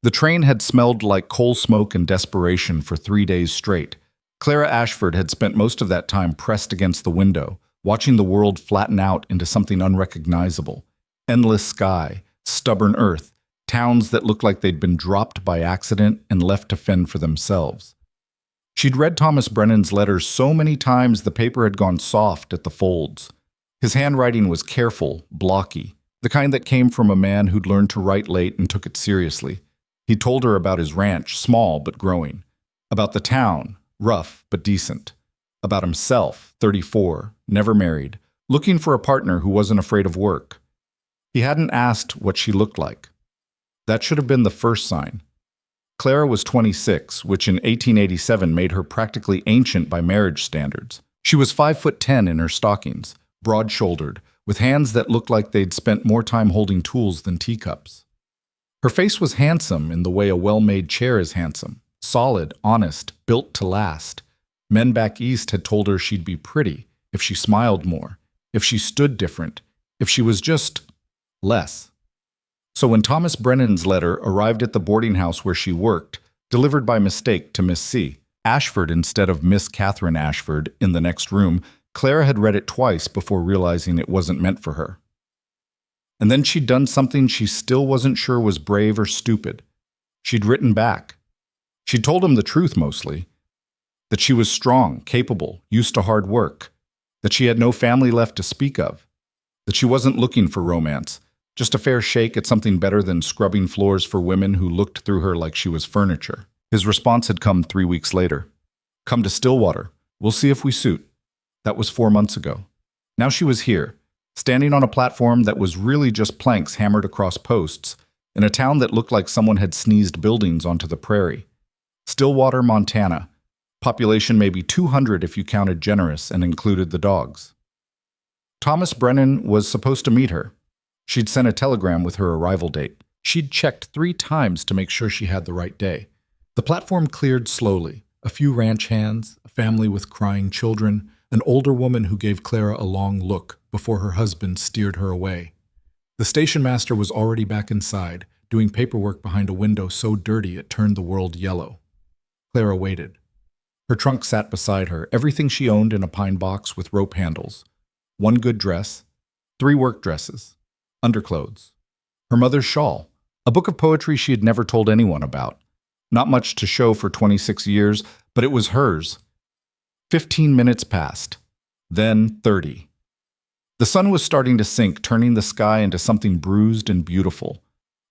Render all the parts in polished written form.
The train had smelled like coal smoke and desperation for 3 days straight. Clara Ashford had spent most of that time pressed against the window, watching the world flatten out into something unrecognizable. Endless sky, stubborn earth, towns that looked like they'd been dropped by accident and left to fend for themselves. She'd read Thomas Brennan's letters so many times the paper had gone soft at the folds. His handwriting was careful, blocky, the kind that came from a man who'd learned to write late and took it seriously. He told her about his ranch, small but growing, about the town, rough but decent, about himself, 34, never married, looking for a partner who wasn't afraid of work. He hadn't asked what she looked like. That should have been the first sign. Clara was 26, which in 1887 made her practically ancient by marriage standards. She was 5'10" in her stockings, broad-shouldered, with hands that looked like they'd spent more time holding tools than teacups. Her face was handsome in the way a well-made chair is handsome, solid, honest, built to last. Men back east had told her she'd be pretty if she smiled more, if she stood different, if she was just less. So when Thomas Brennan's letter arrived at the boarding house where she worked, delivered by mistake to Miss C. Ashford instead of Miss Catherine Ashford in the next room, Clara had read it twice before realizing it wasn't meant for her. And then she'd done something she still wasn't sure was brave or stupid. She'd written back. She'd told him the truth mostly, that she was strong, capable, used to hard work, that she had no family left to speak of, that she wasn't looking for romance, just a fair shake at something better than scrubbing floors for women who looked through her like she was furniture. His response had come 3 weeks later. Come to Stillwater. We'll see if we suit. That was 4 months ago. Now she was here, standing on a platform that was really just planks hammered across posts, in a town that looked like someone had sneezed buildings onto the prairie. Stillwater, Montana. Population maybe 200 if you counted generous and included the dogs. Thomas Brennan was supposed to meet her. She'd sent a telegram with her arrival date. She'd checked 3 times to make sure she had the right day. The platform cleared slowly. A few ranch hands, a family with crying children, an older woman who gave Clara a long look before her husband steered her away. The station master was already back inside, doing paperwork behind a window so dirty it turned the world yellow. Clara waited. Her trunk sat beside her, everything she owned in a pine box with rope handles. 1 good dress, 3 work dresses, underclothes, her mother's shawl, a book of poetry she had never told anyone about. Not much to show for 26 years, but it was hers. 15 minutes passed, then 30. The sun was starting to sink, turning the sky into something bruised and beautiful.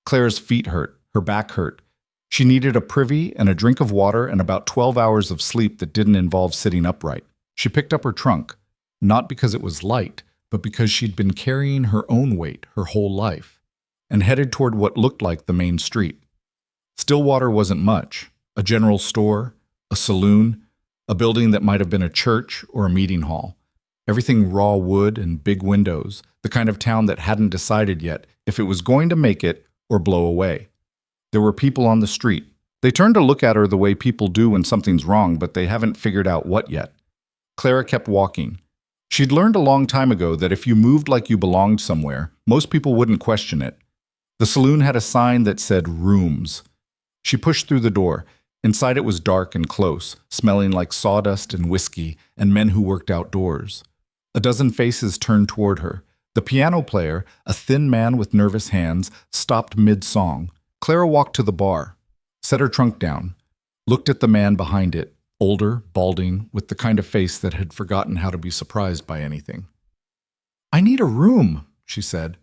Clara's feet hurt, her back hurt. She needed a privy and a drink of water and about 12 hours of sleep that didn't involve sitting upright. She picked up her trunk, not because it was light, but because she'd been carrying her own weight her whole life, and headed toward what looked like the main street. Stillwater wasn't much. A general store, a saloon, a building that might have been a church or a meeting hall. Everything raw wood and big windows, the kind of town that hadn't decided yet if it was going to make it or blow away. There were people on the street. They turned to look at her the way people do when something's wrong, but they haven't figured out what yet. Clara kept walking. She'd learned a long time ago that if you moved like you belonged somewhere, most people wouldn't question it. The saloon had a sign that said rooms. She pushed through the door. Inside it was dark and close, smelling like sawdust and whiskey and men who worked outdoors. A dozen faces turned toward her. The piano player, a thin man with nervous hands, stopped mid-song. Clara walked to the bar, set her trunk down, looked at the man behind it, older, balding, with the kind of face that had forgotten how to be surprised by anything. "I need a room," she said.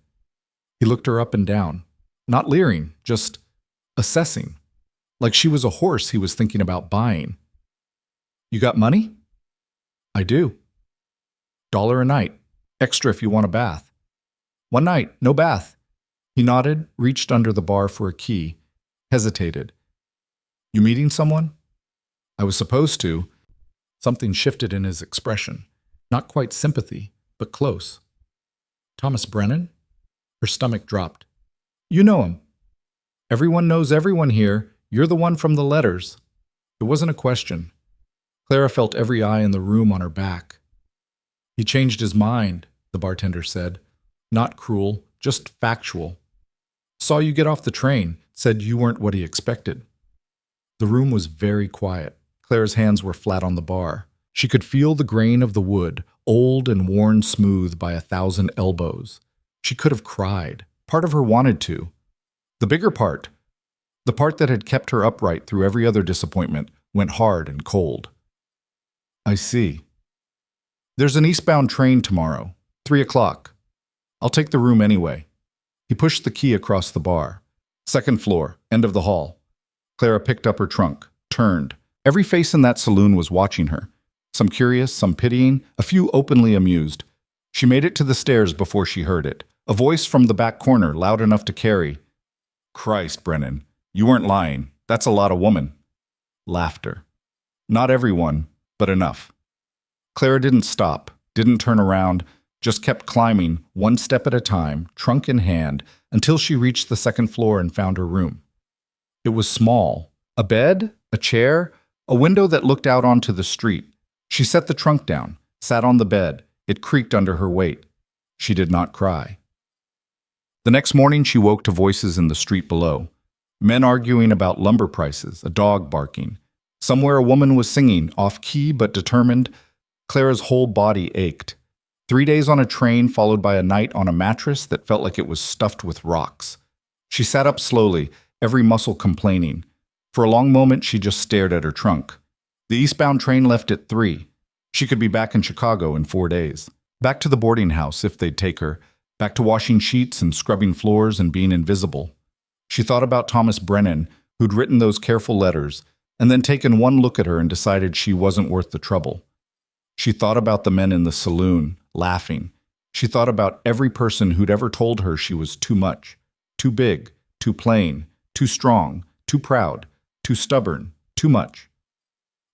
He looked her up and down, not leering, just assessing, like she was a horse he was thinking about buying. "You got money?" "I do." $1 a night, extra if you want a bath." "One night, no bath." He nodded, reached under the bar for a key, hesitated. "You meeting someone?" "I was supposed to." Something shifted in his expression. Not quite sympathy, but close. "Thomas Brennan?" Her stomach dropped. "You know him." "Everyone knows everyone here. You're the one from the letters." It wasn't a question. Clara felt every eye in the room on her back. "He changed his mind," the bartender said. Not cruel, just factual. "Saw you get off the train. said you weren't what he expected. The room was very quiet. Clara's hands were flat on the bar. She could feel the grain of the wood, old and worn smooth by 1,000 elbows. She could have cried. Part of her wanted to. The bigger part, the part that had kept her upright through every other disappointment, went hard and cold. I see. There's an eastbound train tomorrow, 3 o'clock. I'll take the room anyway. He pushed the key across the bar. Second floor, end of the hall. Clara picked up her trunk, turned. Every face in that saloon was watching her. Some curious, some pitying, a few openly amused. She made it to the stairs before she heard it. A voice from the back corner, loud enough to carry. Christ, Brennan, you weren't lying. That's a lot of woman. Laughter. Not everyone, but enough. Clara didn't stop, didn't turn around, just kept climbing, one step at a time, trunk in hand, until she reached the second floor and found her room. It was small. A bed, a chair, a window that looked out onto the street. She set the trunk down, sat on the bed. It creaked under her weight. She did not cry. The next morning she woke to voices in the street below. Men arguing about lumber prices, a dog barking. Somewhere a woman was singing, off-key but determined. Clara's whole body ached. 3 days on a train followed by a night on a mattress that felt like it was stuffed with rocks. She sat up slowly, every muscle complaining. For a long moment she just stared at her trunk. The eastbound train left at 3. She could be back in Chicago in 4 days. Back to the boarding house if they'd take her. Back to washing sheets and scrubbing floors and being invisible. She thought about Thomas Brennan, who'd written those careful letters, and then taken one look at her and decided she wasn't worth the trouble. She thought about the men in the saloon, laughing. She thought about every person who'd ever told her she was too much, too big, too plain, too strong, too proud, too stubborn, too much.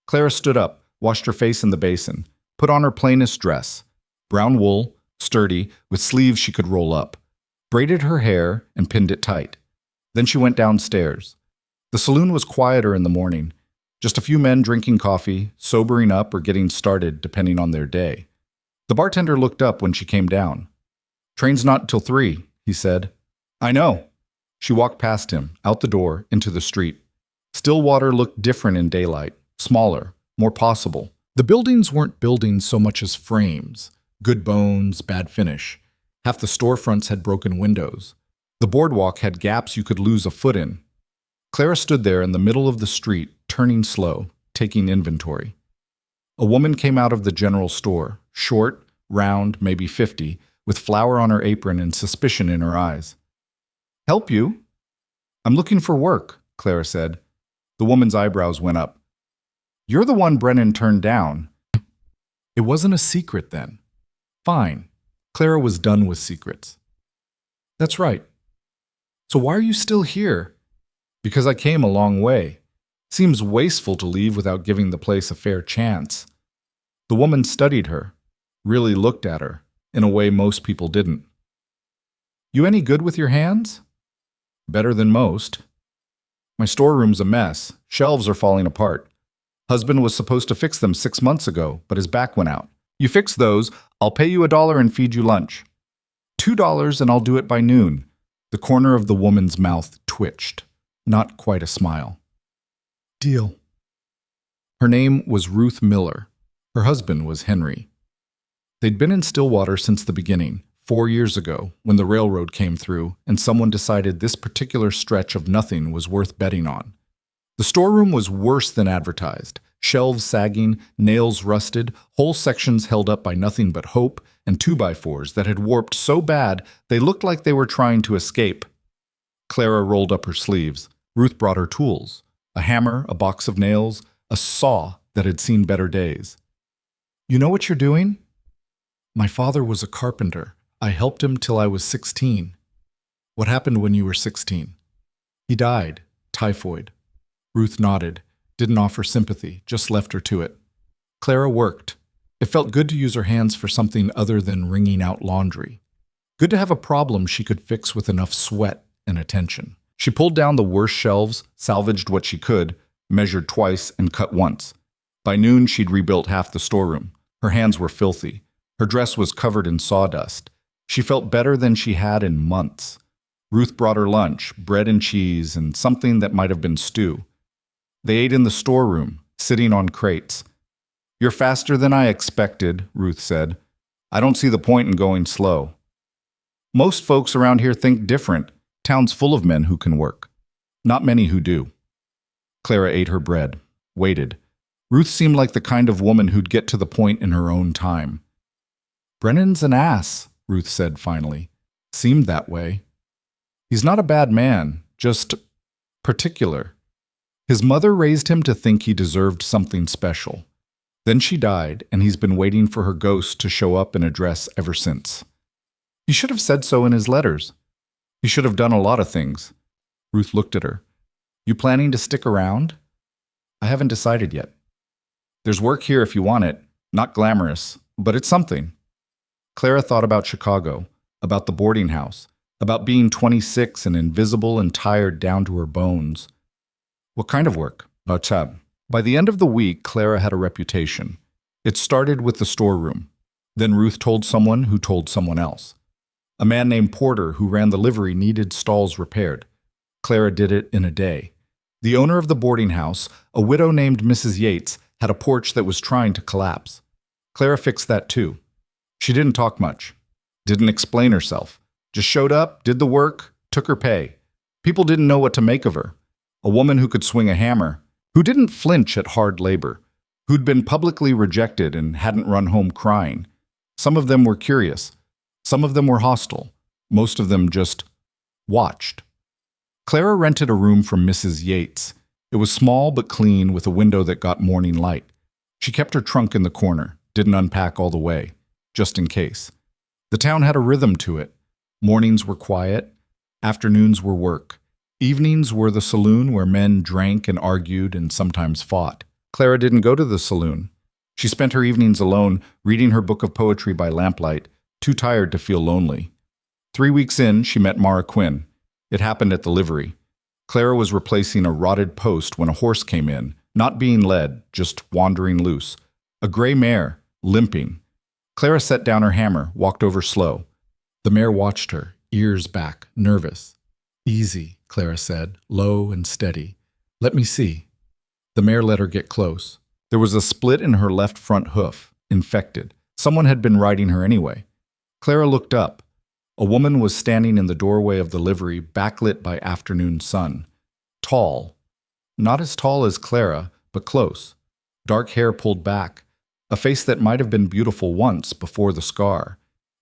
Clara stood up, washed her face in the basin, put on her plainest dress, brown wool, sturdy, with sleeves she could roll up, braided her hair and pinned it tight. Then she went downstairs. The saloon was quieter in the morning, just a few men drinking coffee, sobering up or getting started depending on their day. The bartender looked up when she came down. Train's not till 3, he said. I know. She walked past him, out the door, into the street. Stillwater looked different in daylight, smaller, more possible. The buildings weren't buildings so much as frames. Good bones, bad finish. Half the storefronts had broken windows. The boardwalk had gaps you could lose a foot in. Clara stood there in the middle of the street, turning slow, taking inventory. A woman came out of the general store, short, round, maybe 50, with flour on her apron and suspicion in her eyes. Help you? I'm looking for work, Clara said. The woman's eyebrows went up. You're the one Brennan turned down. It wasn't a secret then. Fine. Clara was done with secrets. That's right. So why are you still here? Because I came a long way. Seems wasteful to leave without giving the place a fair chance. The woman studied her, really looked at her, in a way most people didn't. You any good with your hands? Better than most. My storeroom's a mess. Shelves are falling apart. Husband was supposed to fix them 6 months ago, but his back went out. You fix those, I'll pay you $1 and feed you lunch. $2 and I'll do it by noon. The corner of the woman's mouth twitched. Not quite a smile. Deal. Her name was Ruth Miller. Her husband was Henry. They'd been in Stillwater since the beginning, 4 years ago, when the railroad came through and someone decided this particular stretch of nothing was worth betting on. The storeroom was worse than advertised. Shelves sagging, nails rusted, whole sections held up by nothing but hope and 2x4s that had warped so bad they looked like they were trying to escape. Clara rolled up her sleeves. Ruth brought her tools. A hammer, a box of nails, a saw that had seen better days. You know what you're doing? My father was a carpenter. I helped him till I was 16. What happened when you were 16? He died. Typhoid. Ruth nodded. Didn't offer sympathy, just left her to it. Clara worked. It felt good to use her hands for something other than wringing out laundry. Good to have a problem she could fix with enough sweat and attention. She pulled down the worst shelves, salvaged what she could, measured twice, and cut once. By noon, she'd rebuilt half the storeroom. Her hands were filthy. Her dress was covered in sawdust. She felt better than she had in months. Ruth brought her lunch, bread and cheese, and something that might have been stew. They ate in the storeroom, sitting on crates. "You're faster than I expected," Ruth said. "I don't see the point in going slow." "Most folks around here think different. Town's full of men who can work. Not many who do." Clara ate her bread, waited. Ruth seemed like the kind of woman who'd get to the point in her own time. "Brennan's an ass," Ruth said finally. "Seemed that way. He's not a bad man, just particular. His mother raised him to think he deserved something special. Then she died, and he's been waiting for her ghost to show up and address ever since. He should have said so in his letters. He should have done a lot of things." Ruth looked at her. "You planning to stick around?" "I haven't decided yet. There's work here if you want it. Not glamorous, but it's something." Clara thought about Chicago, about the boarding house, about being 26 and invisible and tired down to her bones. "What kind of work?" By the end of the week, Clara had a reputation. It started with the storeroom. Then Ruth told someone who told someone else. A man named Porter who ran the livery needed stalls repaired. Clara did it in a day. The owner of the boarding house, a widow named Mrs. Yates, had a porch that was trying to collapse. Clara fixed that too. She didn't talk much, didn't explain herself, just showed up, did the work, took her pay. People didn't know what to make of her. A woman who could swing a hammer, who didn't flinch at hard labor, who'd been publicly rejected and hadn't run home crying. Some of them were curious. Some of them were hostile. Most of them just watched. Clara rented a room from Mrs. Yates. It was small but clean with a window that got morning light. She kept her trunk in the corner, didn't unpack all the way, just in case. The town had a rhythm to it. Mornings were quiet. Afternoons were work. Evenings were the saloon where men drank and argued and sometimes fought. Clara didn't go to the saloon. She spent her evenings alone, reading her book of poetry by lamplight, too tired to feel lonely. 3 weeks in, she met Mara Quinn. It happened at the livery. Clara was replacing a rotted post when a horse came in, not being led, just wandering loose. A gray mare, limping. Clara set down her hammer, walked over slow. The mare watched her, ears back, nervous. "Easy," Clara said, low and steady. "Let me see." The mare let her get close. There was a split in her left front hoof, infected. Someone had been riding her anyway. Clara looked up. A woman was standing in the doorway of the livery, backlit by afternoon sun. Tall. Not as tall as Clara, but close. Dark hair pulled back. A face that might have been beautiful once, before the scar.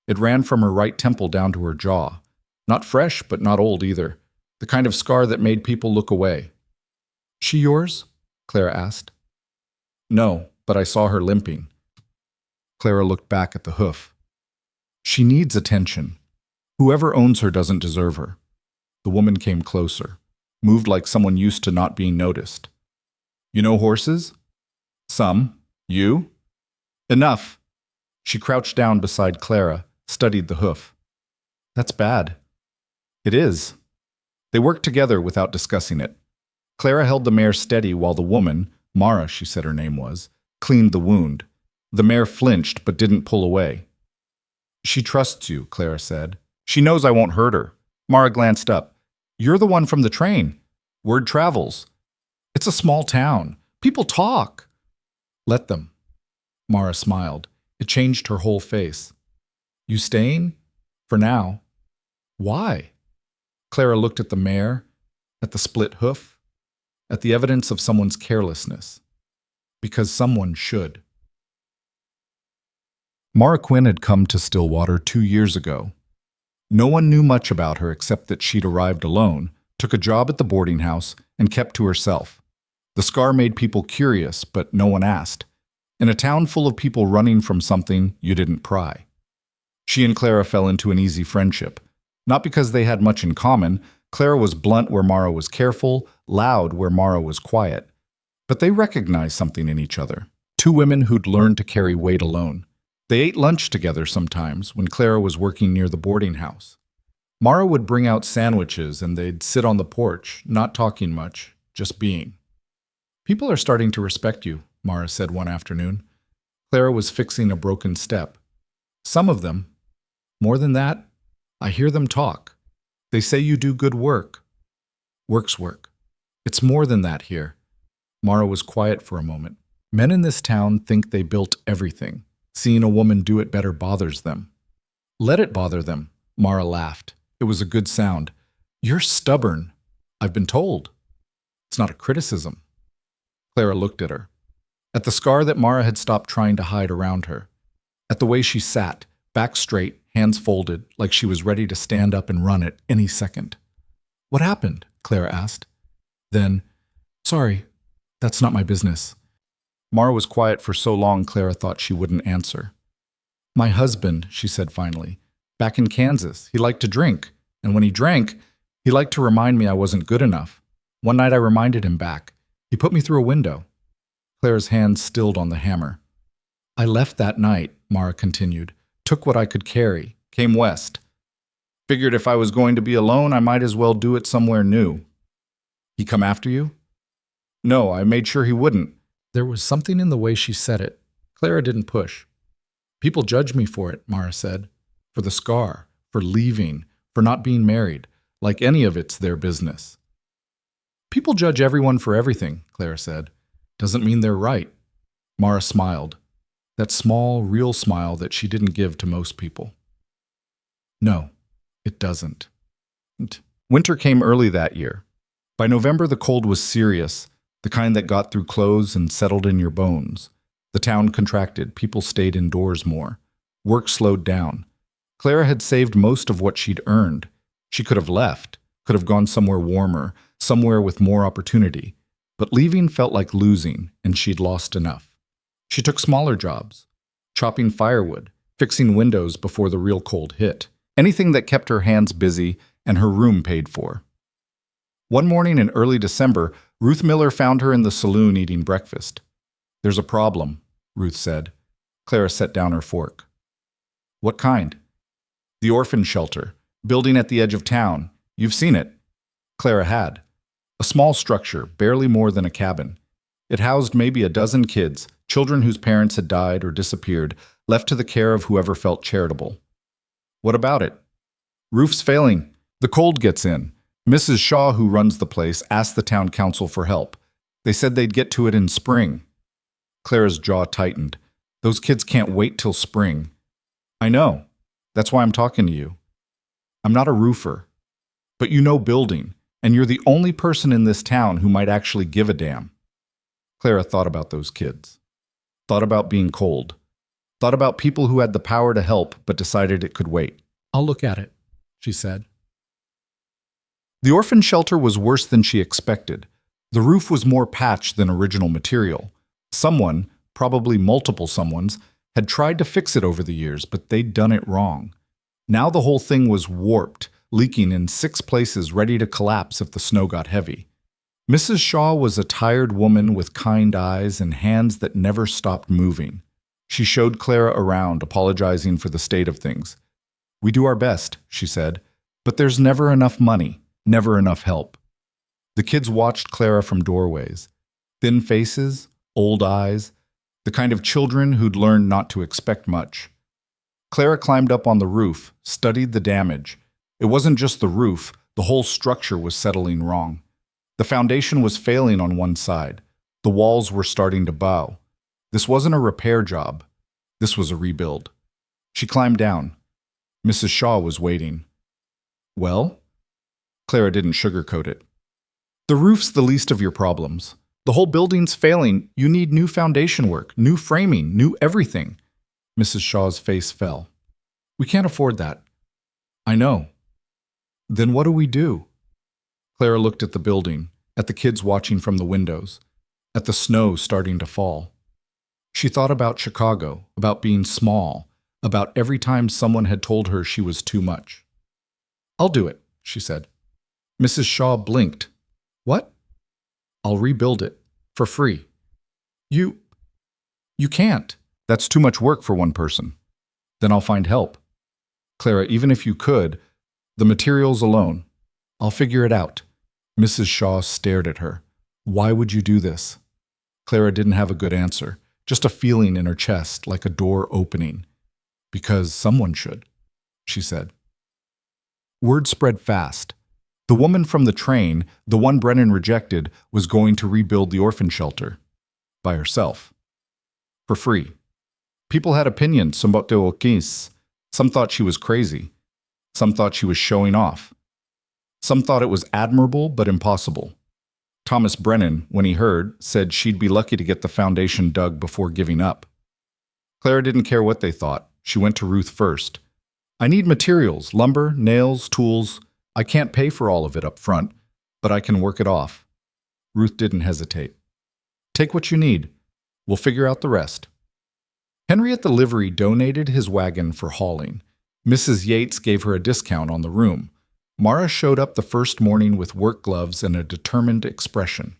It ran from her right temple down to her jaw. Not fresh, but not old either. The kind of scar that made people look away. "She yours?" Clara asked. "No, but I saw her limping." Clara looked back at the hoof. "She needs attention. Whoever owns her doesn't deserve her." The woman came closer, moved like someone used to not being noticed. "You know horses?" "Some. You?" "Enough." She crouched down beside Clara, studied the hoof. "That's bad." "It is." They worked together without discussing it. Clara held the mare steady while the woman, Mara she said her name was, cleaned the wound. The mare flinched but didn't pull away. "She trusts you," Clara said. "She knows I won't hurt her." Mara glanced up. "You're the one from the train. Word travels. It's a small town. People talk." "Let them." Mara smiled. It changed her whole face. "You staying?" "For now." "Why?" Clara looked at the mare, at the split hoof, at the evidence of someone's carelessness. Because someone should. Mara Quinn had come to Stillwater 2 years ago. No one knew much about her except that she'd arrived alone, took a job at the boarding house, and kept to herself. The scar made people curious, but no one asked. In a town full of people running from something, you didn't pry. She and Clara fell into an easy friendship. Not because they had much in common. Clara was blunt where Mara was careful, loud where Mara was quiet. But they recognized something in each other. Two women who'd learned to carry weight alone. They ate lunch together sometimes when Clara was working near the boarding house. Mara would bring out sandwiches and they'd sit on the porch, not talking much, just being. "People are starting to respect you," Mara said one afternoon. Clara was fixing a broken step. "Some of them. More than that, I hear them talk. They say you do good work. Work's work. It's more than that here. Mara was quiet for a moment. Men in this town think they built everything. Seeing a woman do it better bothers them. Let it bother them, Mara laughed. It was a good sound. You're stubborn. I've been told. It's not a criticism. Clara looked at her. At the scar that Mara had stopped trying to hide around her. At the way she sat, back straight, hands folded, like she was ready to stand up and run at any second. What happened? Clara asked. Then, sorry, that's not my business. Mara was quiet for so long Clara thought she wouldn't answer. My husband, she said finally, back in Kansas, he liked to drink, and when he drank, he liked to remind me I wasn't good enough. One night I reminded him back. He put me through a window. Clara's hand stilled on the hammer. I left that night, Mara continued, took what I could carry, came west. Figured if I was going to be alone, I might as well do it somewhere new. He come after you? No, I made sure he wouldn't. There was something in the way she said it. Clara didn't push. People judge me for it, Mara said. For the scar, for leaving, for not being married, like any of it's their business. People judge everyone for everything, Clara said. Doesn't mean they're right. Mara smiled. That small, real smile that she didn't give to most people. No, it doesn't. Winter came early that year. By November, the cold was serious, the kind that got through clothes and settled in your bones. The town contracted, people stayed indoors more. Work slowed down. Clara had saved most of what she'd earned. She could have left, could have gone somewhere warmer, somewhere with more opportunity. But leaving felt like losing, and she'd lost enough. She took smaller jobs, chopping firewood, fixing windows before the real cold hit. Anything that kept her hands busy and her room paid for. One morning in early December, Ruth Miller found her in the saloon eating breakfast. There's a problem, Ruth said. Clara set down her fork. What kind? The orphan shelter, building at the edge of town. You've seen it. Clara had. A small structure, barely more than a cabin. It housed maybe a dozen kids, children whose parents had died or disappeared, left to the care of whoever felt charitable. What about it? Roof's failing. The cold gets in. Mrs. Shaw, who runs the place, asked the town council for help. They said they'd get to it in spring. Clara's jaw tightened. Those kids can't wait till spring. I know. That's why I'm talking to you. I'm not a roofer. But you know building, and you're the only person in this town who might actually give a damn. Clara thought about those kids. Thought about being cold. Thought about people who had the power to help but decided it could wait. I'll look at it, she said. The orphan shelter was worse than she expected. The roof was more patched than original material. Someone, probably multiple someones, had tried to fix it over the years, but they'd done it wrong. Now the whole thing was warped, leaking in 6 places, ready to collapse if the snow got heavy. Mrs. Shaw was a tired woman with kind eyes and hands that never stopped moving. She showed Clara around, apologizing for the state of things. We do our best, she said, but there's never enough money, never enough help. The kids watched Clara from doorways. Thin faces, old eyes, the kind of children who'd learned not to expect much. Clara climbed up on the roof, studied the damage. It wasn't just the roof, the whole structure was settling wrong. The foundation was failing on one side. The walls were starting to bow. This wasn't a repair job. This was a rebuild. She climbed down. Mrs. Shaw was waiting. Well? Clara didn't sugarcoat it. The roof's the least of your problems. The whole building's failing. You need new foundation work, new framing, new everything. Mrs. Shaw's face fell. We can't afford that. I know. Then what do we do? Clara looked at the building, at the kids watching from the windows, at the snow starting to fall. She thought about Chicago, about being small, about every time someone had told her she was too much. I'll do it, she said. Mrs. Shaw blinked. What? I'll rebuild it, for free. You can't. That's too much work for one person. Then I'll find help. Clara, even if you could, the materials alone, I'll figure it out. Mrs. Shaw stared at her. Why would you do this? Clara didn't have a good answer, just a feeling in her chest like a door opening. Because someone should, she said. Word spread fast. The woman from the train, the one Brennan rejected, was going to rebuild the orphan shelter. By herself. For free. People had opinions about the Okis. Some thought she was crazy. Some thought she was showing off. Some thought it was admirable but impossible. Thomas Brennan, when he heard, said she'd be lucky to get the foundation dug before giving up. Clara didn't care what they thought. She went to Ruth first. I need materials, lumber, nails, tools. I can't pay for all of it up front, but I can work it off. Ruth didn't hesitate. Take what you need. We'll figure out the rest. Henry at the livery donated his wagon for hauling. Mrs. Yates gave her a discount on the room. Mara showed up the first morning with work gloves and a determined expression.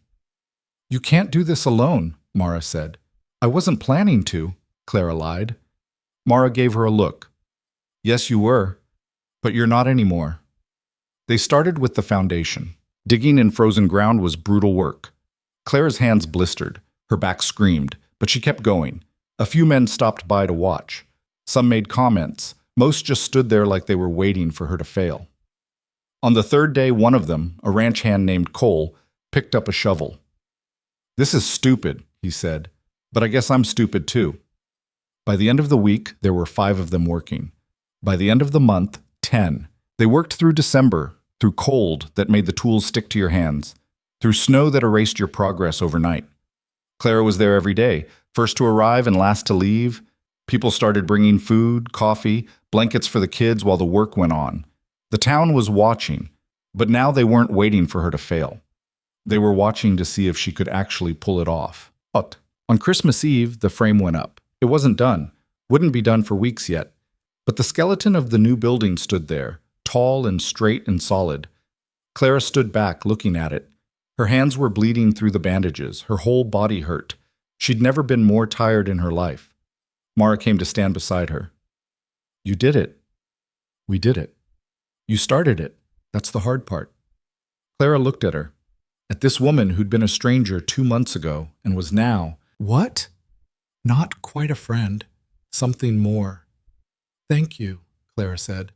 You can't do this alone, Mara said. I wasn't planning to, Clara lied. Mara gave her a look. Yes, you were, but you're not anymore. They started with the foundation. Digging in frozen ground was brutal work. Clara's hands blistered. Her back screamed, but she kept going. A few men stopped by to watch. Some made comments. Most just stood there like they were waiting for her to fail. On the third day, one of them, a ranch hand named Cole, picked up a shovel. This is stupid, he said, but I guess I'm stupid too. By the end of the week, there were 5 of them working. By the end of the month, 10. They worked through December, through cold that made the tools stick to your hands, through snow that erased your progress overnight. Clara was there every day, first to arrive and last to leave. People started bringing food, coffee, blankets for the kids while the work went on. The town was watching, but now they weren't waiting for her to fail. They were watching to see if she could actually pull it off. But on Christmas Eve, the frame went up. It wasn't done, wouldn't be done for weeks yet. But the skeleton of the new building stood there, tall and straight and solid. Clara stood back, looking at it. Her hands were bleeding through the bandages. Her whole body hurt. She'd never been more tired in her life. Mara came to stand beside her. You did it. We did it. You started it. That's the hard part. Clara looked at her. At this woman who'd been a stranger 2 months ago and was now, what? Not quite a friend. Something more. Thank you, Clara said.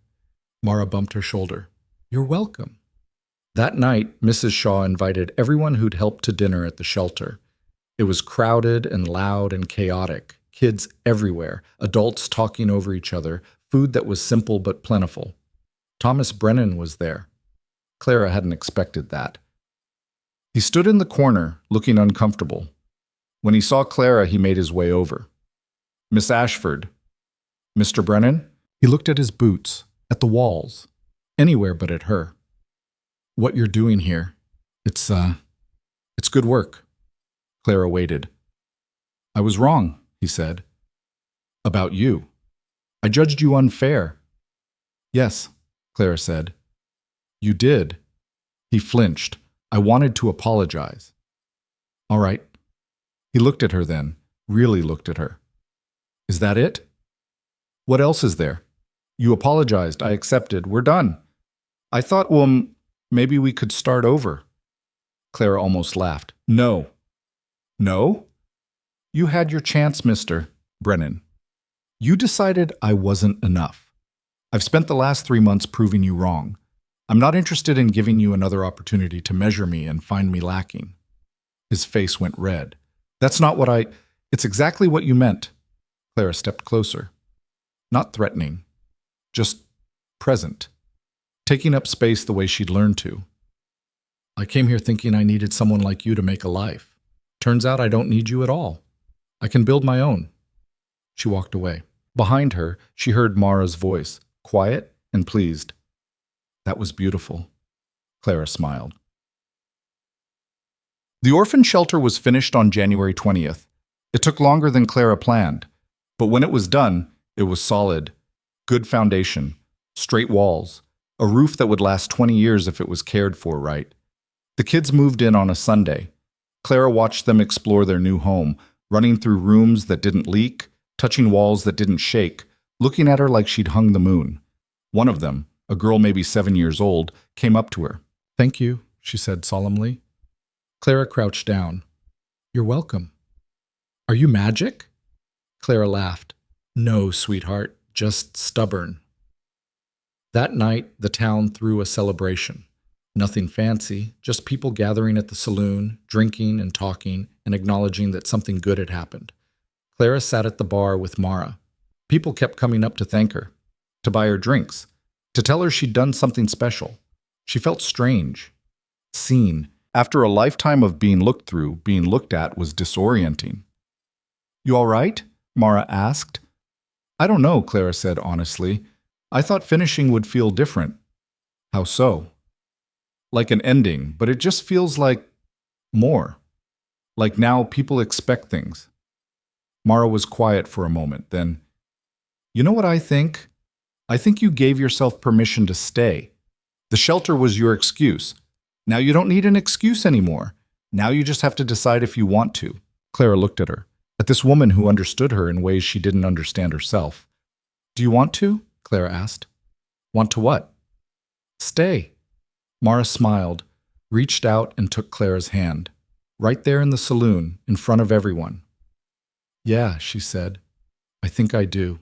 Mara bumped her shoulder. You're welcome. That night, Mrs. Shaw invited everyone who'd helped to dinner at the shelter. It was crowded and loud and chaotic. Kids everywhere, adults talking over each other, food that was simple but plentiful. Thomas Brennan was there. Clara hadn't expected that. He stood in the corner, looking uncomfortable. When he saw Clara, he made his way over. Miss Ashford. Mr. Brennan? He looked at his boots, at the walls, anywhere but at her. What you're doing here, it's good work. Clara waited. I was wrong, he said. About you. I judged you unfair. Yes, Clara said. You did. He flinched. I wanted to apologize. All right. He looked at her then, really looked at her. Is that it? What else is there? You apologized. I accepted. We're done. I thought, well, maybe we could start over. Clara almost laughed. No. No? You had your chance, Mr. Brennan. You decided I wasn't enough. I've spent the last 3 months proving you wrong. I'm not interested in giving you another opportunity to measure me and find me lacking. His face went red. That's not what It's exactly what you meant. Clara stepped closer. Not threatening. Just present. Taking up space the way she'd learned to. I came here thinking I needed someone like you to make a life. Turns out I don't need you at all. I can build my own. She walked away. Behind her, she heard Mara's voice, quiet and pleased. That was beautiful. Clara smiled. The orphan shelter was finished on January 20th. It took longer than Clara planned, but when it was done, it was solid. Good foundation, straight walls, a roof that would last 20 years if it was cared for right. The kids moved in on a Sunday. Clara watched them explore their new home, running through rooms that didn't leak, touching walls that didn't shake, looking at her like she'd hung the moon. One of them, a girl maybe 7 years old, came up to her. Thank you, she said solemnly. Clara crouched down. You're welcome. Are you magic? Clara laughed. No, sweetheart, just stubborn. That night, the town threw a celebration. Nothing fancy, just people gathering at the saloon, drinking and talking, and acknowledging that something good had happened. Clara sat at the bar with Mara. People kept coming up to thank her, to buy her drinks, to tell her she'd done something special. She felt strange, seen. After a lifetime of being looked through, being looked at was disorienting. "You all right?" Mara asked. "I don't know," Clara said honestly. "I thought finishing would feel different." "How so?" "Like an ending, but it just feels like more. Like now people expect things." Mara was quiet for a moment, then, "You know what I think? I think you gave yourself permission to stay. The shelter was your excuse. Now you don't need an excuse anymore. Now you just have to decide if you want to." Clara looked at her, at this woman who understood her in ways she didn't understand herself. "Do you want to?" Clara asked. "Want to what?" "Stay." Mara smiled, reached out and took Clara's hand. Right there in the saloon, in front of everyone. "Yeah," she said. "I think I do."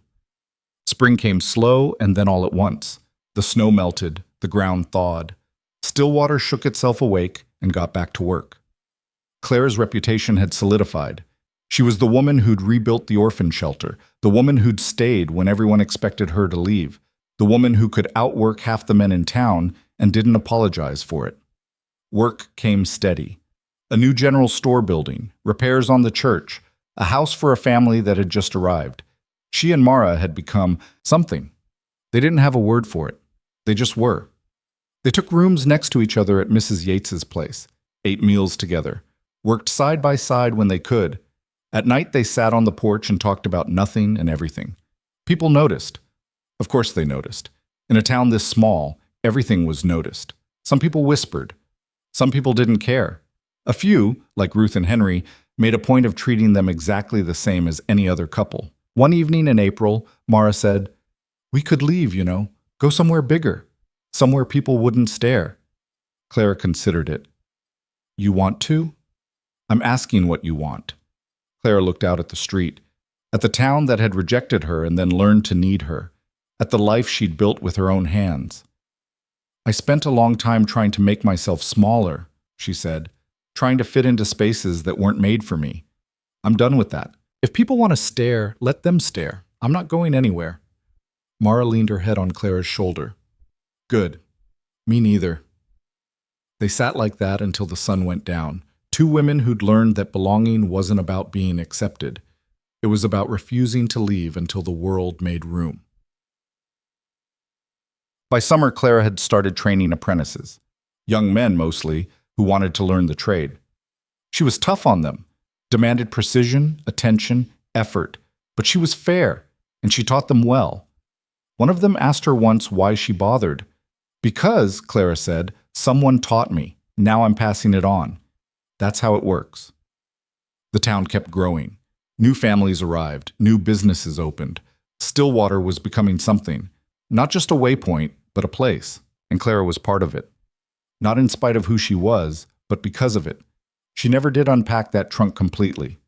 Spring came slow and then all at once. The snow melted, the ground thawed. Stillwater shook itself awake and got back to work. Clara's reputation had solidified. She was the woman who'd rebuilt the orphan shelter, the woman who'd stayed when everyone expected her to leave, the woman who could outwork half the men in town and didn't apologize for it. Work came steady. A new general store building, repairs on the church, a house for a family that had just arrived. She and Mara had become something. They didn't have a word for it. They just were. They took rooms next to each other at Mrs. Yates's place, ate meals together, worked side by side when they could. At night, they sat on the porch and talked about nothing and everything. People noticed. Of course they noticed. In a town this small, everything was noticed. Some people whispered. Some people didn't care. A few, like Ruth and Henry, made a point of treating them exactly the same as any other couple. One evening in April, Mara said, "We could leave, go somewhere bigger, somewhere people wouldn't stare." Clara considered it. "You want to?" "I'm asking what you want." Clara looked out at the street, at the town that had rejected her and then learned to need her, at the life she'd built with her own hands. "I spent a long time trying to make myself smaller," she said, "trying to fit into spaces that weren't made for me. I'm done with that. If people want to stare, let them stare. I'm not going anywhere." Mara leaned her head on Clara's shoulder. "Good. Me neither." They sat like that until the sun went down. Two women who'd learned that belonging wasn't about being accepted. It was about refusing to leave until the world made room. By summer, Clara had started training apprentices. Young men, mostly, who wanted to learn the trade. She was tough on them, demanded precision, attention, effort, but she was fair, and she taught them well. One of them asked her once why she bothered. "Because," Clara said, "someone taught me. Now I'm passing it on. That's how it works." The town kept growing. New families arrived, new businesses opened. Stillwater was becoming something, not just a waypoint, but a place, and Clara was part of it. Not in spite of who she was, but because of it. She never did unpack that trunk completely.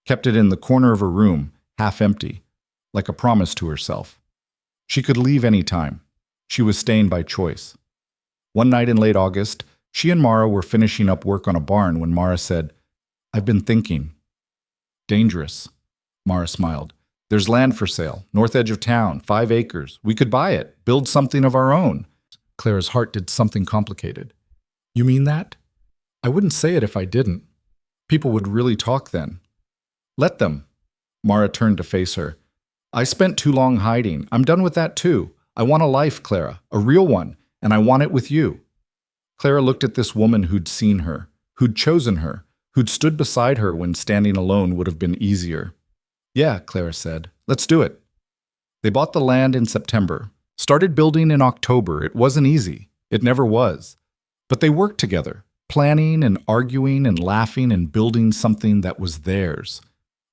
Kept it in the corner of her room, half empty, like a promise to herself. She could leave any time. She was staying by choice. One night in late August, she and Mara were finishing up work on a barn when Mara said, "I've been thinking." "Dangerous." Mara smiled. "There's land for sale, north edge of town, 5 acres. We could buy it, build something of our own." Clara's heart did something complicated. "You mean that?" "I wouldn't say it if I didn't. People would really talk then." "Let them." Mara turned to face her. "I spent too long hiding. I'm done with that too. I want a life, Clara, a real one, and I want it with you." Clara looked at this woman who'd seen her, who'd chosen her, who'd stood beside her when standing alone would have been easier. "Yeah," Clara said, "let's do it." They bought the land in September, started building in October. It wasn't easy. It never was. But they worked together, planning and arguing and laughing and building something that was theirs.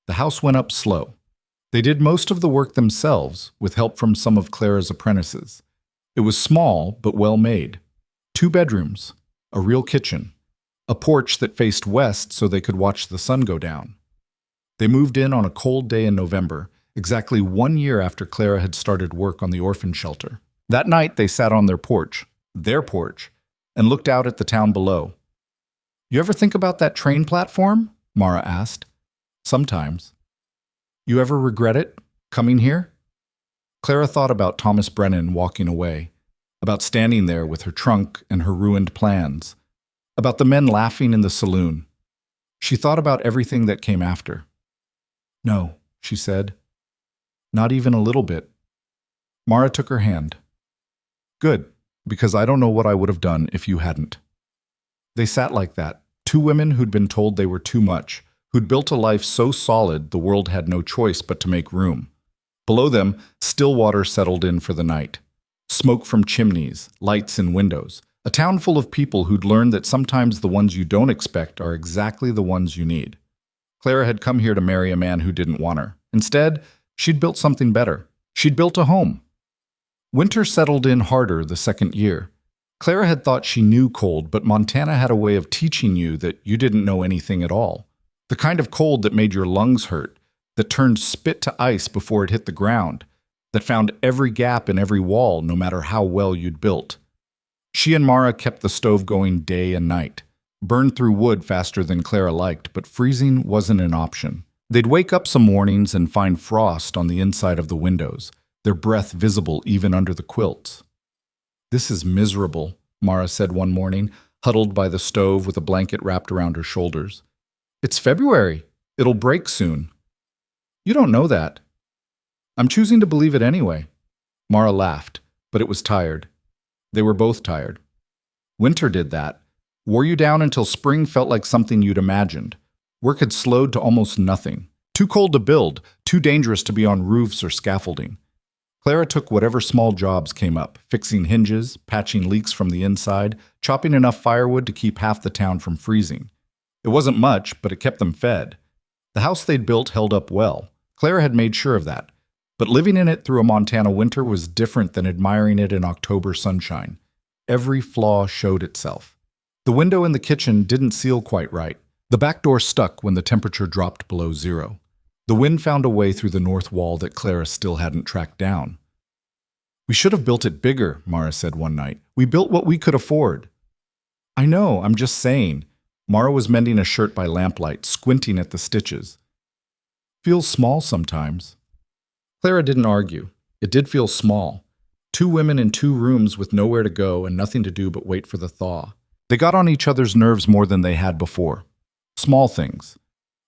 The house went up slow. They did most of the work themselves, with help from some of Clara's apprentices. It was small, but well made. 2 bedrooms, a real kitchen, a porch that faced west so they could watch the sun go down. They moved in on a cold day in November, exactly 1 year after Clara had started work on the orphan shelter. That night, they sat on their porch, and looked out at the town below. You ever think about that train platform? Mara asked. Sometimes. You ever regret it, coming here? Clara thought about Thomas Brennan walking away, about standing there with her trunk and her ruined plans, about the men laughing in the saloon. She thought about everything that came after. No, she said. Not even a little bit. Mara took her hand. Good, because I don't know what I would have done if you hadn't. They sat like that, two women who'd been told they were too much, who'd built a life so solid the world had no choice but to make room. Below them, still water settled in for the night. Smoke from chimneys, lights in windows. A town full of people who'd learned that sometimes the ones you don't expect are exactly the ones you need. Clara had come here to marry a man who didn't want her. Instead, she'd built something better. She'd built a home. Winter settled in harder the second year. Clara had thought she knew cold, but Montana had a way of teaching you that you didn't know anything at all. The kind of cold that made your lungs hurt, that turned spit to ice before it hit the ground, that found every gap in every wall no matter how well you'd built. She and Mara kept the stove going day and night, burned through wood faster than Clara liked, but freezing wasn't an option. They'd wake up some mornings and find frost on the inside of the windows, their breath visible even under the quilts. This is miserable, Mara said one morning, huddled by the stove with a blanket wrapped around her shoulders. It's February. It'll break soon. You don't know that. I'm choosing to believe it anyway. Mara laughed, but it was tired. They were both tired. Winter did that. Wore you down until spring felt like something you'd imagined. Work had slowed to almost nothing. Too cold to build, too dangerous to be on roofs or scaffolding. Clara took whatever small jobs came up, fixing hinges, patching leaks from the inside, chopping enough firewood to keep half the town from freezing. It wasn't much, but it kept them fed. The house they'd built held up well. Clara had made sure of that. But living in it through a Montana winter was different than admiring it in October sunshine. Every flaw showed itself. The window in the kitchen didn't seal quite right. The back door stuck when the temperature dropped below zero. The wind found a way through the north wall that Clara still hadn't tracked down. We should have built it bigger, Mara said one night. We built what we could afford. I know, I'm just saying. Mara was mending a shirt by lamplight, squinting at the stitches. Feels small sometimes. Clara didn't argue. It did feel small. Two women in two rooms with nowhere to go and nothing to do but wait for the thaw. They got on each other's nerves more than they had before. Small things.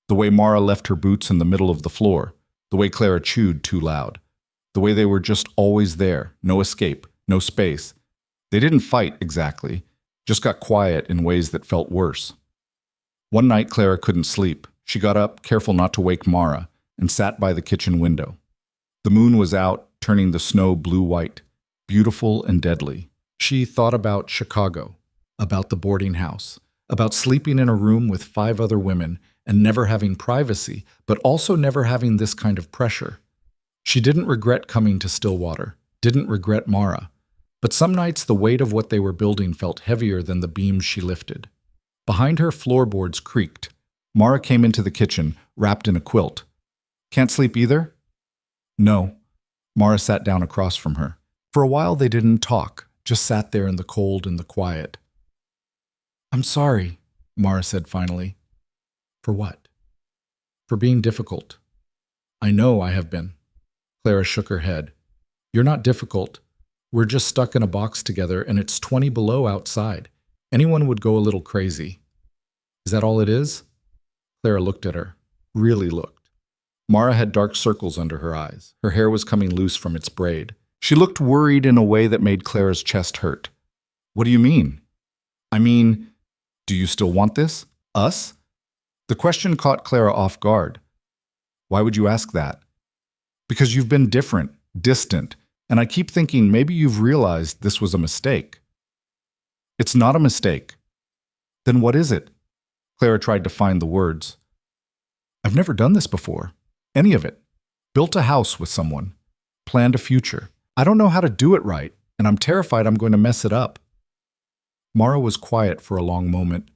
The way Mara left her boots in the middle of the floor. The way Clara chewed too loud. The way they were just always there. No escape. No space. They didn't fight exactly. Just got quiet in ways that felt worse. One night Clara couldn't sleep. She got up, careful not to wake Mara, and sat by the kitchen window. The moon was out, turning the snow blue-white, beautiful and deadly. She thought about Chicago, about the boarding house, about sleeping in a room with 5 other women and never having privacy, but also never having this kind of pressure. She didn't regret coming to Stillwater, didn't regret Mara, but some nights the weight of what they were building felt heavier than the beams she lifted. Behind her, floorboards creaked. Mara came into the kitchen, wrapped in a quilt. Can't sleep either? No. Mara sat down across from her. For a while they didn't talk, just sat there in the cold and the quiet. I'm sorry, Mara said finally. For what? For being difficult. I know I have been. Clara shook her head. You're not difficult. We're just stuck in a box together and it's 20 below outside. Anyone would go a little crazy. Is that all it is? Clara looked at her. Really looked. Mara had dark circles under her eyes. Her hair was coming loose from its braid. She looked worried in a way that made Clara's chest hurt. What do you mean? I mean, do you still want this? Us? The question caught Clara off guard. Why would you ask that? Because you've been different, distant, and I keep thinking maybe you've realized this was a mistake. It's not a mistake. Then what is it? Clara tried to find the words. I've never done this before. Any of it. Built a house with someone. Planned a future. I don't know how to do it right, and I'm terrified I'm going to mess it up. Mara was quiet for a long moment.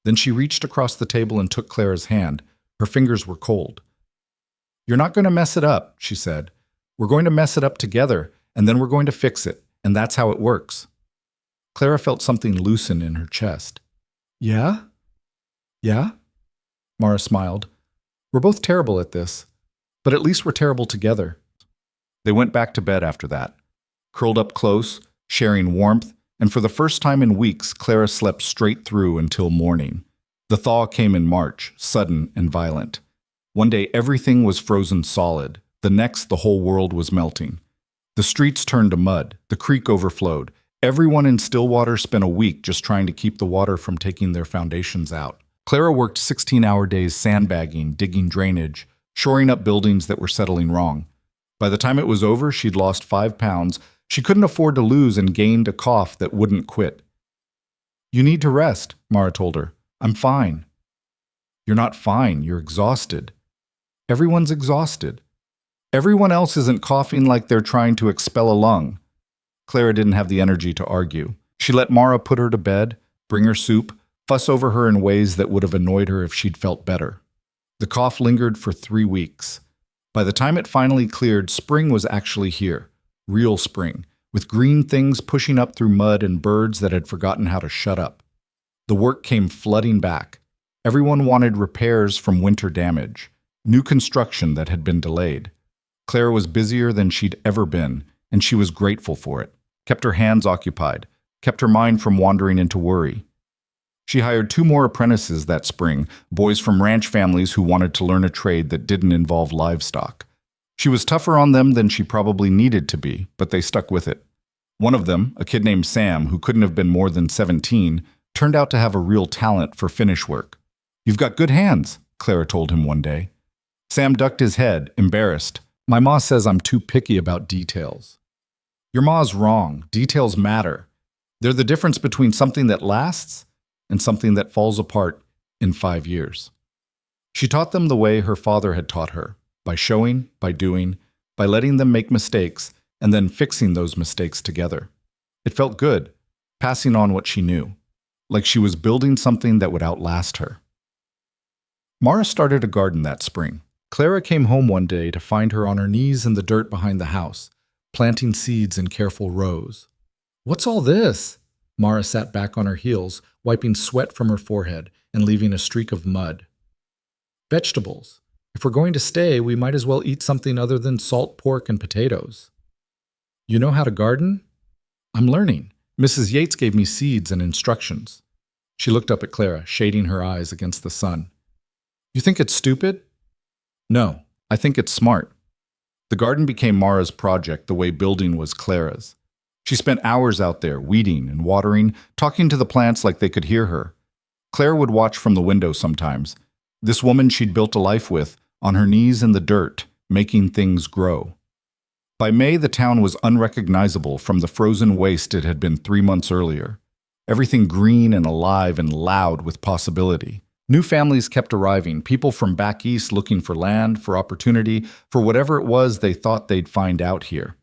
Then she reached across the table and took Clara's hand. Her fingers were cold. You're not going to mess it up, she said. We're going to mess it up together, and then we're going to fix it. and that's how it works. Clara felt something loosen in her chest. Yeah? Yeah? Mara smiled. We're both terrible at this, but at least we're terrible together. They went back to bed after that, curled up close, sharing warmth, and for the first time in weeks, Clara slept straight through until morning. The thaw came in March, sudden and violent. One day everything was frozen solid, the next the whole world was melting. The streets turned to mud, the creek overflowed. Everyone in Stillwater spent a week just trying to keep the water from taking their foundations out. Clara worked 16-hour days sandbagging, digging drainage, shoring up buildings that were settling wrong. By the time it was over, she'd lost 5 pounds. She couldn't afford to lose and gained a cough that wouldn't quit. You need to rest, Mara told her. I'm fine. You're not fine, you're exhausted. Everyone's exhausted. Everyone else isn't coughing like they're trying to expel a lung. Clara didn't have the energy to argue. She let Mara put her to bed, bring her soup, fuss over her in ways that would have annoyed her if she'd felt better. The cough lingered for 3 weeks. By the time it finally cleared, spring was actually here. Real spring, with green things pushing up through mud and birds that had forgotten how to shut up. The work came flooding back. Everyone wanted repairs from winter damage, new construction that had been delayed. Clara was busier than she'd ever been, and she was grateful for it. Kept her hands occupied, kept her mind from wandering into worry. She hired 2 more apprentices that spring, boys from ranch families who wanted to learn a trade that didn't involve livestock. She was tougher on them than she probably needed to be, but they stuck with it. One of them, a kid named Sam, who couldn't have been more than 17, turned out to have a real talent for finish work. You've got good hands, Clara told him one day. Sam ducked his head, embarrassed. My ma says I'm too picky about details. Your ma's wrong. Details matter. They're the difference between something that lasts and something that falls apart in 5 years. She taught them the way her father had taught her, by showing, by doing, by letting them make mistakes, and then fixing those mistakes together. It felt good, passing on what she knew, like she was building something that would outlast her. Mara started a garden that spring. Clara came home one day to find her on her knees in the dirt behind the house, planting seeds in careful rows. What's all this? Mara sat back on her heels, wiping sweat from her forehead and leaving a streak of mud. Vegetables. If we're going to stay, we might as well eat something other than salt pork and potatoes. You know how to garden? I'm learning. Mrs. Yates gave me seeds and instructions. She looked up at Clara, shading her eyes against the sun. You think it's stupid? No, I think it's smart. The garden became Mara's project the way building was Clara's. She spent hours out there, weeding and watering, talking to the plants like they could hear her. Clara would watch from the window sometimes. This woman she'd built a life with, on her knees in the dirt, making things grow. By May, the town was unrecognizable from the frozen waste it had been 3 months earlier. Everything green and alive and loud with possibility. New families kept arriving, people from back east looking for land, for opportunity, for whatever it was they thought they'd find out here.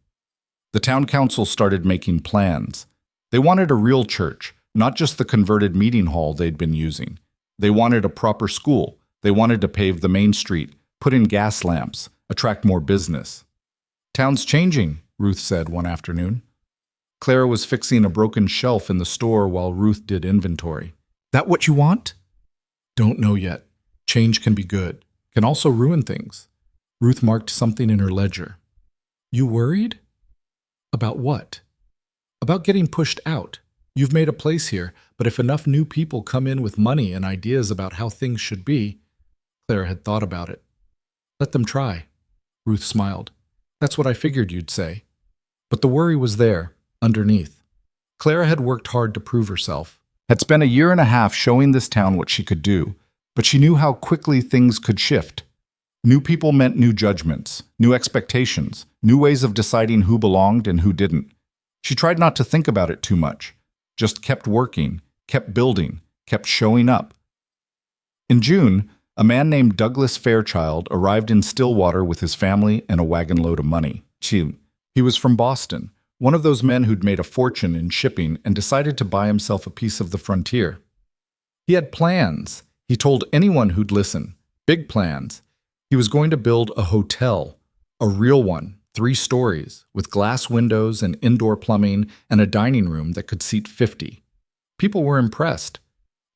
The town council started making plans. They wanted a real church, not just the converted meeting hall they'd been using. They wanted a proper school. They wanted to pave the main street, put in gas lamps, attract more business. Town's changing, Ruth said one afternoon. Clara was fixing a broken shelf in the store while Ruth did inventory. That what you want? Don't know yet. Change can be good, can also ruin things. Ruth marked something in her ledger. You worried? About what? About getting pushed out. You've made a place here, but if enough new people come in with money and ideas about how things should be, Clara had thought about it. Let them try. Ruth smiled. That's what I figured you'd say. But the worry was there, underneath. Clara had worked hard to prove herself, had spent a year and a half showing this town what she could do, but she knew how quickly things could shift. New people meant new judgments, new expectations, new ways of deciding who belonged and who didn't. She tried not to think about it too much, just kept working, kept building, kept showing up. In June, a man named Douglas Fairchild arrived in Stillwater with his family and a wagon load of money. He was from Boston, one of those men who'd made a fortune in shipping and decided to buy himself a piece of the frontier. He had plans. He told anyone who'd listen. Big plans. He was going to build a hotel, a real one, 3 stories, with glass windows and indoor plumbing and a dining room that could seat 50. People were impressed.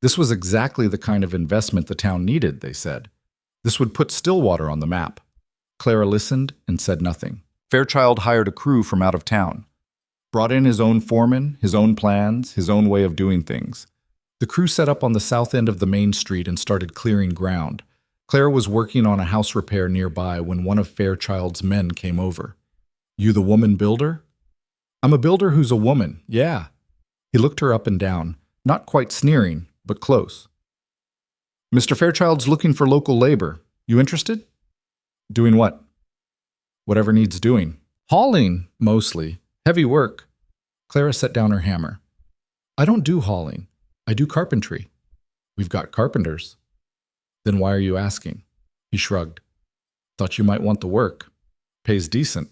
This was exactly the kind of investment the town needed, they said. This would put Stillwater on the map. Clara listened and said nothing. Fairchild hired a crew from out of town. Brought in his own foreman, his own plans, his own way of doing things. The crew set up on the south end of the main street and started clearing ground. Clara was working on a house repair nearby when one of Fairchild's men came over. "You the woman builder?" "I'm a builder who's a woman, yeah." He looked her up and down, not quite sneering, but close. "Mr. Fairchild's looking for local labor. You interested?" "Doing what?" "Whatever needs doing." "Hauling, mostly. Heavy work." Clara set down her hammer. "I don't do hauling. I do carpentry." "We've got carpenters." "Then why are you asking?" He shrugged. "Thought you might want the work. Pays decent."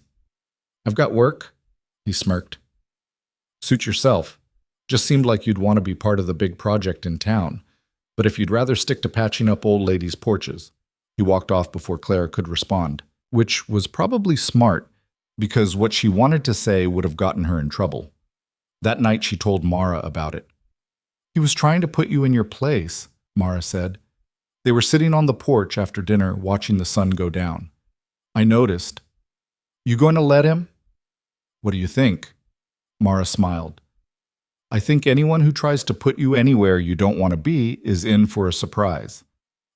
"I've got work." He smirked. "Suit yourself. Just seemed like you'd want to be part of the big project in town. But if you'd rather stick to patching up old ladies' porches." He walked off before Clara could respond, which was probably smart, because what she wanted to say would have gotten her in trouble. That night she told Mara about it. "He was trying to put you in your place," Mara said. They were sitting on the porch after dinner, watching the sun go down. "I noticed." "You going to let him?" "What do you think?" Mara smiled. "I think anyone who tries to put you anywhere you don't want to be is in for a surprise."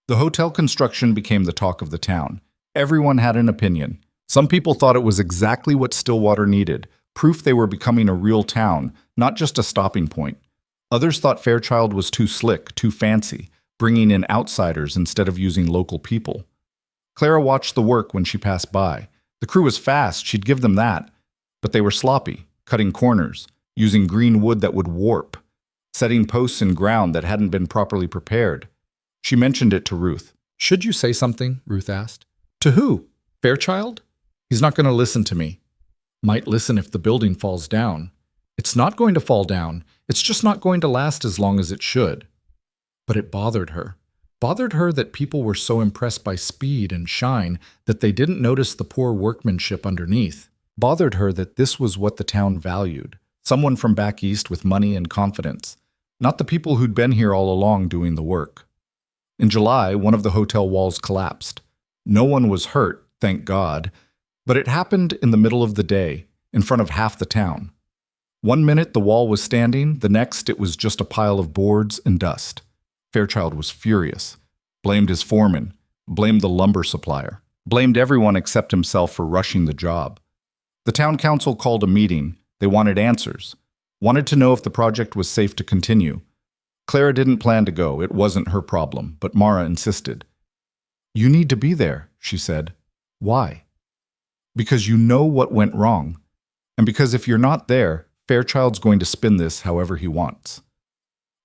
The hotel construction became the talk of the town. Everyone had an opinion. Some people thought it was exactly what Stillwater needed, proof they were becoming a real town, not just a stopping point. Others thought Fairchild was too slick, too fancy, bringing in outsiders instead of using local people. Clara watched the work when she passed by. The crew was fast, she'd give them that. But they were sloppy, cutting corners, using green wood that would warp, setting posts in ground that hadn't been properly prepared. She mentioned it to Ruth. "Should you say something?" Ruth asked. "To who? Fairchild? He's not going to listen to me." "Might listen if the building falls down." "It's not going to fall down. It's just not going to last as long as it should." But it bothered her. Bothered her that people were so impressed by speed and shine that they didn't notice the poor workmanship underneath. Bothered her that this was what the town valued. Someone from back east with money and confidence. Not the people who'd been here all along doing the work. In July, one of the hotel walls collapsed. No one was hurt, thank God, but it happened in the middle of the day, in front of half the town. One minute the wall was standing, the next it was just a pile of boards and dust. Fairchild was furious. Blamed his foreman. Blamed the lumber supplier. Blamed everyone except himself for rushing the job. The town council called a meeting. They wanted answers. Wanted to know if the project was safe to continue. Clara didn't plan to go. It wasn't her problem, but Mara insisted. "You need to be there," she said. "Why?" "Because you know what went wrong. And because if you're not there, Fairchild's going to spin this however he wants."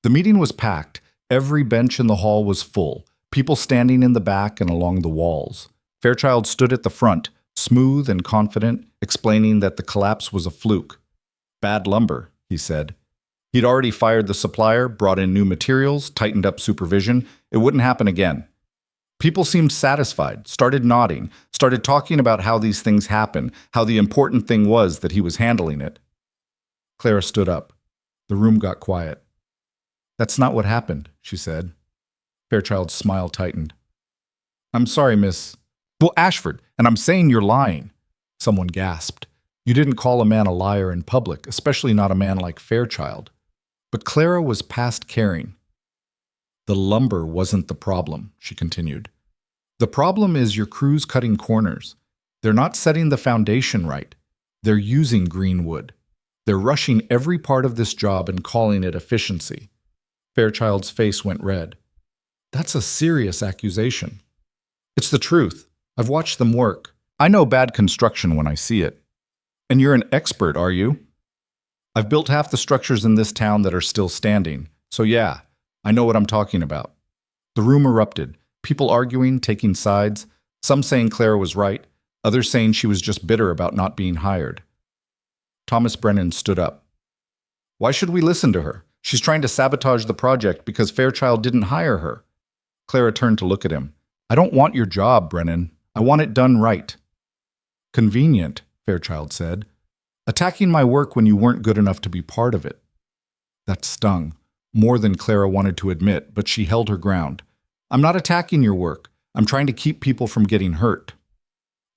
The meeting was packed. Every bench in the hall was full, people standing in the back and along the walls. Fairchild stood at the front, smooth and confident, explaining that the collapse was a fluke. "Bad lumber," he said. He'd already fired the supplier, brought in new materials, tightened up supervision. It wouldn't happen again. People seemed satisfied, started nodding, started talking about how these things happen, how the important thing was that he was handling it. Clara stood up. The room got quiet. "That's not what happened," she said. Fairchild's smile tightened. "I'm sorry, Miss... Well, Ashford, and I'm saying you're lying." Someone gasped. "You didn't call a man a liar in public, especially not a man like Fairchild." But Clara was past caring. "The lumber wasn't the problem," she continued. "The problem is your crew's cutting corners. They're not setting the foundation right. They're using green wood. They're rushing every part of this job and calling it efficiency." Fairchild's face went red. "That's a serious accusation." "It's the truth. I've watched them work. I know bad construction when I see it." "And you're an expert, are you?" "I've built half the structures in this town that are still standing. So yeah, I know what I'm talking about." The room erupted. People arguing, taking sides. Some saying Clara was right. Others saying she was just bitter about not being hired. Thomas Brennan stood up. "Why should we listen to her? She's trying to sabotage the project because Fairchild didn't hire her." Clara turned to look at him. "I don't want your job, Brennan. I want it done right." "Convenient," Fairchild said. Attacking my work when you weren't good enough to be part of it. That stung, more than Clara wanted to admit, but she held her ground. I'm not attacking your work. I'm trying to keep people from getting hurt.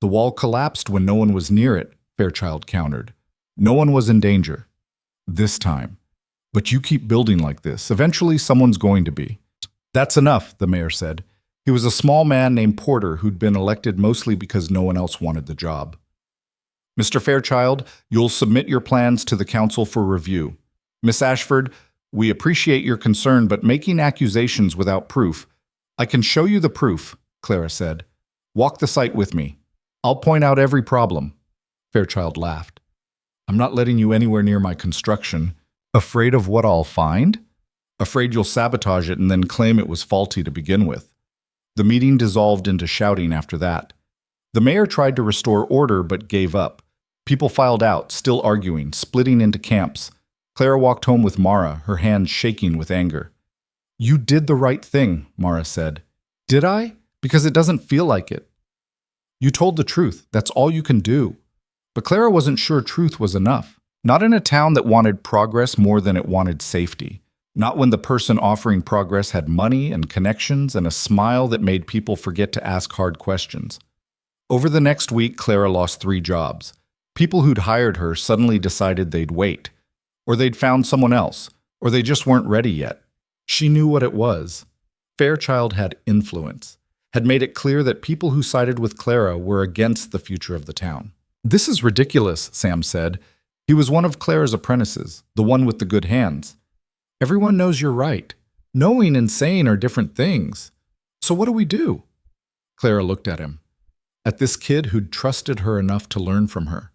The wall collapsed when no one was near it, Fairchild countered. No one was in danger. This time. But you keep building like this. Eventually someone's going to be. That's enough, the mayor said. He was a small man named Porter who'd been elected mostly because no one else wanted the job. Mr. Fairchild, you'll submit your plans to the council for review. Miss Ashford, we appreciate your concern, but making accusations without proof. I can show you the proof, Clara said. Walk the site with me. I'll point out every problem. Fairchild laughed. I'm not letting you anywhere near my construction. Afraid of what I'll find? Afraid you'll sabotage it and then claim it was faulty to begin with. The meeting dissolved into shouting after that. The mayor tried to restore order but gave up. People filed out, still arguing, splitting into camps. Clara walked home with Mara, her hands shaking with anger. You did the right thing, Mara said. Did I? Because it doesn't feel like it. You told the truth. That's all you can do. But Clara wasn't sure truth was enough. Not in a town that wanted progress more than it wanted safety. Not when the person offering progress had money and connections and a smile that made people forget to ask hard questions. Over the next week, Clara lost 3 jobs. People who'd hired her suddenly decided they'd wait. Or they'd found someone else. Or they just weren't ready yet. She knew what it was. Fairchild had influence. Had made it clear that people who sided with Clara were against the future of the town. This is ridiculous, Sam said. He was one of Clara's apprentices, the one with the good hands. Everyone knows you're right. Knowing and saying are different things. So what do we do? Clara looked at him. At this kid who'd trusted her enough to learn from her.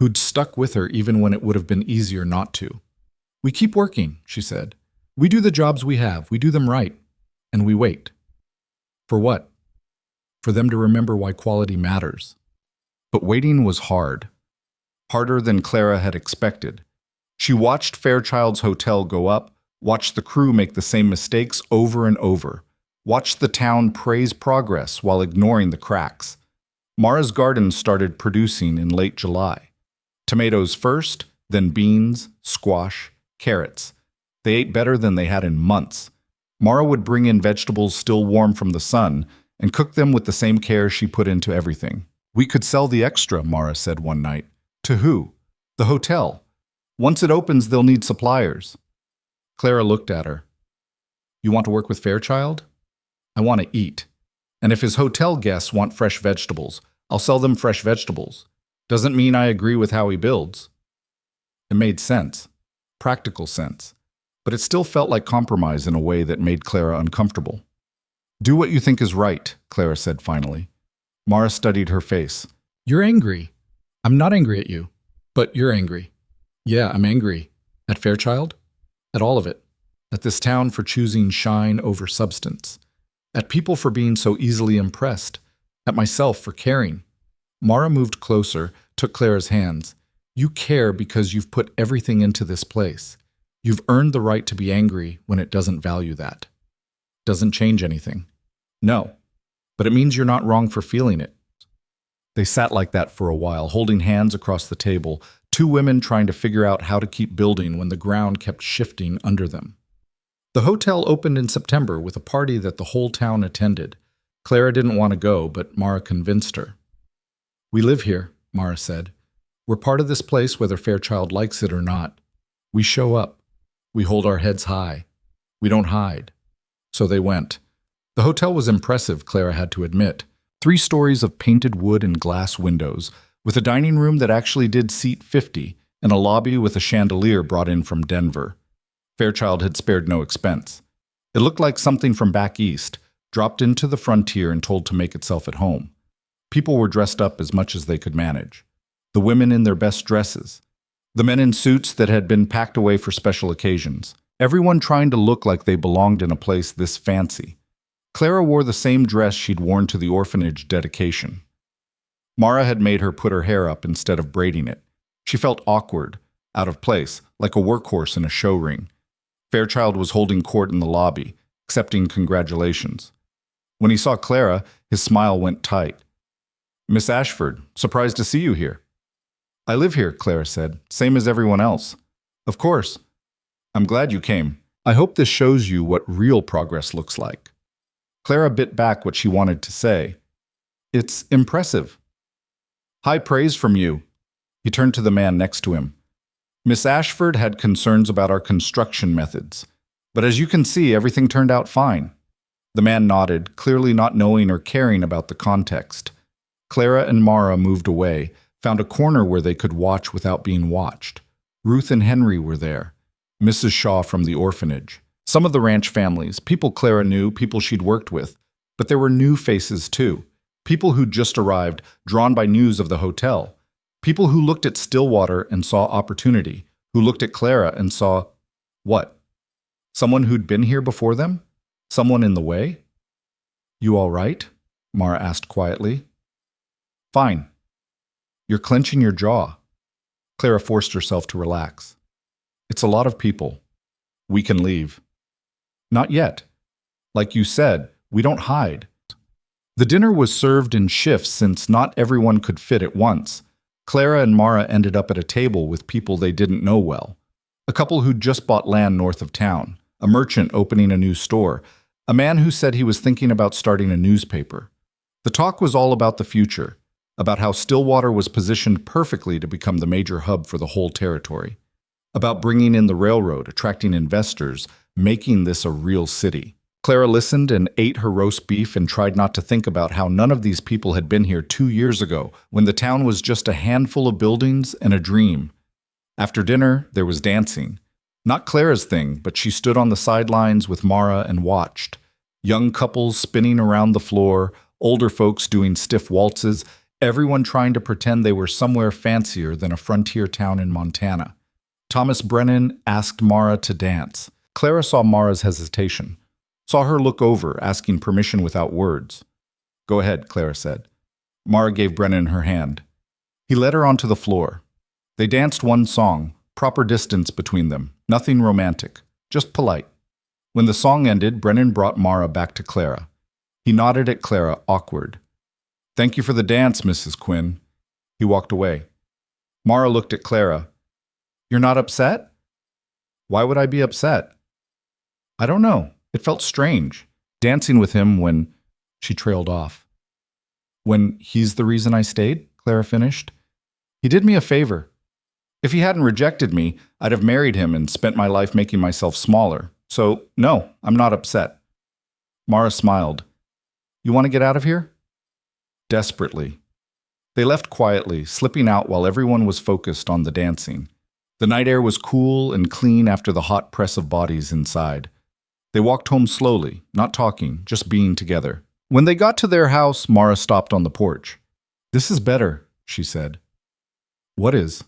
Who'd stuck with her even when it would have been easier not to. We keep working, she said. We do the jobs we have. We do them right. And we wait. For what? For them to remember why quality matters. But waiting was hard. Harder than Clara had expected. She watched Fairchild's hotel go up, watched the crew make the same mistakes over and over, watched the town praise progress while ignoring the cracks. Mara's garden started producing in late July. Tomatoes first, then beans, squash, carrots. They ate better than they had in months. Mara would bring in vegetables still warm from the sun and cook them with the same care she put into everything. We could sell the extra, Mara said one night. To who? The hotel. Once it opens, they'll need suppliers. Clara looked at her. You want to work with Fairchild? I want to eat. And if his hotel guests want fresh vegetables, I'll sell them fresh vegetables. Doesn't mean I agree with how he builds. It made sense. Practical sense. But it still felt like compromise in a way that made Clara uncomfortable. Do what you think is right, Clara said finally. Mara studied her face. You're angry. I'm not angry at you, but you're angry. Yeah, I'm angry. At Fairchild? At all of it. At this town for choosing shine over substance. At people for being so easily impressed. At myself for caring. Mara moved closer, took Clara's hands. You care because you've put everything into this place. You've earned the right to be angry when it doesn't value that. Doesn't change anything. No, but it means you're not wrong for feeling it. They sat like that for a while, holding hands across the table, 2 women trying to figure out how to keep building when the ground kept shifting under them. The hotel opened in September with a party that the whole town attended. Clara didn't want to go, but Mara convinced her. We live here, Mara said. We're part of this place whether Fairchild likes it or not. We show up. We hold our heads high. We don't hide. So they went. The hotel was impressive, Clara had to admit. 3 stories of painted wood and glass windows, with a dining room that actually did seat 50, and a lobby with a chandelier brought in from Denver. Fairchild had spared no expense. It looked like something from back east, dropped into the frontier and told to make itself at home. People were dressed up as much as they could manage. The women in their best dresses. The men in suits that had been packed away for special occasions. Everyone trying to look like they belonged in a place this fancy. Clara wore the same dress she'd worn to the orphanage dedication. Mara had made her put her hair up instead of braiding it. She felt awkward, out of place, like a workhorse in a show ring. Fairchild was holding court in the lobby, accepting congratulations. When he saw Clara, his smile went tight. Miss Ashford, surprised to see you here. I live here, Clara said, same as everyone else. Of course. I'm glad you came. I hope this shows you what real progress looks like. Clara bit back what she wanted to say. It's impressive. High praise from you. He turned to the man next to him. Miss Ashford had concerns about our construction methods, but as you can see, everything turned out fine. The man nodded, clearly not knowing or caring about the context. Clara and Mara moved away, found a corner where they could watch without being watched. Ruth and Henry were there, Mrs. Shaw from the orphanage. Some of the ranch families, people Clara knew, people she'd worked with, but there were new faces too. People who'd just arrived, drawn by news of the hotel. People who looked at Stillwater and saw opportunity, who looked at Clara and saw, what? Someone who'd been here before them? Someone in the way? You all right? Mara asked quietly. Fine. You're clenching your jaw. Clara forced herself to relax. It's a lot of people. We can leave. Not yet. Like you said, we don't hide. The dinner was served in shifts since not everyone could fit at once. Clara and Mara ended up at a table with people they didn't know well. A couple who'd just bought land north of town, a merchant opening a new store, a man who said he was thinking about starting a newspaper. The talk was all about the future, about how Stillwater was positioned perfectly to become the major hub for the whole territory, about bringing in the railroad, attracting investors, making this a real city. Clara listened and ate her roast beef and tried not to think about how none of these people had been here 2 years ago, when the town was just a handful of buildings and a dream. After dinner, there was dancing. Not Clara's thing, but she stood on the sidelines with Mara and watched. Young couples spinning around the floor, older folks doing stiff waltzes, everyone trying to pretend they were somewhere fancier than a frontier town in Montana. Thomas Brennan asked Mara to dance. Clara saw Mara's hesitation. Saw her look over, asking permission without words. Go ahead, Clara said. Mara gave Brennan her hand. He led her onto the floor. They danced one song, proper distance between them, nothing romantic, just polite. When the song ended, Brennan brought Mara back to Clara. He nodded at Clara, awkward. Thank you for the dance, Mrs. Quinn. He walked away. Mara looked at Clara. You're not upset? Why would I be upset? I don't know. It felt strange, dancing with him when... She trailed off. When he's the reason I stayed, Clara finished. He did me a favor. If he hadn't rejected me, I'd have married him and spent my life making myself smaller. So, no, I'm not upset. Mara smiled. You want to get out of here? Desperately. They left quietly, slipping out while everyone was focused on the dancing. The night air was cool and clean after the hot press of bodies inside. They walked home slowly, not talking, just being together. When they got to their house, Mara stopped on the porch. This is better, she said. What is?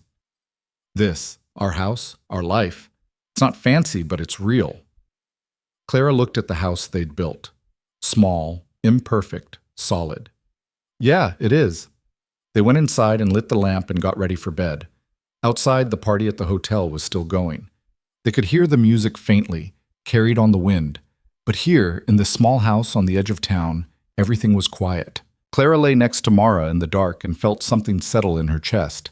This, our house, our life. It's not fancy, but it's real. Clara looked at the house they'd built. Small, imperfect, solid. Yeah, it is. They went inside and lit the lamp and got ready for bed. Outside, the party at the hotel was still going. They could hear the music faintly, carried on the wind. But here, in this small house on the edge of town, everything was quiet. Clara lay next to Mara in the dark and felt something settle in her chest.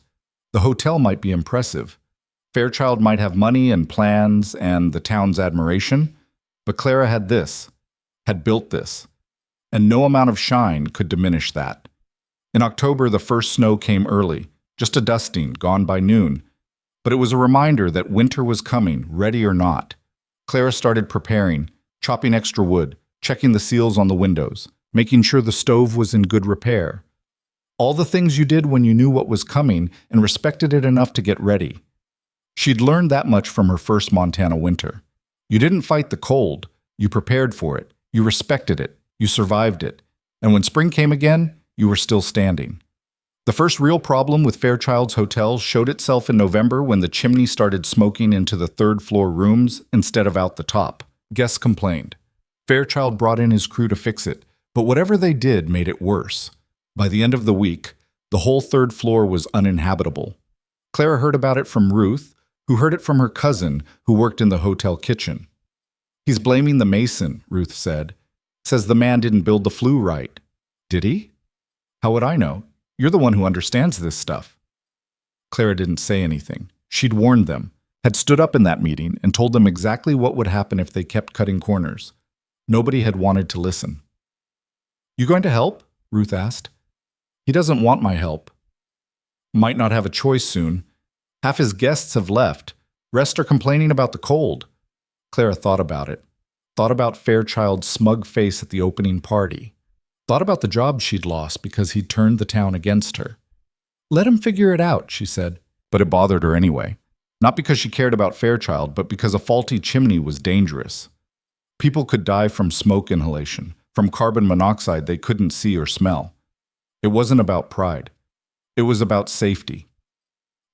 The hotel might be impressive. Fairchild might have money and plans and the town's admiration, but Clara had this, had built this, and no amount of shine could diminish that. In October, the first snow came early, just a dusting, gone by noon, but it was a reminder that winter was coming, ready or not. Clara started preparing, chopping extra wood, checking the seals on the windows, making sure the stove was in good repair. All the things you did when you knew what was coming and respected it enough to get ready. She'd learned that much from her first Montana winter. You didn't fight the cold, you prepared for it, you respected it, you survived it, and when spring came again, you were still standing. The first real problem with Fairchild's hotel showed itself in November when the chimney started smoking into the third-floor rooms instead of out the top. Guests complained. Fairchild brought in his crew to fix it, but whatever they did made it worse. By the end of the week, the whole third floor was uninhabitable. Clara heard about it from Ruth, who heard it from her cousin, who worked in the hotel kitchen. He's blaming the mason, Ruth said. Says the man didn't build the flue right. Did he? How would I know? You're the one who understands this stuff. Clara didn't say anything. She'd warned them, had stood up in that meeting and told them exactly what would happen if they kept cutting corners. Nobody had wanted to listen. "You going to help?" Ruth asked. "He doesn't want my help. Might not have a choice soon. Half his guests have left. Rest are complaining about the cold." Clara thought about it. Thought about Fairchild's smug face at the opening party. Thought about the job she'd lost because he'd turned the town against her. "Let him figure it out," she said. But it bothered her anyway. Not because she cared about Fairchild, but because a faulty chimney was dangerous. People could die from smoke inhalation, from carbon monoxide they couldn't see or smell. It wasn't about pride. It was about safety.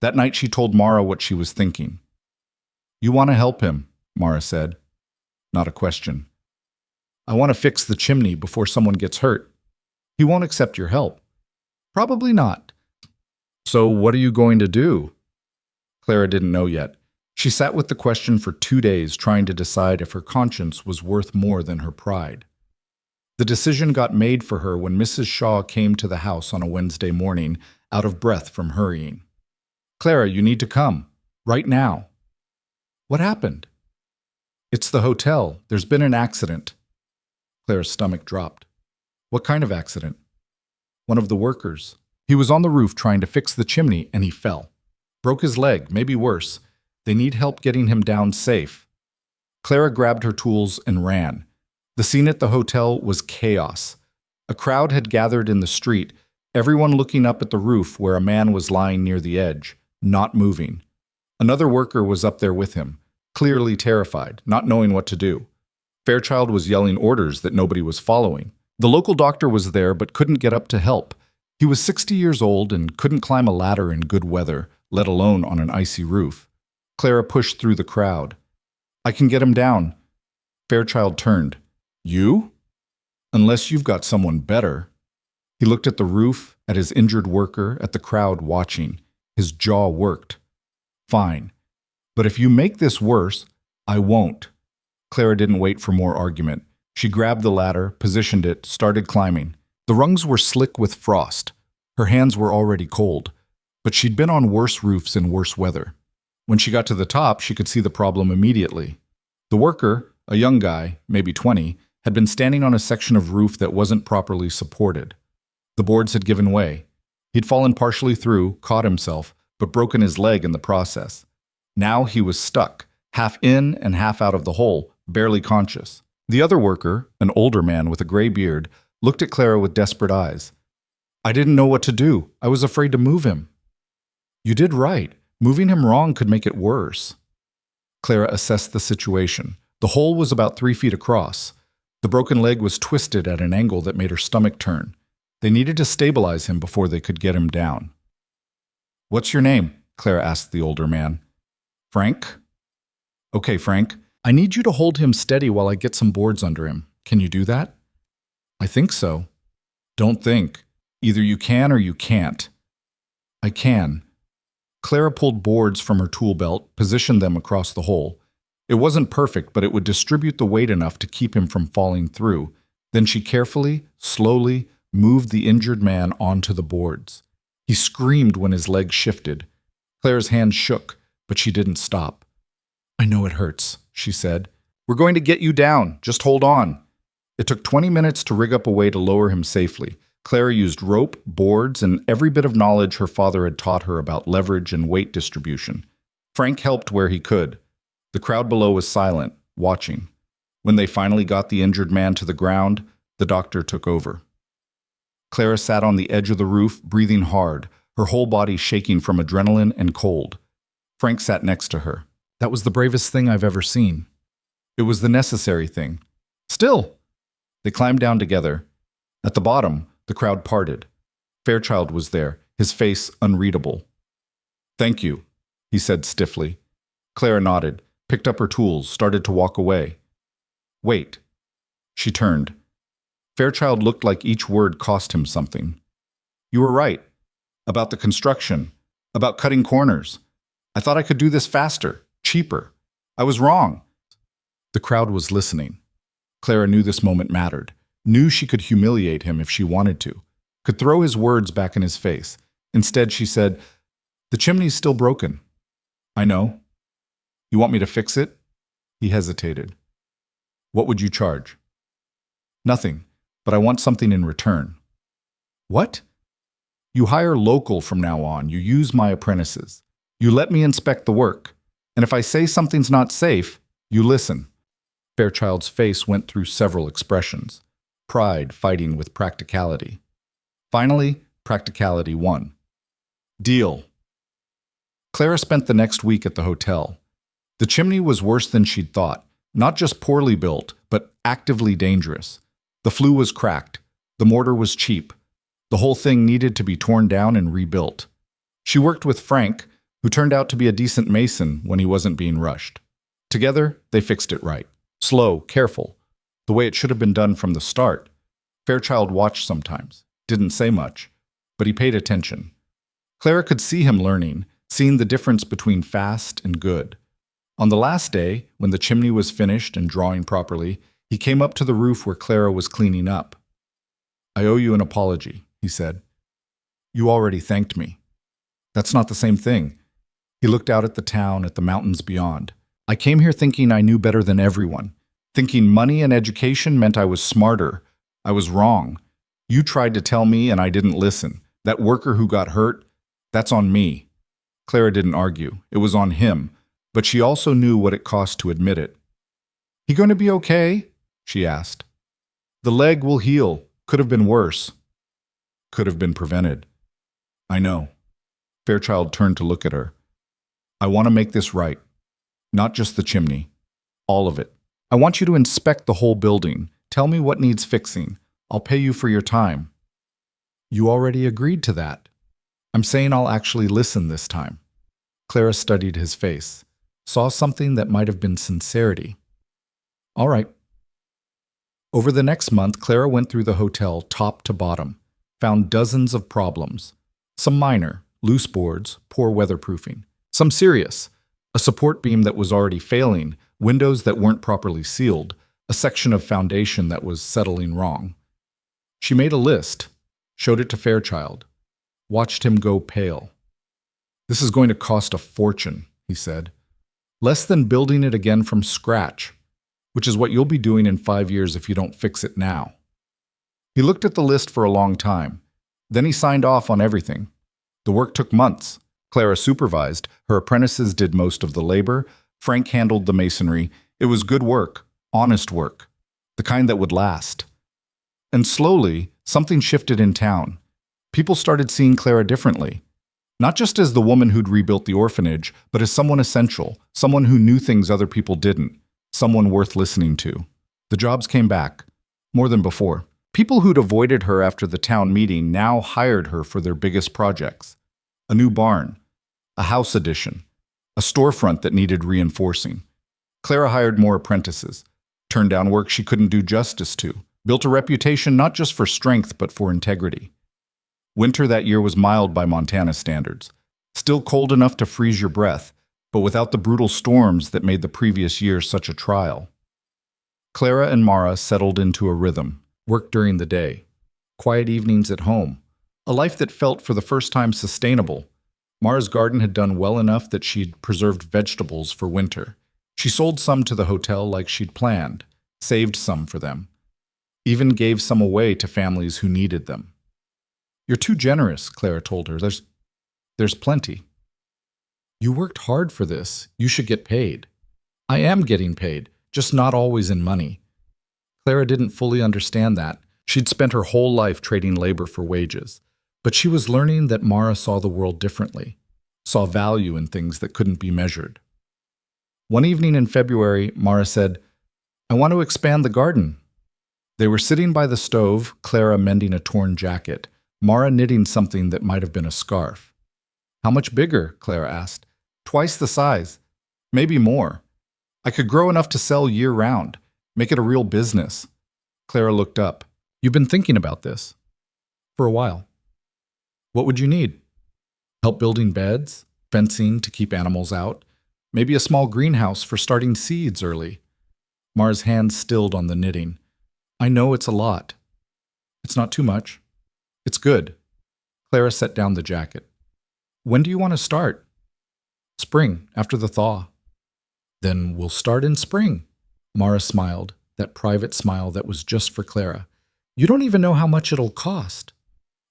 That night she told Mara what she was thinking. "You want to help him," Mara said. Not a question. "I want to fix the chimney before someone gets hurt." "He won't accept your help." "Probably not." "So what are you going to do?" Clara didn't know yet. She sat with the question for 2 days, trying to decide if her conscience was worth more than her pride. The decision got made for her when Mrs. Shaw came to the house on a Wednesday morning, out of breath from hurrying. "Clara, you need to come. Right now." "What happened?" "It's the hotel. There's been an accident." Clara's stomach dropped. "What kind of accident?" "One of the workers. He was on the roof trying to fix the chimney and he fell. Broke his leg, maybe worse. They need help getting him down safe." Clara grabbed her tools and ran. The scene at the hotel was chaos. A crowd had gathered in the street, everyone looking up at the roof where a man was lying near the edge, not moving. Another worker was up there with him, clearly terrified, not knowing what to do. Fairchild was yelling orders that nobody was following. The local doctor was there but couldn't get up to help. He was 60 years old and couldn't climb a ladder in good weather, let alone on an icy roof. Clara pushed through the crowd. "I can get him down." Fairchild turned. "You? Unless you've got someone better." He looked at the roof, at his injured worker, at the crowd watching. His jaw worked. "Fine. But if you make this worse, I won't." Clara didn't wait for more argument. She grabbed the ladder, positioned it, started climbing. The rungs were slick with frost. Her hands were already cold. But she'd been on worse roofs in worse weather. When she got to the top, she could see the problem immediately. The worker, a young guy, maybe 20, had been standing on a section of roof that wasn't properly supported. The boards had given way. He'd fallen partially through, caught himself, but broken his leg in the process. Now he was stuck, half in and half out of the hole, barely conscious. The other worker, an older man with a gray beard, looked at Clara with desperate eyes. "I didn't know what to do. I was afraid to move him." "You did right. Moving him wrong could make it worse." Clara assessed the situation. The hole was about 3 feet across. The broken leg was twisted at an angle that made her stomach turn. They needed to stabilize him before they could get him down. "What's your name?" Clara asked the older man. "Frank?" "Okay, Frank. I need you to hold him steady while I get some boards under him. Can you do that?" "I think so." "Don't think. Either you can or you can't." "I can." Clara pulled boards from her tool belt, positioned them across the hole. It wasn't perfect, but it would distribute the weight enough to keep him from falling through. Then she carefully, slowly, moved the injured man onto the boards. He screamed when his leg shifted. Clara's hand shook, but she didn't stop. "I know it hurts," she said. "We're going to get you down. Just hold on." It took 20 minutes to rig up a way to lower him safely. Clara used rope, boards, and every bit of knowledge her father had taught her about leverage and weight distribution. Frank helped where he could. The crowd below was silent, watching. When they finally got the injured man to the ground, the doctor took over. Clara sat on the edge of the roof, breathing hard, her whole body shaking from adrenaline and cold. Frank sat next to her. "That was the bravest thing I've ever seen." "It was the necessary thing." "Still!" They climbed down together. At the bottom, the crowd parted. Fairchild was there, his face unreadable. "Thank you," he said stiffly. Clara nodded, picked up her tools, started to walk away. "Wait." She turned. Fairchild looked like each word cost him something. "You were right. About the construction. About cutting corners. I thought I could do this faster, cheaper. I was wrong." The crowd was listening. Clara knew this moment mattered. Knew she could humiliate him if she wanted to. Could throw his words back in his face. Instead, she said, The chimney's still broken. I know. You want me to fix it? He hesitated. What would you charge? Nothing, but I want something in return. What? You hire local from now on. You use my apprentices. You let me inspect the work. And if I say something's not safe, you listen. Fairchild's face went through several expressions, pride fighting with practicality. Finally, practicality won. Deal. Clara spent the next week at the hotel. The chimney was worse than she'd thought, not just poorly built, but actively dangerous. The flue was cracked. The mortar was cheap. The whole thing needed to be torn down and rebuilt. She worked with Frank, who turned out to be a decent mason when he wasn't being rushed. Together, they fixed it right. Slow, careful, the way it should have been done from the start. Fairchild watched sometimes, didn't say much, but he paid attention. Clara could see him learning, seeing the difference between fast and good. On the last day, when the chimney was finished and drawing properly, he came up to the roof where Clara was cleaning up. I owe you an apology, he said. You already thanked me. That's not the same thing. He looked out at the town, at the mountains beyond. I came here thinking I knew better than everyone, thinking money and education meant I was smarter. I was wrong. You tried to tell me and I didn't listen. That worker who got hurt, that's on me. Clara didn't argue. It was on him, but she also knew what it cost to admit it. He going to be okay? She asked. The leg will heal. Could have been worse. Could have been prevented. I know. Fairchild turned to look at her. I want to make this right. Not just the chimney. All of it. I want you to inspect the whole building. Tell me what needs fixing. I'll pay you for your time. You already agreed to that. I'm saying I'll actually listen this time. Clara studied his face, saw something that might have been sincerity. All right. Over the next month, Clara went through the hotel top to bottom, found dozens of problems. Some minor, loose boards, poor weatherproofing. Some serious, a support beam that was already failing, windows that weren't properly sealed, a section of foundation that was settling wrong. She made a list, showed it to Fairchild, watched him go pale. This is going to cost a fortune, he said. Less than building it again from scratch, which is what you'll be doing in 5 years if you don't fix it now. He looked at the list for a long time. Then he signed off on everything. The work took months. Clara supervised. Her apprentices did most of the labor. Frank handled the masonry. It was good work, honest work, the kind that would last. And slowly, something shifted in town. People started seeing Clara differently. Not just as the woman who'd rebuilt the orphanage, but as someone essential, someone who knew things other people didn't, someone worth listening to. The jobs came back, more than before. People who'd avoided her after the town meeting now hired her for their biggest projects. A new barn, a house addition, a storefront that needed reinforcing. Clara hired more apprentices, turned down work she couldn't do justice to, built a reputation not just for strength but for integrity. Winter that year was mild by Montana standards, still cold enough to freeze your breath, but without the brutal storms that made the previous year such a trial. Clara and Mara settled into a rhythm, worked during the day, quiet evenings at home, a life that felt for the first time sustainable. Mara's garden had done well enough that she'd preserved vegetables for winter. She sold some to the hotel like she'd planned, saved some for them, even gave some away to families who needed them. You're too generous, Clara told her. There's plenty. You worked hard for this. You should get paid. I am getting paid, just not always in money. Clara didn't fully understand that. She'd spent her whole life trading labor for wages. But she was learning that Mara saw the world differently, saw value in things that couldn't be measured. One evening in February, Mara said, I want to expand the garden. They were sitting by the stove, Clara mending a torn jacket, Mara knitting something that might have been a scarf. How much bigger? Clara asked. Twice the size. Maybe more. I could grow enough to sell year-round, make it a real business. Clara looked up. You've been thinking about this? For a while. What would you need? Help building beds, fencing to keep animals out, maybe a small greenhouse for starting seeds early. Mara's hands stilled on the knitting. I know it's a lot. It's not too much. It's good. Clara set down the jacket. When do you want to start? Spring, after the thaw. Then we'll start in spring. Mara smiled, that private smile that was just for Clara. You don't even know how much it'll cost.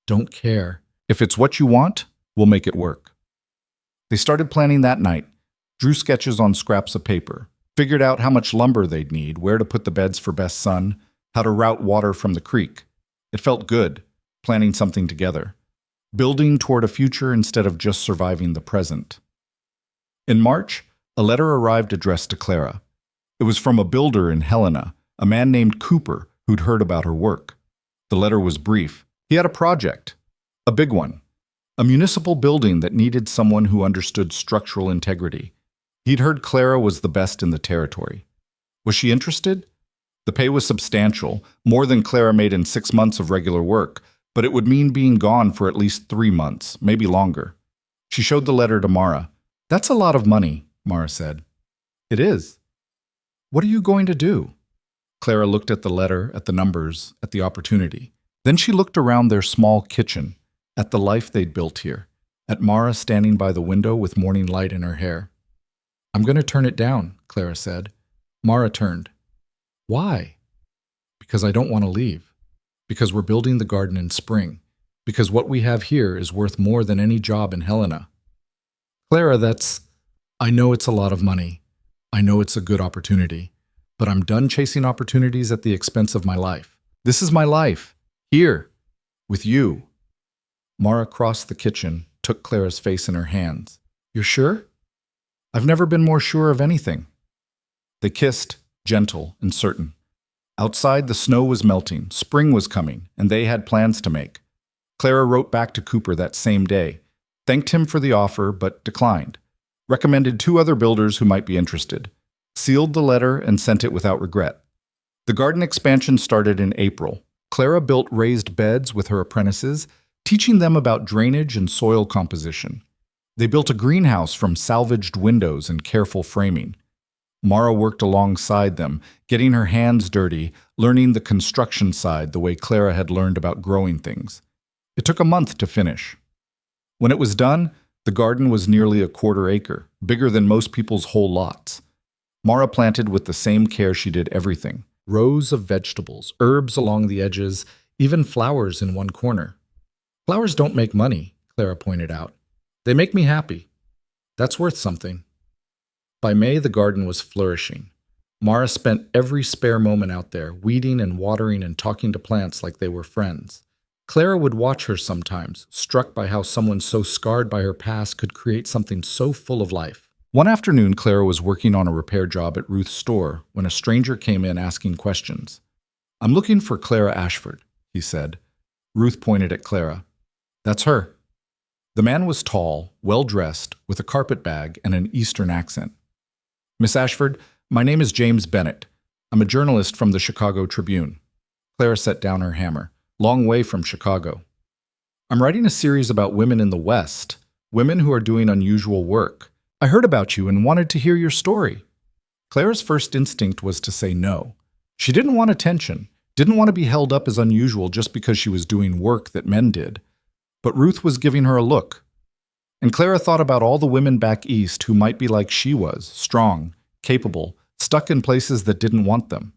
Don't care. If it's what you want, we'll make it work. They started planning that night, drew sketches on scraps of paper, figured out how much lumber they'd need, where to put the beds for best sun, how to route water from the creek. It felt good, planning something together, building toward a future instead of just surviving the present. In March, a letter arrived addressed to Clara. It was from a builder in Helena, a man named Cooper who'd heard about her work. The letter was brief. He had a project, a big one, a municipal building that needed someone who understood structural integrity. He'd heard Clara was the best in the territory. Was she interested? The pay was substantial, more than Clara made in 6 months of regular work, but it would mean being gone for at least 3 months, maybe longer. She showed the letter to Mara. That's a lot of money, Mara said. It is. What are you going to do? Clara looked at the letter, at the numbers, at the opportunity. Then she looked around their small kitchen, at the life they'd built here, at Mara standing by the window with morning light in her hair. I'm going to turn it down, Clara said. Mara turned. Why? Because I don't want to leave. Because we're building the garden in spring. Because what we have here is worth more than any job in Helena. Clara, I know it's a lot of money. I know it's a good opportunity. But I'm done chasing opportunities at the expense of my life. This is my life. Here. With you. Mara crossed the kitchen, took Clara's face in her hands. You're sure? I've never been more sure of anything. They kissed, gentle and certain. Outside, the snow was melting, spring was coming, and they had plans to make. Clara wrote back to Cooper that same day, thanked him for the offer but declined, recommended 2 other builders who might be interested, sealed the letter and sent it without regret. The garden expansion started in April. Clara built raised beds with her apprentices, teaching them about drainage and soil composition. They built a greenhouse from salvaged windows and careful framing. Mara worked alongside them, getting her hands dirty, learning the construction side the way Clara had learned about growing things. It took a month to finish. When it was done, the garden was nearly a 1/4 acre, bigger than most people's whole lots. Mara planted with the same care she did everything. Rows of vegetables, herbs along the edges, even flowers in one corner. Flowers don't make money, Clara pointed out. They make me happy. That's worth something. By May, the garden was flourishing. Mara spent every spare moment out there, weeding and watering and talking to plants like they were friends. Clara would watch her sometimes, struck by how someone so scarred by her past could create something so full of life. One afternoon, Clara was working on a repair job at Ruth's store when a stranger came in asking questions. I'm looking for Clara Ashford, he said. Ruth pointed at Clara. That's her. The man was tall, well-dressed, with a carpet bag and an Eastern accent. Miss Ashford, my name is James Bennett. I'm a journalist from the Chicago Tribune. Clara set down her hammer. Long way from Chicago. I'm writing a series about women in the West, women who are doing unusual work. I heard about you and wanted to hear your story. Clara's first instinct was to say no. She didn't want attention, didn't want to be held up as unusual just because she was doing work that men did. But Ruth was giving her a look. And Clara thought about all the women back east who might be like she was, strong, capable, stuck in places that didn't want them.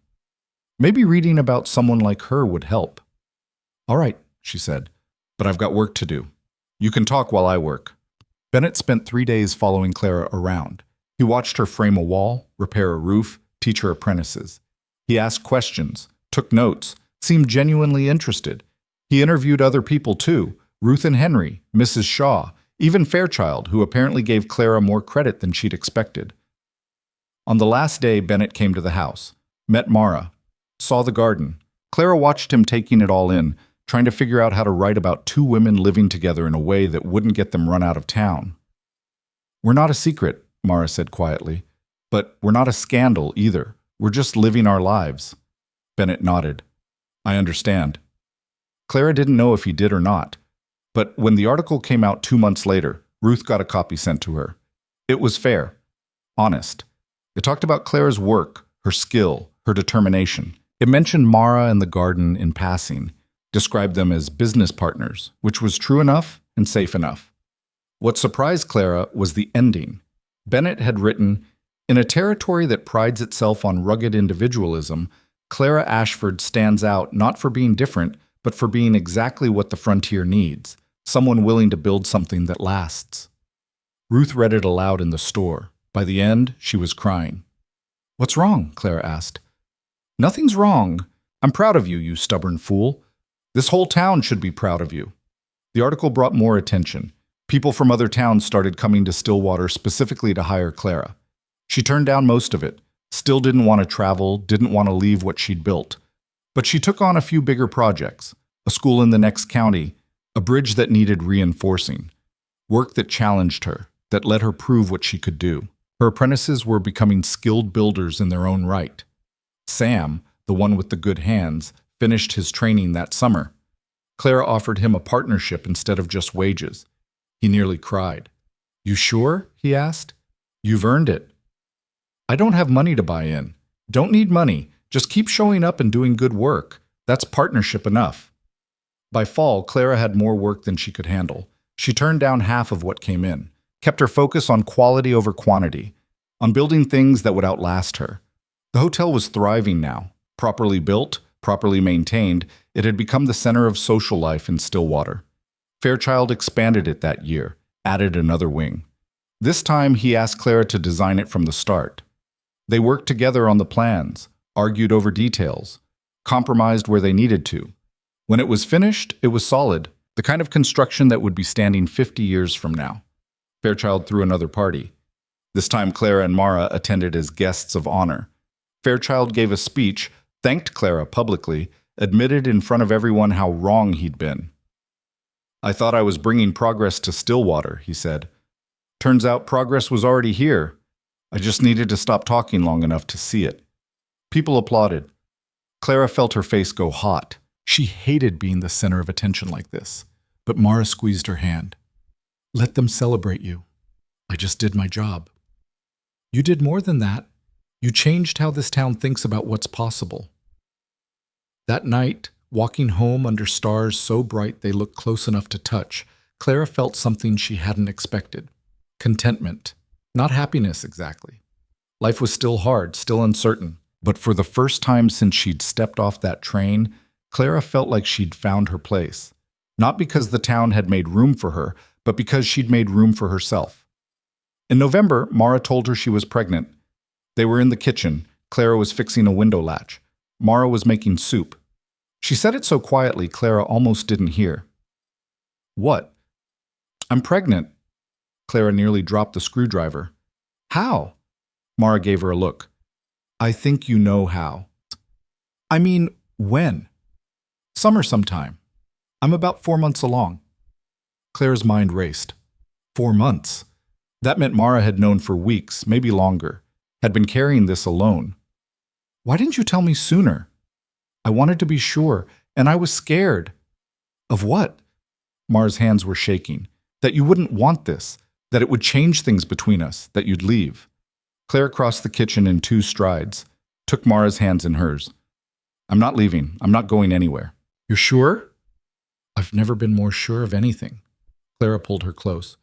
Maybe reading about someone like her would help. All right, she said, but I've got work to do. You can talk while I work. Bennett spent 3 days following Clara around. He watched her frame a wall, repair a roof, teach her apprentices. He asked questions, took notes, seemed genuinely interested. He interviewed other people too, Ruth and Henry, Mrs. Shaw, even Fairchild, who apparently gave Clara more credit than she'd expected. On the last day, Bennett came to the house, met Mara, saw the garden. Clara watched him taking it all in, trying to figure out how to write about 2 women living together in a way that wouldn't get them run out of town. We're not a secret, Mara said quietly, but we're not a scandal either. We're just living our lives. Bennett nodded. I understand. Clara didn't know if he did or not, but when the article came out 2 months later, Ruth got a copy sent to her. It was fair, honest. It talked about Clara's work, her skill, her determination. It mentioned Mara and the garden in passing, described them as business partners, which was true enough and safe enough. What surprised Clara was the ending. Bennett had written, "In a territory that prides itself on rugged individualism, Clara Ashford stands out not for being different, but for being exactly what the frontier needs, someone willing to build something that lasts." Ruth read it aloud in the store. By the end, she was crying. "What's wrong?" Clara asked. "Nothing's wrong. I'm proud of you, you stubborn fool. This whole town should be proud of you." The article brought more attention. People from other towns started coming to Stillwater specifically to hire Clara. She turned down most of it, still didn't want to travel, didn't want to leave what she'd built. But she took on a few bigger projects, a school in the next county, a bridge that needed reinforcing, work that challenged her, that let her prove what she could do. Her apprentices were becoming skilled builders in their own right. Sam, the one with the good hands, finished his training that summer. Clara offered him a partnership instead of just wages. He nearly cried. "You sure?" he asked. "You've earned it." "I don't have money to buy in." "Don't need money. Just keep showing up and doing good work. That's partnership enough." By fall, Clara had more work than she could handle. She turned down half of what came in, kept her focus on quality over quantity, on building things that would outlast her. The hotel was thriving now. Properly built, properly maintained, it had become the center of social life in Stillwater. Fairchild expanded it that year, added another wing. This time, he asked Clara to design it from the start. They worked together on the plans, argued over details, compromised where they needed to. When it was finished, it was solid, the kind of construction that would be standing 50 years from now. Fairchild threw another party. This time, Clara and Mara attended as guests of honor. Fairchild gave a speech, thanked Clara publicly, admitted in front of everyone how wrong he'd been. "I thought I was bringing progress to Stillwater," he said. "Turns out progress was already here. I just needed to stop talking long enough to see it." People applauded. Clara felt her face go hot. She hated being the center of attention like this. But Mara squeezed her hand. "Let them celebrate you. I just did my job." "You did more than that. You changed how this town thinks about what's possible." That night, walking home under stars so bright they looked close enough to touch, Clara felt something she hadn't expected. Contentment. Not happiness exactly. Life was still hard, still uncertain. But for the first time since she'd stepped off that train, Clara felt like she'd found her place. Not because the town had made room for her, but because she'd made room for herself. In November, Mara told her she was pregnant. They were in the kitchen. Clara was fixing a window latch. Mara was making soup. She said it so quietly Clara almost didn't hear. "What?" "I'm pregnant." Clara nearly dropped the screwdriver. "How?" Mara gave her a look. "I think you know how." "I mean, when?" "Summer sometime. I'm about 4 months along." Clara's mind raced. 4 months. That meant Mara had known for weeks, maybe longer, had been carrying this alone. "Why didn't you tell me sooner?" "I wanted to be sure, and I was scared." "Of what?" Mara's hands were shaking. "That you wouldn't want this, that it would change things between us, that you'd leave." Clara crossed the kitchen in 2 strides, took Mara's hands in hers. "I'm not leaving. I'm not going anywhere." "You're sure?" "I've never been more sure of anything." Clara pulled her close.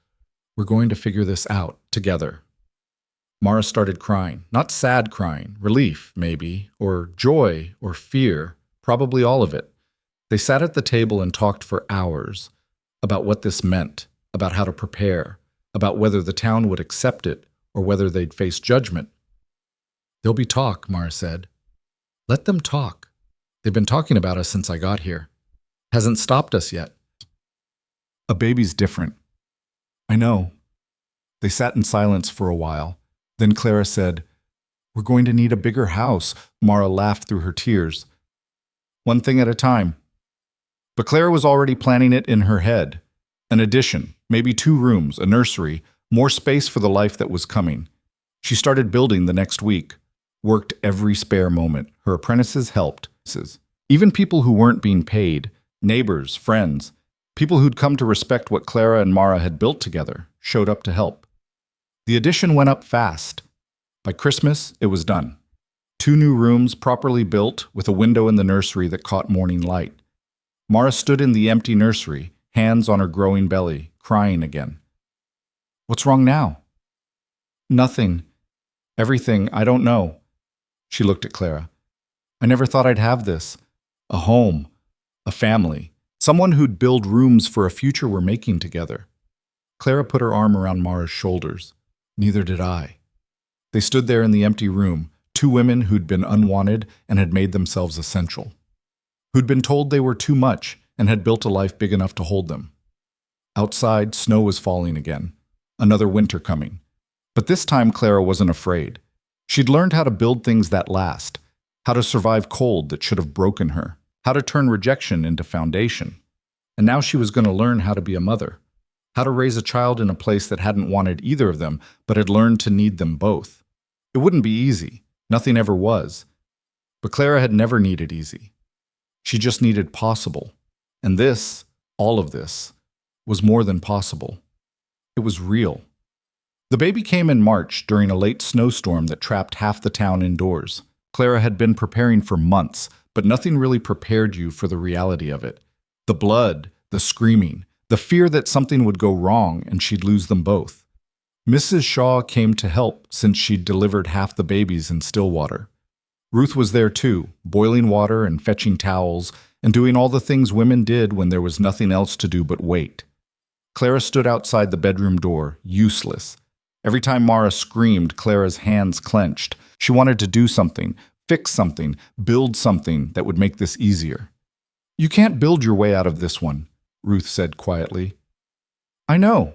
"We're going to figure this out, together." Mara started crying, not sad crying, relief, maybe, or joy, or fear, probably all of it. They sat at the table and talked for hours about what this meant, about how to prepare, about whether the town would accept it or whether they'd face judgment. "There'll be talk," Mara said. "Let them talk. They've been talking about us since I got here. Hasn't stopped us yet." "A baby's different." "I know." They sat in silence for a while. Then Clara said, "We're going to need a bigger house." Mara laughed through her tears. "One thing at a time." But Clara was already planning it in her head. An addition, maybe 2 rooms, a nursery, more space for the life that was coming. She started building the next week, worked every spare moment. Her apprentices helped. Even people who weren't being paid, neighbors, friends, people who'd come to respect what Clara and Mara had built together, showed up to help. The addition went up fast. By Christmas, it was done. 2 new rooms properly built with a window in the nursery that caught morning light. Mara stood in the empty nursery, hands on her growing belly, crying again. What's wrong now? Nothing. Everything. I don't know. She looked at Clara. I never thought I'd have this. A home. A family. Someone who'd build rooms for a future we're making together. Clara put her arm around Mara's shoulders. Neither did I. They stood there in the empty room, two women who'd been unwanted and had made themselves essential. Who'd been told they were too much and had built a life big enough to hold them. Outside, snow was falling again. Another winter coming. But this time Clara wasn't afraid. She'd learned how to build things that last, how to survive cold that should have broken her, how to turn rejection into foundation. And now she was going to learn how to be a mother, how to raise a child in a place that hadn't wanted either of them, but had learned to need them both. It wouldn't be easy. Nothing ever was. But Clara had never needed easy. She just needed possible. And this, all of this, was more than possible. It was real. The baby came in March during a late snowstorm that trapped half the town indoors. Clara had been preparing for months, but nothing really prepared you for the reality of it. The blood, the screaming, the fear that something would go wrong and she'd lose them both. Mrs. Shaw came to help since she'd delivered half the babies in Stillwater. Ruth was there too, boiling water and fetching towels and doing all the things women did when there was nothing else to do but wait. Clara stood outside the bedroom door, useless. Every time Mara screamed, Clara's hands clenched. She wanted to do something, fix something, build something that would make this easier. You can't build your way out of this one, Ruth said quietly. I know.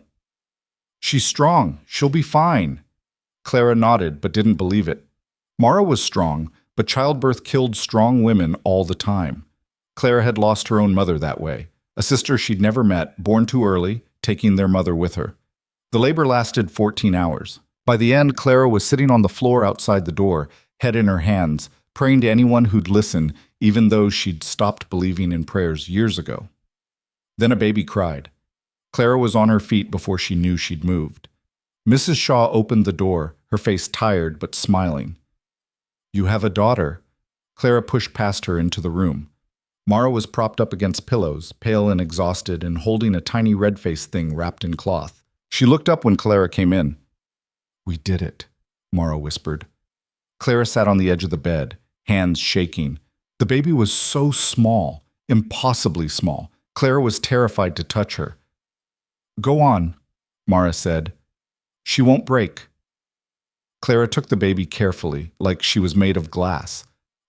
She's strong. She'll be fine. Clara nodded but didn't believe it. Mara was strong, but childbirth killed strong women all the time. Clara had lost her own mother that way, a sister she'd never met, born too early, taking their mother with her. The labor lasted 14 hours. By the end, Clara was sitting on the floor outside the door, head in her hands, praying to anyone who'd listen, even though she'd stopped believing in prayers years ago. Then a baby cried. Clara was on her feet before she knew she'd moved. Mrs. Shaw opened the door, her face tired but smiling. You have a daughter. Clara pushed past her into the room. Mara was propped up against pillows, pale and exhausted, and holding a tiny red-faced thing wrapped in cloth. She looked up when Clara came in. We did it, Mara whispered. Clara sat on the edge of the bed, hands shaking. The baby was so small, impossibly small. Clara was terrified to touch her. Go on, Mara said. She won't break. Clara took the baby carefully, like she was made of glass.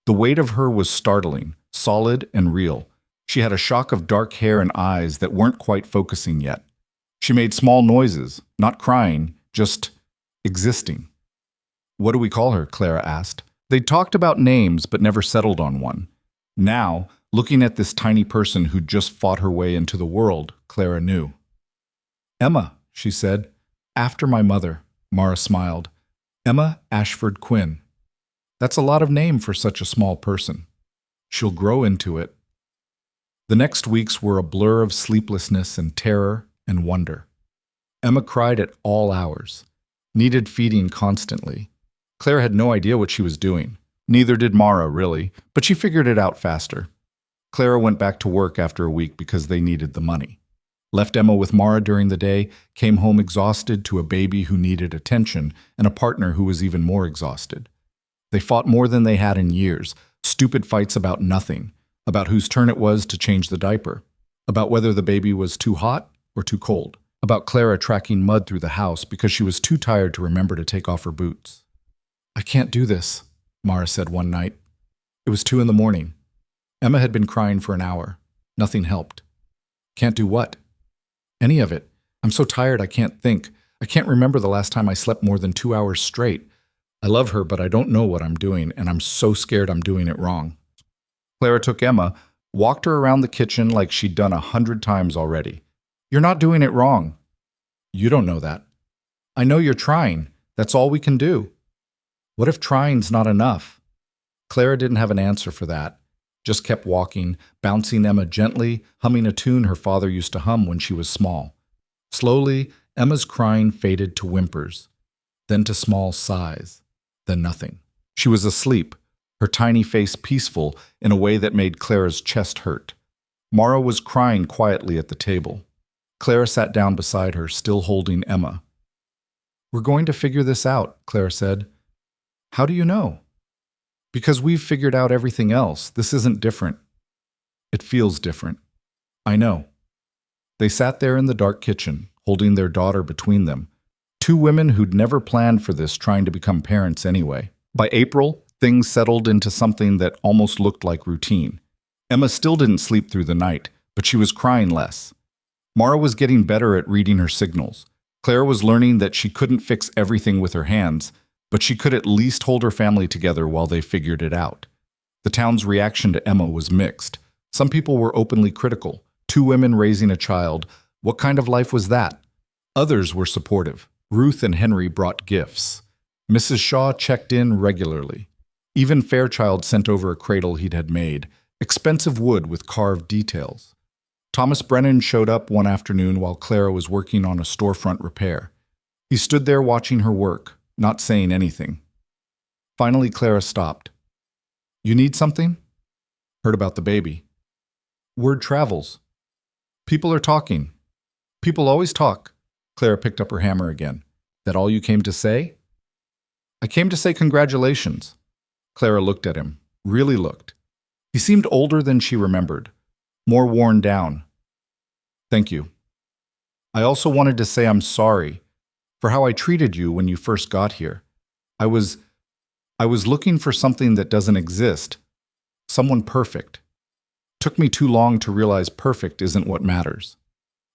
The weight of her was startling, solid and real. She had a shock of dark hair and eyes that weren't quite focusing yet. She made small noises, not crying, just existing. What do we call her? Clara asked. They'd talked about names but never settled on one. Now, looking at this tiny person who'd just fought her way into the world, Clara knew. Emma, she said. After my mother, Mara smiled. Emma Ashford Quinn. That's a lot of name for such a small person. She'll grow into it. The next weeks were a blur of sleeplessness and terror and wonder. Emma cried at all hours, needed feeding constantly. Clara had no idea what she was doing. Neither did Mara, really, but she figured it out faster. Clara went back to work after a week because they needed the money. Left Emma with Mara during the day, came home exhausted to a baby who needed attention and a partner who was even more exhausted. They fought more than they had in years, stupid fights about nothing, about whose turn it was to change the diaper, about whether the baby was too hot or too cold, about Clara tracking mud through the house because she was too tired to remember to take off her boots. I can't do this, Mara said one night. It was 2 a.m. Emma had been crying for an hour. Nothing helped. Can't do what? Any of it. I'm so tired I can't think. I can't remember the last time I slept more than 2 hours straight. I love her, but I don't know what I'm doing, and I'm so scared I'm doing it wrong. Clara took Emma, walked her around the kitchen like she'd done 100 times already. You're not doing it wrong. You don't know that. I know you're trying. That's all we can do. What if trying's not enough? Clara didn't have an answer for that. Just kept walking, bouncing Emma gently, humming a tune her father used to hum when she was small. Slowly, Emma's crying faded to whimpers, then to small sighs, then nothing. She was asleep, her tiny face peaceful in a way that made Clara's chest hurt. Mara was crying quietly at the table. Clara sat down beside her, still holding Emma. We're going to figure this out, Clara said. How do you know? Because we've figured out everything else. This isn't different. It feels different. I know. They sat there in the dark kitchen, holding their daughter between them. Two women who'd never planned for this, trying to become parents anyway. By April, things settled into something that almost looked like routine. Emma still didn't sleep through the night, but she was crying less. Mara was getting better at reading her signals. Clara was learning that she couldn't fix everything with her hands, but she could at least hold her family together while they figured it out. The town's reaction to Emma was mixed. Some people were openly critical. Two women raising a child. What kind of life was that? Others were supportive. Ruth and Henry brought gifts. Mrs. Shaw checked in regularly. Even Fairchild sent over a cradle he'd had made, expensive wood with carved details. Thomas Brennan showed up one afternoon while Clara was working on a storefront repair. He stood there watching her work, not saying anything. Finally, Clara stopped. You need something? Heard about the baby. Word travels. People are talking. People always talk. Clara picked up her hammer again. That all you came to say? I came to say congratulations. Clara looked at him, really looked. He seemed older than she remembered, more worn down. Thank you. I also wanted to say I'm sorry for how I treated you when you first got here. I was looking for something that doesn't exist, someone perfect. Took me too long to realize perfect isn't what matters.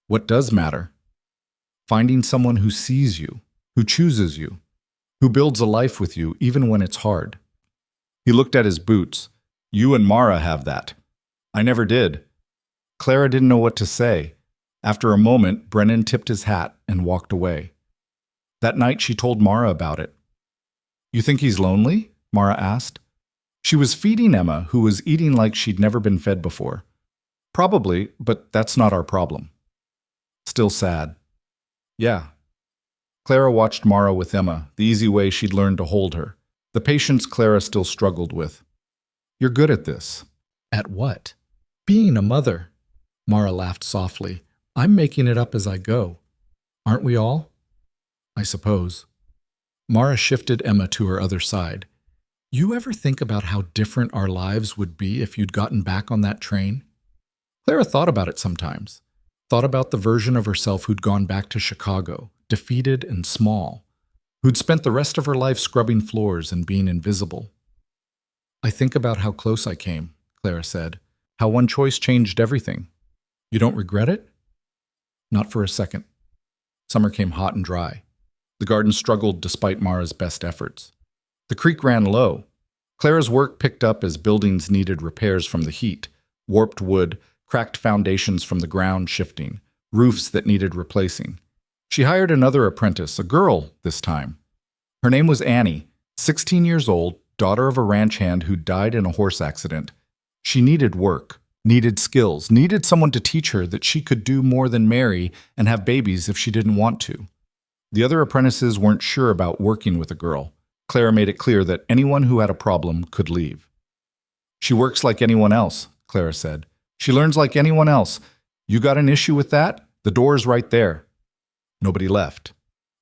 What does matter? Finding someone who sees you, who chooses you, who builds a life with you even when it's hard. He looked at his boots. You and Mara have that. I never did. Clara didn't know what to say. After a moment, Brennan tipped his hat and walked away. That night she told Mara about it. You think he's lonely? Mara asked. She was feeding Emma, who was eating like she'd never been fed before. Probably, but that's not our problem. Still sad. Yeah. Clara watched Mara with Emma, the easy way she'd learned to hold her, the patience Clara still struggled with. You're good at this. At what? Being a mother. Mara laughed softly. I'm making it up as I go. Aren't we all? I suppose. Mara shifted Emma to her other side. You ever think about how different our lives would be if you'd gotten back on that train? Clara thought about it sometimes. Thought about the version of herself who'd gone back to Chicago, defeated and small, who'd spent the rest of her life scrubbing floors and being invisible. I think about how close I came, Clara said, how one choice changed everything. You don't regret it? Not for a second. Summer came hot and dry. The garden struggled despite Mara's best efforts. The creek ran low. Clara's work picked up as buildings needed repairs from the heat, warped wood, cracked foundations from the ground shifting, roofs that needed replacing. She hired another apprentice, a girl this time. Her name was Annie, 16 years old, daughter of a ranch hand who died in a horse accident. She needed work, needed skills, needed someone to teach her that she could do more than marry and have babies if she didn't want to. The other apprentices weren't sure about working with a girl. Clara made it clear that anyone who had a problem could leave. She works like anyone else, Clara said. She learns like anyone else. You got an issue with that? The door's right there. Nobody left.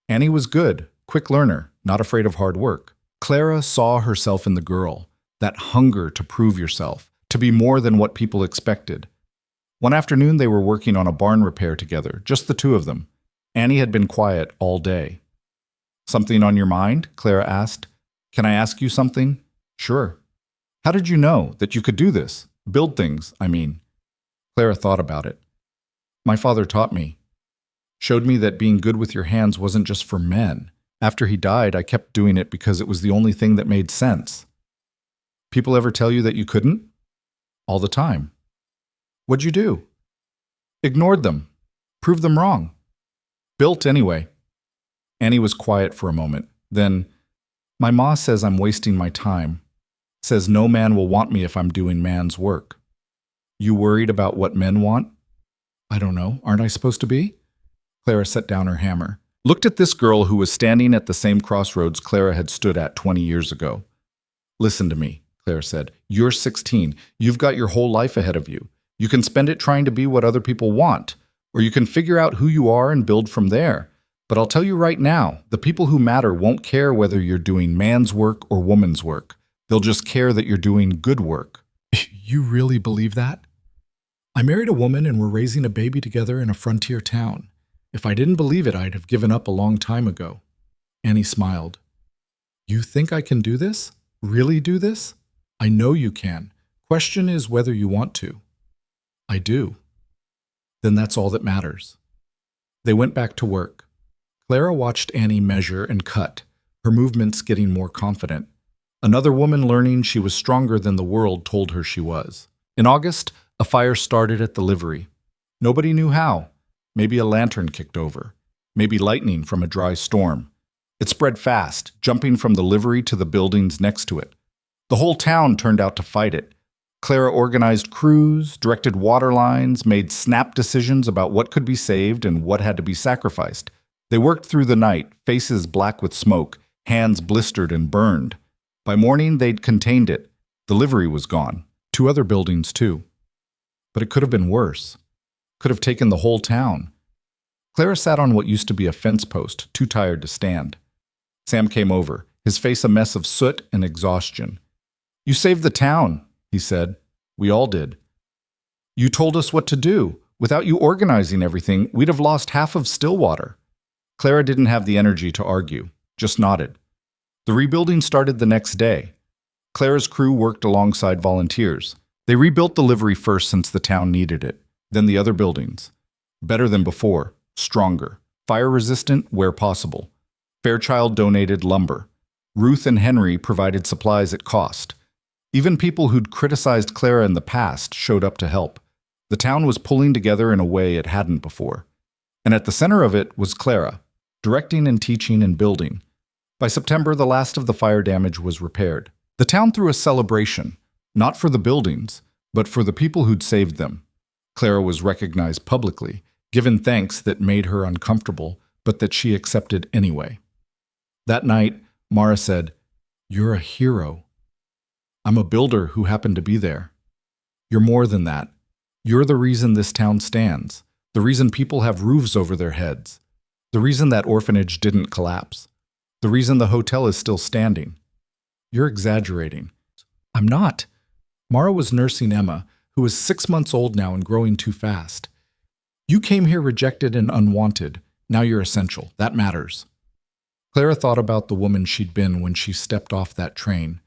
Annie was good, quick learner, not afraid of hard work. Clara saw herself in the girl, that hunger to prove yourself, to be more than what people expected. One afternoon they were working on a barn repair together, just the two of them. Annie had been quiet all day. Something on your mind? Clara asked. Can I ask you something? Sure. How did you know that you could do this? Build things, I mean. Clara thought about it. My father taught me. Showed me that being good with your hands wasn't just for men. After he died, I kept doing it because it was the only thing that made sense. People ever tell you that you couldn't? All the time. What'd you do? Ignored them. Proved them wrong. Built anyway. Annie was quiet for a moment. Then, my ma says I'm wasting my time. Says no man will want me if I'm doing man's work. You worried about what men want? I don't know. Aren't I supposed to be? Clara set down her hammer. Looked at this girl who was standing at the same crossroads Clara had stood at 20 years ago. Listen to me, Clara said. You're 16. You've got your whole life ahead of you. You can spend it trying to be what other people want, or you can figure out who you are and build from there. But I'll tell you right now, the people who matter won't care whether you're doing man's work or woman's work. They'll just care that you're doing good work. You really believe that? I married a woman and we're raising a baby together in a frontier town. If I didn't believe it, I'd have given up a long time ago. Annie smiled. You think I can do this? Really do this? I know you can. Question is whether you want to. I do. Then that's all that matters. They went back to work. Clara watched Annie measure and cut, her movements getting more confident. Another woman learning she was stronger than the world told her she was. In August, a fire started at the livery. Nobody knew how. Maybe a lantern kicked over. Maybe lightning from a dry storm. It spread fast, jumping from the livery to the buildings next to it. The whole town turned out to fight it. Clara organized crews, directed water lines, made snap decisions about what could be saved and what had to be sacrificed. They worked through the night, faces black with smoke, hands blistered and burned. By morning, they'd contained it. The livery was gone. 2 other buildings, too. But it could have been worse. Could have taken the whole town. Clara sat on what used to be a fence post, too tired to stand. Sam came over, his face a mess of soot and exhaustion. You saved the town, he said. We all did. You told us what to do. Without you organizing everything, we'd have lost half of Stillwater. Clara didn't have the energy to argue, just nodded. The rebuilding started the next day. Clara's crew worked alongside volunteers. They rebuilt the livery first since the town needed it, then the other buildings. Better than before, stronger, fire-resistant where possible. Fairchild donated lumber. Ruth and Henry provided supplies at cost. Even people who'd criticized Clara in the past showed up to help. The town was pulling together in a way it hadn't before. And at the center of it was Clara, directing and teaching and building. By September, the last of the fire damage was repaired. The town threw a celebration, not for the buildings, but for the people who'd saved them. Clara was recognized publicly, given thanks that made her uncomfortable, but that she accepted anyway. That night, Mara said, "You're a hero. I'm a builder who happened to be there. You're more than that. You're the reason this town stands, the reason people have roofs over their heads, the reason that orphanage didn't collapse, the reason the hotel is still standing. You're exaggerating." I'm not. Mara was nursing Emma, who was 6 months old now and growing too fast. You came here rejected and unwanted. Now you're essential. That matters. Clara thought about the woman she'd been when she stepped off that train,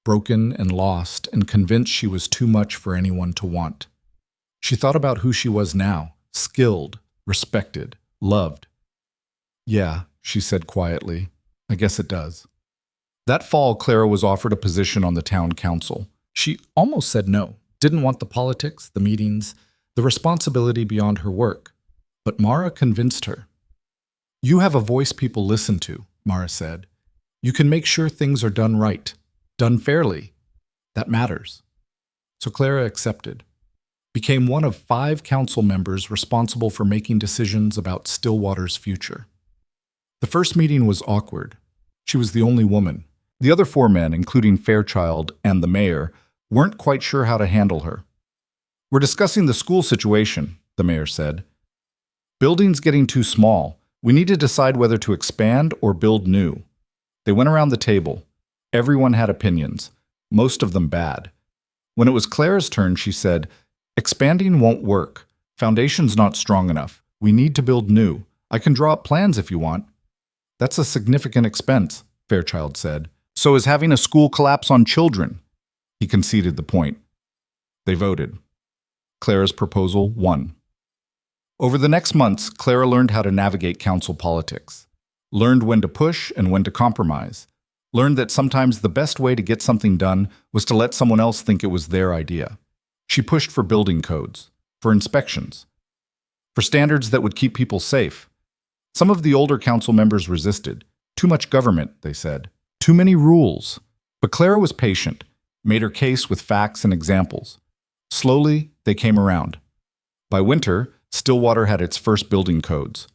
broken and lost and convinced she was too much for anyone to want. She thought about who she was now, skilled, respected, loved. Yeah, she said quietly, I guess it does. That fall, Clara was offered a position on the town council. She almost said no, didn't want the politics, the meetings, the responsibility beyond her work. But Mara convinced her. You have a voice people listen to, Mara said. You can make sure things are done right, done fairly. That matters. So Clara accepted, became one of 5 council members responsible for making decisions about Stillwater's future. The first meeting was awkward. She was the only woman. The other 4 men, including Fairchild and the mayor, weren't quite sure how to handle her. We're discussing the school situation, the mayor said. Building's getting too small. We need to decide whether to expand or build new. They went around the table. Everyone had opinions, most of them bad. When it was Clara's turn, she said, expanding won't work. Foundation's not strong enough. We need to build new. I can draw up plans if you want. That's a significant expense, Fairchild said. So is having a school collapse on children. He conceded the point. They voted. Clara's proposal won. Over the next months, Clara learned how to navigate council politics, learned when to push and when to compromise, learned that sometimes the best way to get something done was to let someone else think it was their idea. She pushed for building codes, for inspections, for standards that would keep people safe. Some of the older council members resisted. Too much government, they said. Too many rules. But Clara was patient, made her case with facts and examples. Slowly, they came around. By winter, Stillwater had its first building codes.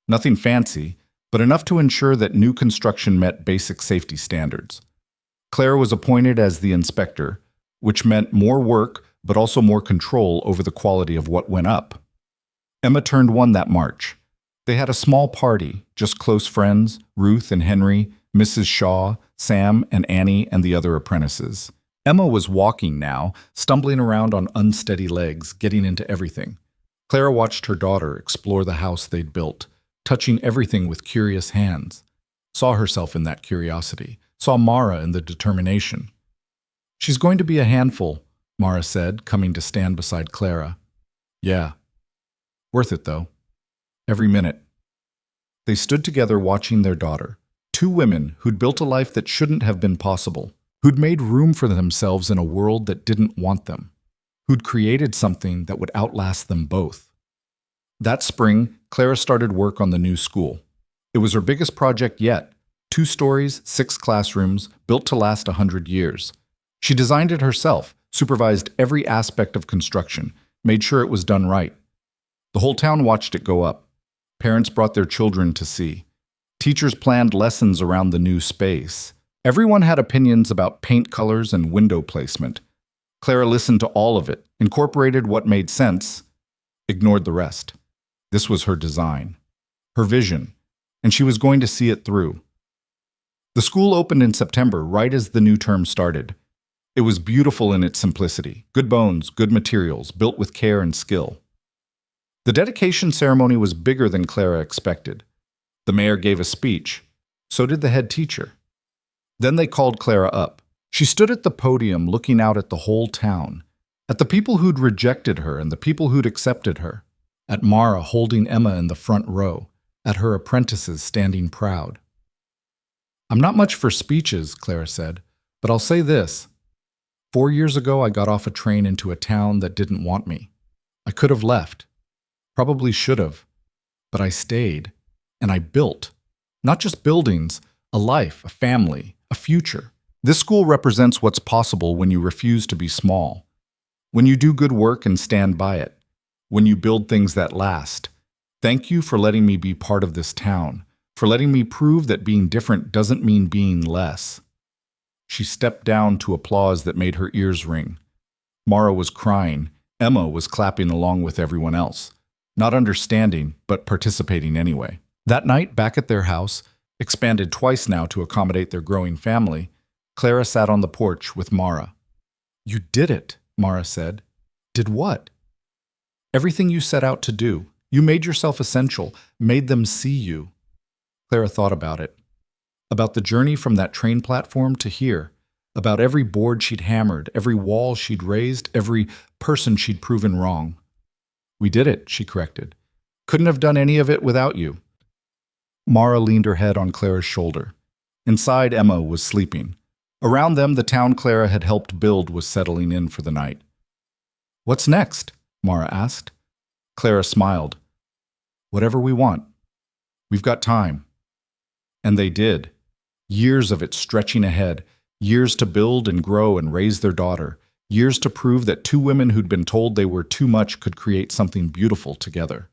Nothing fancy, but enough to ensure that new construction met basic safety standards. Clara was appointed as the inspector, which meant more work but also more control over the quality of what went up. Emma turned 1 that March. They had a small party, just close friends, Ruth and Henry, Mrs. Shaw, Sam and Annie, and the other apprentices. Emma was walking now, stumbling around on unsteady legs, getting into everything. Clara watched her daughter explore the house they'd built, touching everything with curious hands. Saw herself in that curiosity, saw Mara in the determination. "She's going to be a handful," Mara said, coming to stand beside Clara. "Yeah. Worth it, though. Every minute." They stood together watching their daughter. Two women who'd built a life that shouldn't have been possible, who'd made room for themselves in a world that didn't want them, who'd created something that would outlast them both. That spring, Clara started work on the new school. It was her biggest project yet. 2 stories, 6 classrooms, built to last 100 years. She designed it herself, supervised every aspect of construction, made sure it was done right. The whole town watched it go up. Parents brought their children to see. Teachers planned lessons around the new space. Everyone had opinions about paint colors and window placement. Clara listened to all of it, incorporated what made sense, ignored the rest. This was her design, her vision, and she was going to see it through. The school opened in September, right as the new term started. It was beautiful in its simplicity. Good bones, good materials, built with care and skill. The dedication ceremony was bigger than Clara expected. The mayor gave a speech. So did the head teacher. Then they called Clara up. She stood at the podium looking out at the whole town, at the people who'd rejected her and the people who'd accepted her, at Mara holding Emma in the front row, at her apprentices standing proud. "I'm not much for speeches," Clara said, "but I'll say this. 4 years ago, I got off a train into a town that didn't want me. I could have left. Probably should have. But I stayed. And I built. Not just buildings, a life, a family, a future. This school represents what's possible when you refuse to be small. When you do good work and stand by it. When you build things that last. Thank you for letting me be part of this town, for letting me prove that being different doesn't mean being less." She stepped down to applause that made her ears ring. Mara was crying. Emma was clapping along with everyone else. Not understanding, but participating anyway. That night, back at their house, expanded twice now to accommodate their growing family, Clara sat on the porch with Mara. "You did it," Mara said. "Did what?" "Everything you set out to do. You made yourself essential, made them see you." Clara thought about it. About the journey from that train platform to here. About every board she'd hammered, every wall she'd raised, every person she'd proven wrong. "We did it," she corrected. "Couldn't have done any of it without you." Mara leaned her head on Clara's shoulder. Inside, Emma was sleeping. Around them, the town Clara had helped build was settling in for the night. "What's next?" Mara asked. Clara smiled. "Whatever we want. We've got time." And they did. Years of it stretching ahead, years to build and grow and raise their daughter, years to prove that 2 women who'd been told they were too much could create something beautiful together.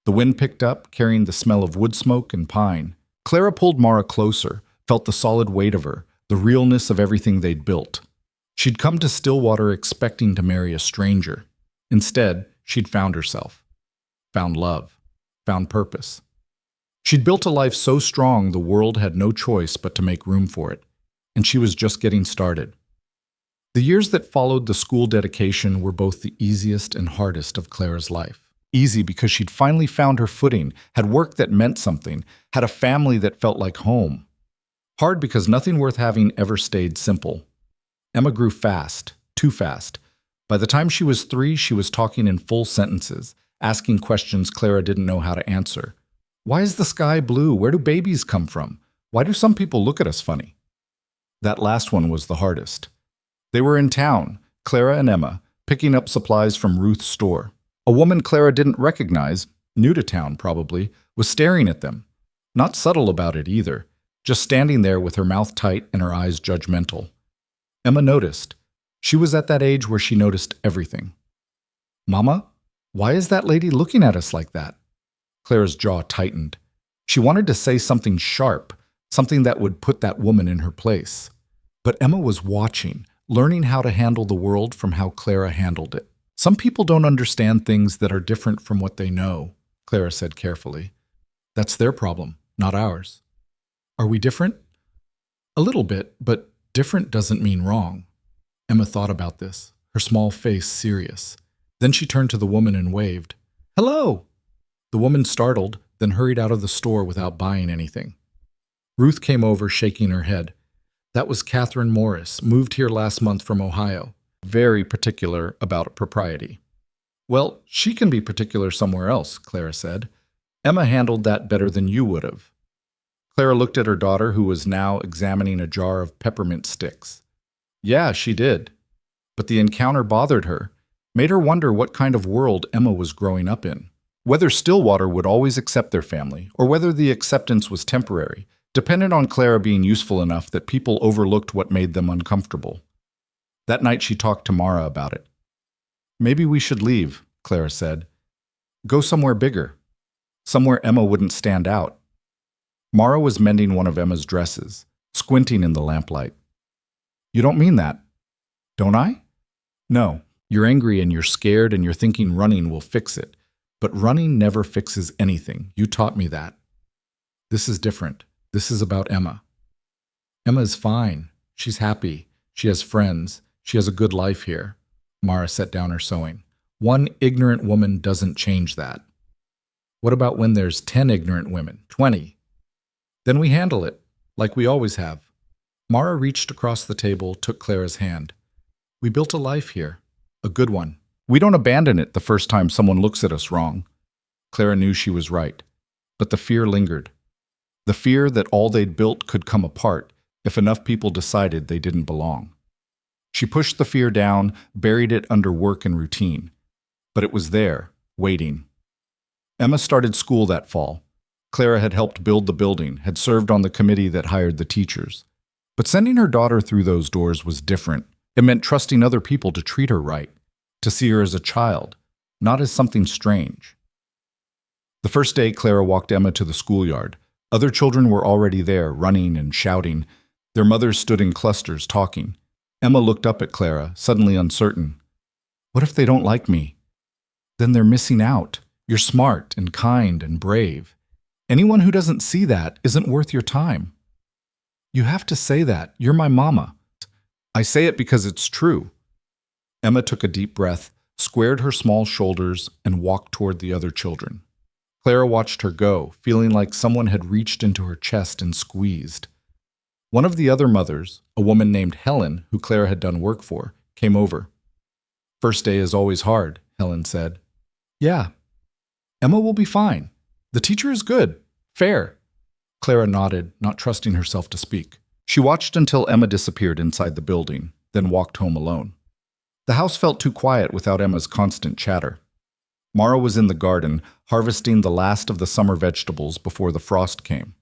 The wind picked up, carrying the smell of wood smoke and pine. Clara pulled Mara closer, felt the solid weight of her, the realness of everything they'd built. She'd come to Stillwater expecting to marry a stranger. Instead, she'd found herself. Found love. Found purpose. She'd built a life so strong the world had no choice but to make room for it, and she was just getting started. The years that followed the school dedication were both the easiest and hardest of Clara's life. Easy because she'd finally found her footing, had work that meant something, had a family that felt like home. Hard because nothing worth having ever stayed simple. Emma grew fast, too fast. By the time she was 3, she was talking in full sentences, asking questions Clara didn't know how to answer. "Why is the sky blue? Where do babies come from? Why do some people look at us funny?" That last one was the hardest. They were in town, Clara and Emma, picking up supplies from Ruth's store. A woman Clara didn't recognize, new to town probably, was staring at them. Not subtle about it either, just standing there with her mouth tight and her eyes judgmental. Emma noticed. She was at that age where she noticed everything. "Mama, why is that lady looking at us like that?" Clara's jaw tightened. She wanted to say something sharp, something that would put that woman in her place. But Emma was watching, learning how to handle the world from how Clara handled it. "Some people don't understand things that are different from what they know," Clara said carefully. That's their problem, not ours. Are we different? A little bit, but different doesn't mean wrong. Emma thought about this, her small face serious. Then she turned to the woman and waved. Hello! The woman startled, then hurried out of the store without buying anything. Ruth came over, shaking her head. That was Catherine Morris, moved here last month from Ohio. Very particular about propriety. Well, she can be particular somewhere else, Clara said. Emma handled that better than you would have. Clara looked at her daughter, who was now examining a jar of peppermint sticks. Yeah, she did. But the encounter bothered her, made her wonder what kind of world Emma was growing up in. Whether Stillwater would always accept their family, or whether the acceptance was temporary, depended on Clara being useful enough that people overlooked what made them uncomfortable. That night she talked to Mara about it. Maybe we should leave, Clara said. Go somewhere bigger. Somewhere Emma wouldn't stand out. Mara was mending one of Emma's dresses, squinting in the lamplight. You don't mean that. Don't I? No. You're angry and you're scared and you're thinking running will fix it. But running never fixes anything. You taught me that. This is different. This is about Emma. Emma is fine. She's happy. She has friends. She has a good life here. Mara set down her sewing. One ignorant woman doesn't change that. What about when there's 10 ignorant women? 20? Then we handle it, like we always have. Mara reached across the table, took Clara's hand. We built a life here. A good one. We don't abandon it the first time someone looks at us wrong. Clara knew she was right. But the fear lingered. The fear that all they'd built could come apart if enough people decided they didn't belong. She pushed the fear down, buried it under work and routine. But it was there, waiting. Emma started school that fall. Clara had helped build the building, had served on the committee that hired the teachers. But sending her daughter through those doors was different. It meant trusting other people to treat her right, to see her as a child, not as something strange. The first day, Clara walked Emma to the schoolyard. Other children were already there, running and shouting. Their mothers stood in clusters, talking. Emma looked up at Clara, suddenly uncertain. What if they don't like me? Then they're missing out. You're smart and kind and brave. Anyone who doesn't see that isn't worth your time. You have to say that. You're my mama. I say it because it's true. Emma took a deep breath, squared her small shoulders, and walked toward the other children. Clara watched her go, feeling like someone had reached into her chest and squeezed. One of the other mothers, a woman named Helen, who Clara had done work for, came over. First day is always hard, Helen said. Yeah. Emma will be fine. The teacher is good. Fair. Clara nodded, not trusting herself to speak. She watched until Emma disappeared inside the building, then walked home alone. The house felt too quiet without Emma's constant chatter. Mara was in the garden, harvesting the last of the summer vegetables before the frost came.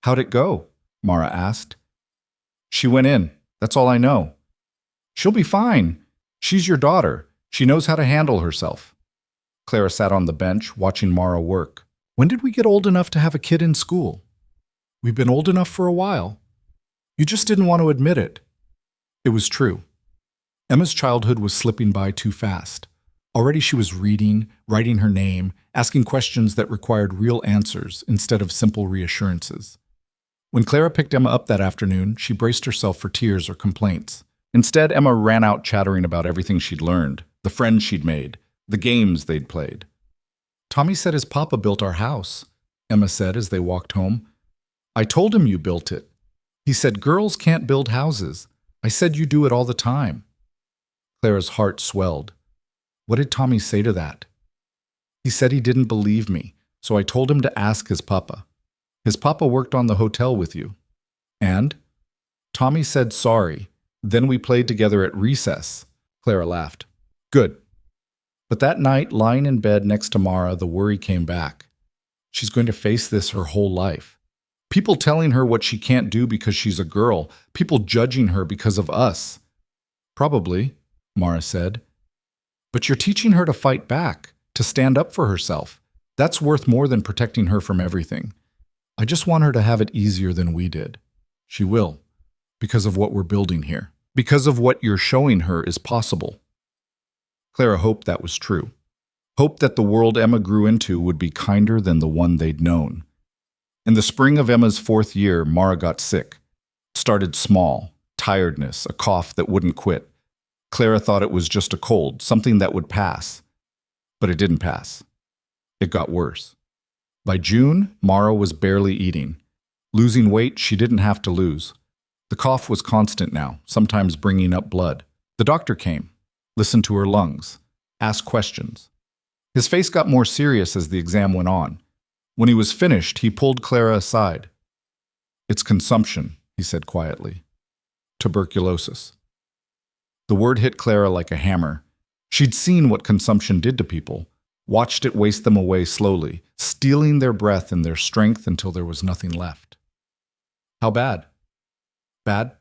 How'd it go? Mara asked. She went in. That's all I know. She'll be fine. She's your daughter. She knows how to handle herself. Clara sat on the bench, watching Mara work. When did we get old enough to have a kid in school? We've been old enough for a while. You just didn't want to admit it. It was true. Emma's childhood was slipping by too fast. Already she was reading, writing her name, asking questions that required real answers instead of simple reassurances. When Clara picked Emma up that afternoon, she braced herself for tears or complaints. Instead, Emma ran out chattering about everything she'd learned, the friends she'd made, the games they'd played. Tommy said his papa built our house, Emma said as they walked home. I told him you built it. He said girls can't build houses. I said you do it all the time. Clara's heart swelled. What did Tommy say to that? He said he didn't believe me, so I told him to ask his papa. His papa worked on the hotel with you. And? Tommy said sorry. Then we played together at recess. Clara laughed. Good. But that night, lying in bed next to Mara, the worry came back. She's going to face this her whole life. People telling her what she can't do because she's a girl. People judging her because of us. Probably, Mara said. But you're teaching her to fight back, to stand up for herself. That's worth more than protecting her from everything. I just want her to have it easier than we did. She will, because of what we're building here, because of what you're showing her is possible. Clara hoped that was true. Hope that the world Emma grew into would be kinder than the one they'd known. In the spring of Emma's 4th year, Mara got sick. It started small, tiredness, a cough that wouldn't quit. Clara thought it was just a cold, something that would pass. But it didn't pass. It got worse. By June, Mara was barely eating. Losing weight she didn't have to lose. The cough was constant now, sometimes bringing up blood. The doctor came, listened to her lungs, asked questions. His face got more serious as the exam went on. When he was finished, he pulled Clara aside. "It's consumption," he said quietly. "Tuberculosis." The word hit Clara like a hammer. She'd seen what consumption did to people, watched it waste them away slowly, stealing their breath and their strength until there was nothing left. How bad? Bad?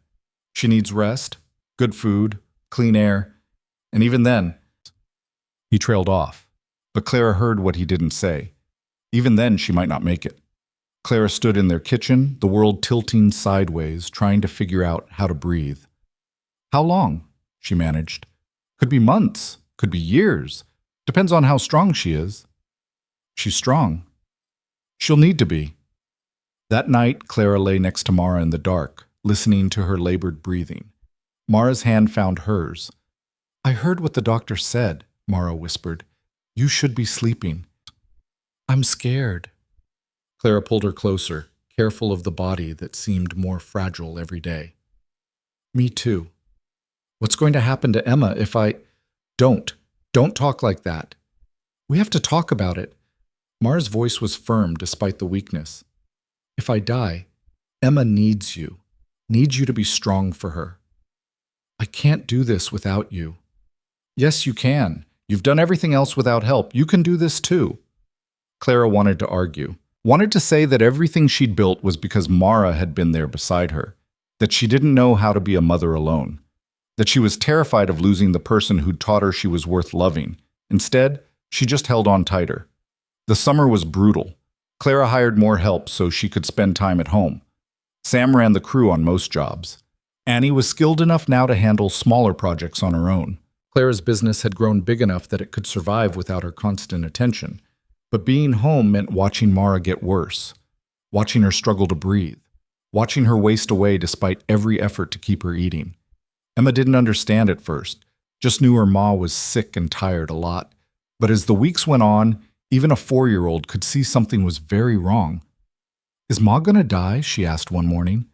She needs rest, good food, clean air, and even then, he trailed off. But Clara heard what he didn't say. Even then, she might not make it. Clara stood in their kitchen, the world tilting sideways, trying to figure out how to breathe. How long? She managed. Could be months, could be years. Depends on how strong she is. She's strong. She'll need to be. That night, Clara lay next to Mara in the dark, listening to her labored breathing. Mara's hand found hers. "I heard what the doctor said," Mara whispered. "You should be sleeping." "I'm scared." Clara pulled her closer, careful of the body that seemed more fragile every day. "Me too. What's going to happen to Emma if I—" Don't talk like that. We have to talk about it." Mara's voice was firm despite the weakness. "If I die, Emma needs you to be strong for her. I can't do this without you." "Yes, you can. You've done everything else without help. You can do this too." Clara wanted to argue, wanted to say that everything she'd built was because Mara had been there beside her, that she didn't know how to be a mother alone, that she was terrified of losing the person who'd taught her she was worth loving. Instead, she just held on tighter. The summer was brutal. Clara hired more help so she could spend time at home. Sam ran the crew on most jobs. Annie was skilled enough now to handle smaller projects on her own. Clara's business had grown big enough that it could survive without her constant attention. But being home meant watching Mara get worse, watching her struggle to breathe, watching her waste away despite every effort to keep her eating. Emma didn't understand at first, just knew her ma was sick and tired a lot. But as the weeks went on, even a 4-year-old could see something was very wrong. "Is Ma gonna die?" she asked one morning.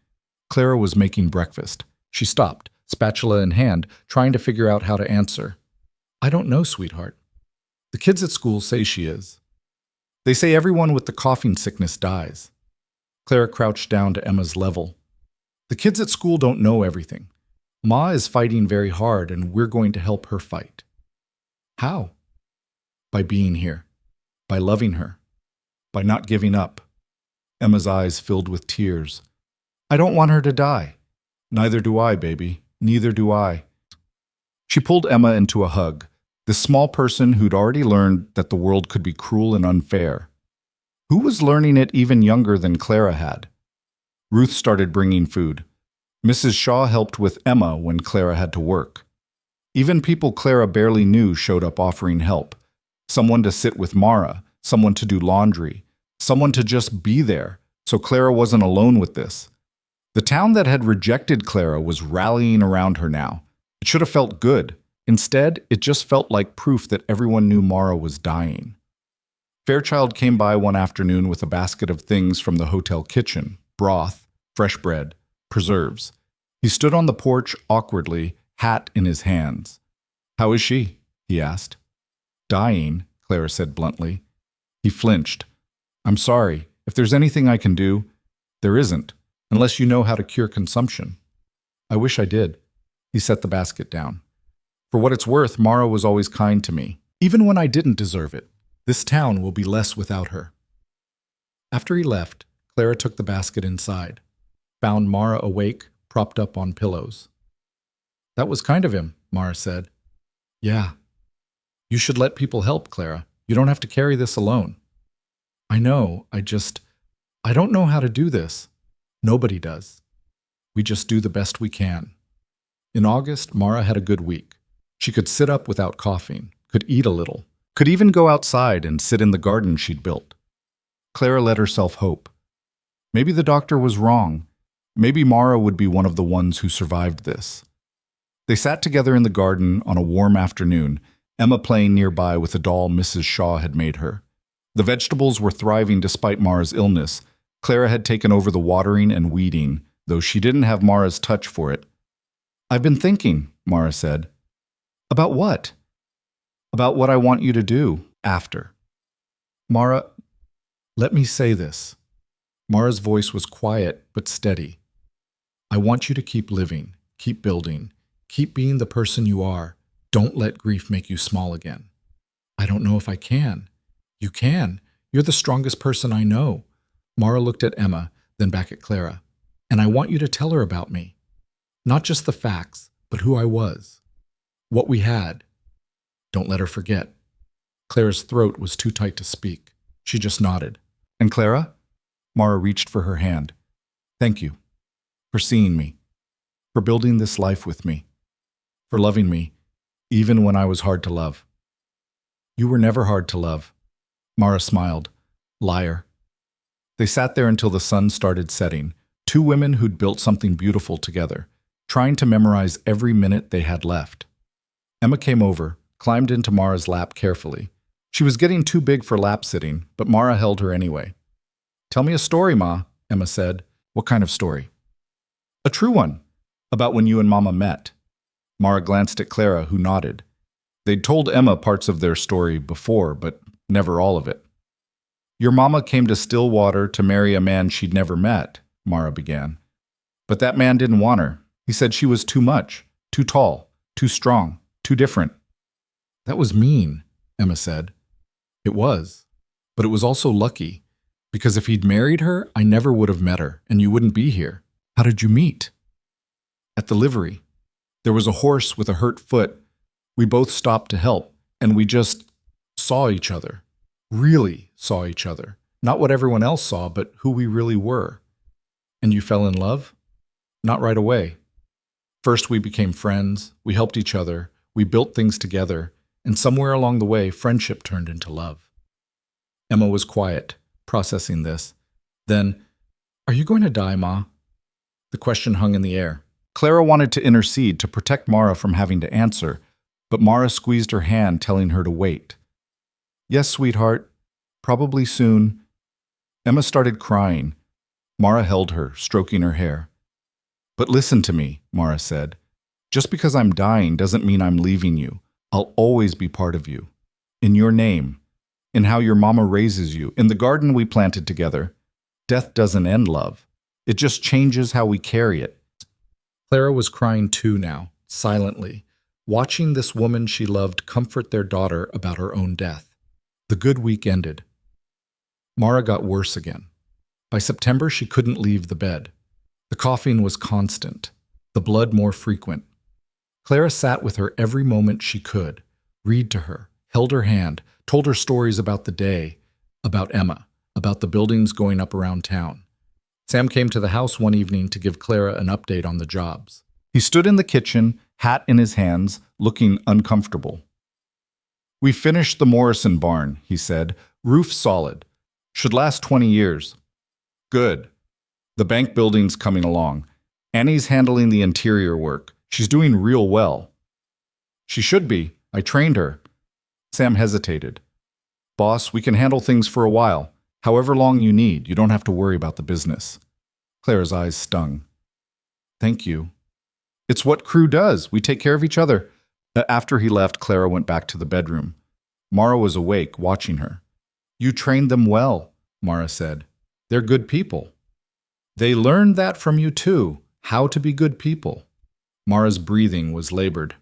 Clara was making breakfast. She stopped, spatula in hand, trying to figure out how to answer. "I don't know, sweetheart. The kids at school say she is. They say everyone with the coughing sickness dies." Clara crouched down to Emma's level. "The kids at school don't know everything. Ma is fighting very hard, and we're going to help her fight." "How?" "By being here. By loving her. By not giving up." Emma's eyes filled with tears. "I don't want her to die." "Neither do I, baby. Neither do I." She pulled Emma into a hug, this small person who'd already learned that the world could be cruel and unfair. Who was learning it even younger than Clara had? Ruth started bringing food. Mrs. Shaw helped with Emma when Clara had to work. Even people Clara barely knew showed up offering help. Someone to sit with Mara, someone to do laundry, someone to just be there, so Clara wasn't alone with this. The town that had rejected Clara was rallying around her now. It should have felt good. Instead, it just felt like proof that everyone knew Mara was dying. Fairchild came by one afternoon with a basket of things from the hotel kitchen: broth, fresh bread, preserves. He stood on the porch awkwardly, hat in his hands. "How is she?" he asked. "Dying," Clara said bluntly. He flinched. "I'm sorry. If there's anything I can do—" "There isn't, unless you know how to cure consumption." "I wish I did." He set the basket down. "For what it's worth, Mara was always kind to me, even when I didn't deserve it. This town will be less without her." After he left, Clara took the basket inside, found Mara awake, propped up on pillows. "That was kind of him," Mara said. "Yeah. You should let people help, Clara. You don't have to carry this alone." "I know, I don't know how to do this." "Nobody does. We just do the best we can." In August, Mara had a good week. She could sit up without coughing, could eat a little, Could even go outside and sit in the garden she'd built. Clara let herself hope. Maybe the doctor was wrong. Maybe Mara would be one of the ones who survived this. They sat together in the garden on a warm afternoon, Emma playing nearby with a doll Mrs. Shaw had made her. The vegetables were thriving despite Mara's illness. Clara had taken over the watering and weeding, though she didn't have Mara's touch for it. "I've been thinking," Mara said. "About what?" "About what I want you to do after." "Mara, let me say this." Mara's voice was quiet but steady. "I want you to keep living, keep building, keep being the person you are. Don't let grief make you small again." "I don't know if I can." "You can. You're the strongest person I know." Mara looked at Emma, then back at Clara. "And I want you to tell her about me. Not just the facts, but who I was. What we had. Don't let her forget." Clara's throat was too tight to speak. She just nodded. "And Clara?" Mara reached for her hand. "Thank you. For seeing me. For building this life with me. For loving me, even when I was hard to love." "You were never hard to love." Mara smiled. "Liar." They sat there until the sun started setting, two women who'd built something beautiful together, trying to memorize every minute they had left. Emma came over, climbed into Mara's lap carefully. She was getting too big for lap sitting, but Mara held her anyway. "Tell me a story, Ma," Emma said. "What kind of story?" "A true one. About when you and Mama met." Mara glanced at Clara, who nodded. They'd told Emma parts of their story before, but never all of it. "Your mama came to Stillwater to marry a man she'd never met," Mara began. "But that man didn't want her. He said she was too much, too tall, too strong, too different." "That was mean," Emma said. "It was. But it was also lucky. Because if he'd married her, I never would have met her, and you wouldn't be here." "How did you meet?" "At the livery. There was a horse with a hurt foot. We both stopped to help, and we just saw each other. Really saw each other. Not what everyone else saw, but who we really were." "And you fell in love?" "Not right away. First we became friends, we helped each other, we built things together, and somewhere along the way, friendship turned into love." Emma was quiet, processing this. Then, "Are you going to die, Ma?" The question hung in the air. Clara wanted to intercede to protect Mara from having to answer, but Mara squeezed her hand, telling her to wait. "Yes, sweetheart. Probably soon." Emma started crying. Mara held her, stroking her hair. "But listen to me," Mara said. "Just because I'm dying doesn't mean I'm leaving you. I'll always be part of you. In your name. In how your mama raises you. In the garden we planted together. Death doesn't end love. It just changes how we carry it." Clara was crying too now, silently, watching this woman she loved comfort their daughter about her own death. The good week ended. Mara got worse again. By September, she couldn't leave the bed. The coughing was constant, the blood more frequent. Clara sat with her every moment she could, read to her, held her hand, told her stories about the day, about Emma, about the buildings going up around town. Sam came to the house one evening to give Clara an update on the jobs. He stood in the kitchen, hat in his hands, looking uncomfortable. "We finished the Morrison barn," he said. "Roof solid. Should last 20 years. Good. The bank building's coming along. Annie's handling the interior work. She's doing real well." "She should be. I trained her." Sam hesitated. "Boss, we can handle things for a while. However long you need, you don't have to worry about the business." Clara's eyes stung. "Thank you." "It's what crew does. We take care of each other." After he left, Clara went back to the bedroom. Mara was awake, watching her. "You trained them well," Mara said. "They're good people." "They learned that from you too, how to be good people." Mara's breathing was labored.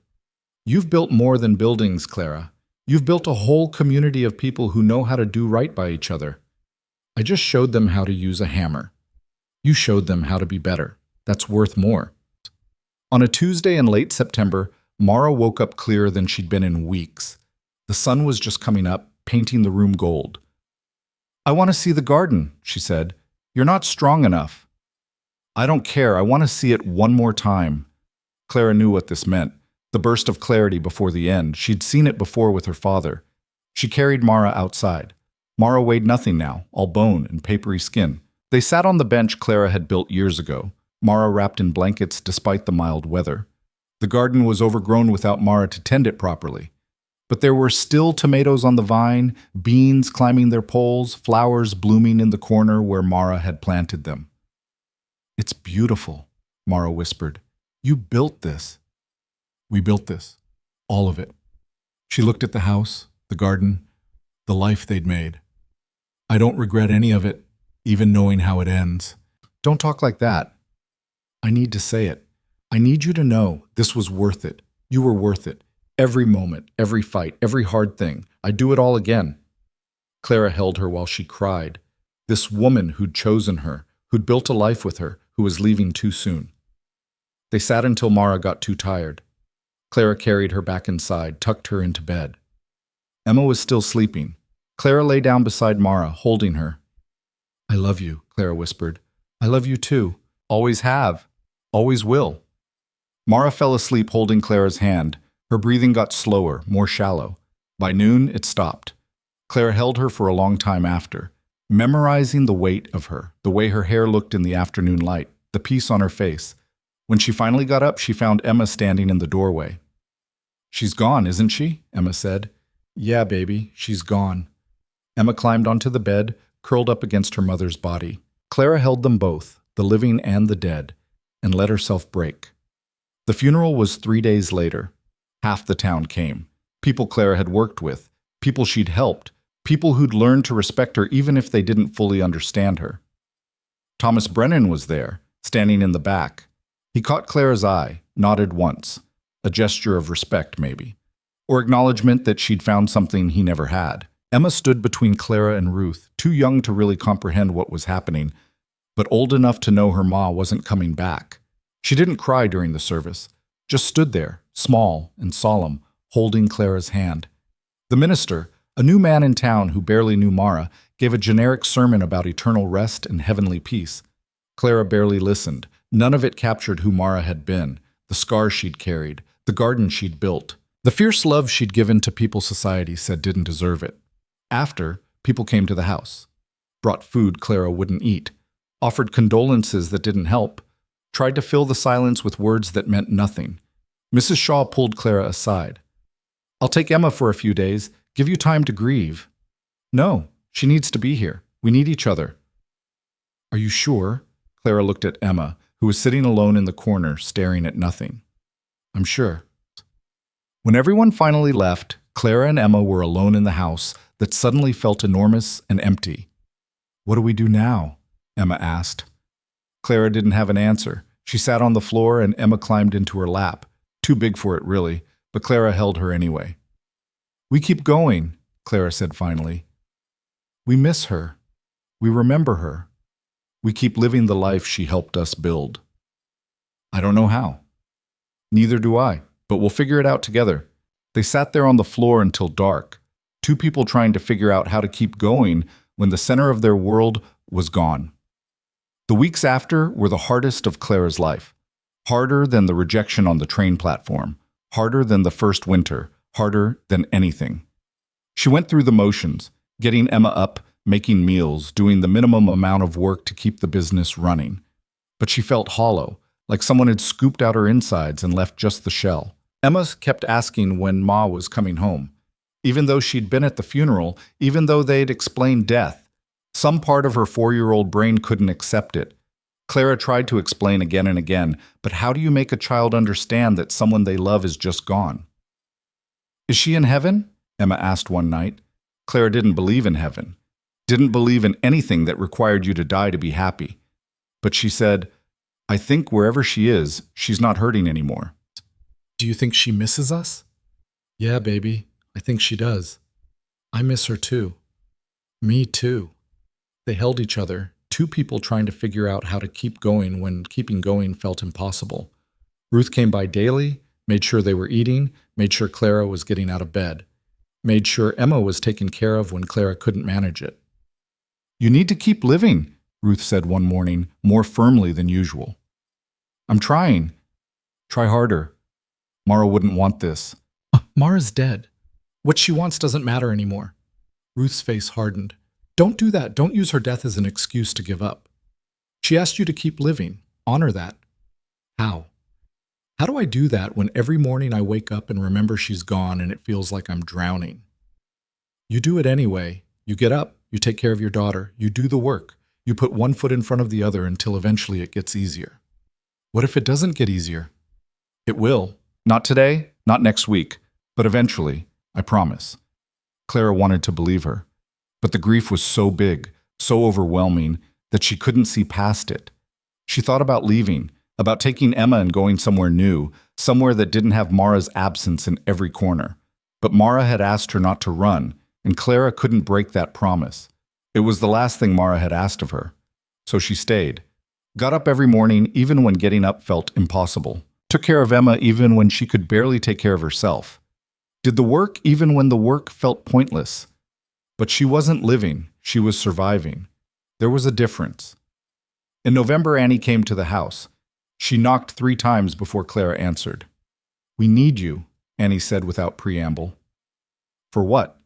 "You've built more than buildings, Clara. You've built a whole community of people who know how to do right by each other." "I just showed them how to use a hammer. You showed them how to be better. That's worth more." On a Tuesday in late September, Mara woke up clearer than she'd been in weeks. The sun was just coming up, painting the room gold. "I want to see the garden," she said. "You're not strong enough." "I don't care. I want to see it one more time." Clara knew what this meant. The burst of clarity before the end. She'd seen it before with her father. She carried Mara outside. Mara weighed nothing now, all bone and papery skin. They sat on the bench Clara had built years ago, Mara wrapped in blankets despite the mild weather. The garden was overgrown without Mara to tend it properly. But there were still tomatoes on the vine, beans climbing their poles, flowers blooming in the corner where Mara had planted them. "It's beautiful," Mara whispered. "You built this." "We built this. All of it." She looked at the house, the garden, the life they'd made. "I don't regret any of it, even knowing how it ends." "Don't talk like that. I need to say it. I need you to know this was worth it. You were worth it. Every moment, every fight, every hard thing. I'd do it all again." Clara held her while she cried. This woman who'd chosen her, who'd built a life with her, who was leaving too soon. They sat until Mara got too tired. Clara carried her back inside, tucked her into bed. Emma was still sleeping. Clara lay down beside Mara, holding her. "I love you," Clara whispered. "I love you too. Always have. Always will." Mara fell asleep holding Clara's hand. Her breathing got slower, more shallow. By noon, it stopped. Clara held her for a long time after, memorizing the weight of her, the way her hair looked in the afternoon light, the peace on her face. When she finally got up, she found Emma standing in the doorway. "She's gone, isn't she?" Emma said. "Yeah, baby, she's gone." Emma climbed onto the bed, curled up against her mother's body. Clara held them both, the living and the dead, and let herself break. The funeral was 3 days later. Half the town came. People Clara had worked with, people she'd helped, people who'd learned to respect her even if they didn't fully understand her. Thomas Brennan was there, standing in the back. He caught Clara's eye, nodded once, a gesture of respect maybe, or acknowledgement that she'd found something he never had. Emma stood between Clara and Ruth, too young to really comprehend what was happening, but old enough to know her ma wasn't coming back. She didn't cry during the service, just stood there, small and solemn, holding Clara's hand. The minister, a new man in town who barely knew Mara, gave a generic sermon about eternal rest and heavenly peace. Clara barely listened. None of it captured who Mara had been, the scars she'd carried, the garden she'd built. The fierce love she'd given to people society said didn't deserve it. After, people came to the house, brought food Clara wouldn't eat, offered condolences that didn't help, tried to fill the silence with words that meant nothing. Mrs. Shaw pulled Clara aside. "I'll take Emma for a few days, give you time to grieve." "No, she needs to be here. We need each other." "Are you sure?" Clara looked at Emma, who was sitting alone in the corner, staring at nothing. "I'm sure." When everyone finally left, Clara and Emma were alone in the house that suddenly felt enormous and empty. "What do we do now?" Emma asked. Clara didn't have an answer. She sat on the floor and Emma climbed into her lap. Too big for it, really, but Clara held her anyway. "We keep going," Clara said finally. "We miss her. We remember her. We keep living the life she helped us build." "I don't know how." "Neither do I, but we'll figure it out together." They sat there on the floor until dark, two people trying to figure out how to keep going when the center of their world was gone. The weeks after were the hardest of Clara's life. Harder than the rejection on the train platform, harder than the first winter, harder than anything. She went through the motions, getting Emma up, making meals, doing the minimum amount of work to keep the business running. But she felt hollow, like someone had scooped out her insides and left just the shell. Emma kept asking when Ma was coming home. Even though she'd been at the funeral, even though they'd explained death, some part of her 4-year-old brain couldn't accept it. Clara tried to explain again and again, but how do you make a child understand that someone they love is just gone? "Is she in heaven?" Emma asked one night. Clara didn't believe in heaven, didn't believe in anything that required you to die to be happy. But she said, "I think wherever she is, she's not hurting anymore." "Do you think she misses us?" "Yeah, baby, I think she does. I miss her too." "Me too." They held each other, two people trying to figure out how to keep going when keeping going felt impossible. Ruth came by daily, made sure they were eating, made sure Clara was getting out of bed, made sure Emma was taken care of when Clara couldn't manage it. "You need to keep living," Ruth said one morning, more firmly than usual. "I'm trying." "Try harder." Mara wouldn't want this. "Mara's dead." What she wants doesn't matter anymore. Ruth's face hardened. Don't do that. Don't use her death as an excuse to give up. She asked you to keep living. Honor that. How? How do I do that when every morning I wake up and remember she's gone and it feels like I'm drowning? You do it anyway. You get up, you take care of your daughter, you do the work. You put one foot in front of the other until eventually it gets easier. What if it doesn't get easier? It will. Not today, not next week, but eventually, I promise. Clara wanted to believe her, but the grief was so big, so overwhelming, that she couldn't see past it. She thought about leaving, about taking Emma and going somewhere new, somewhere that didn't have Mara's absence in every corner. But Mara had asked her not to run, and Clara couldn't break that promise. It was the last thing Mara had asked of her. So she stayed. Got up every morning even when getting up felt impossible. Took care of Emma even when she could barely take care of herself. Did the work even when the work felt pointless. But she wasn't living, she was surviving. There was a difference. In November, Annie came to the house. She knocked 3 times before Clara answered. "We need you," Annie said without preamble. "For what?"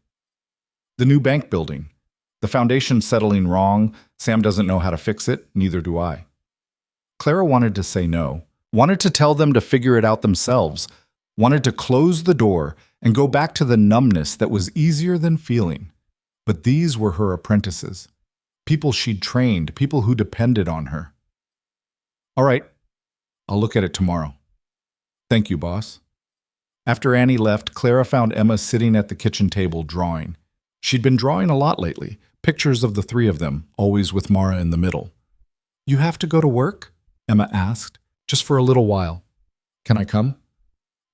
"The new bank building. The foundation's settling wrong. Sam doesn't know how to fix it, neither do I." Clara wanted to say no, wanted to tell them to figure it out themselves, wanted to close the door and go back to the numbness that was easier than feeling. But these were her apprentices, people she'd trained, people who depended on her. "All right, I'll look at it tomorrow." "Thank you, boss." After Annie left, Clara found Emma sitting at the kitchen table drawing. She'd been drawing a lot lately, pictures of the 3 of them, always with Mara in the middle. "You have to go to work?" Emma asked. "Just for a little while." "Can I come?"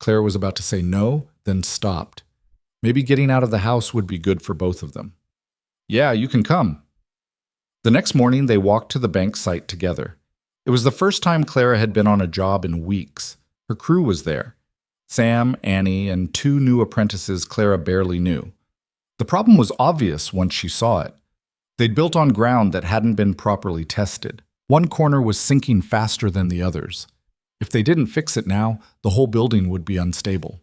Clara was about to say no, then stopped. Maybe getting out of the house would be good for both of them. "Yeah, you can come." The next morning, they walked to the bank site together. It was the first time Clara had been on a job in weeks. Her crew was there. Sam, Annie, and 2 new apprentices Clara barely knew. The problem was obvious once she saw it. They'd built on ground that hadn't been properly tested. One corner was sinking faster than the others. If they didn't fix it now, the whole building would be unstable.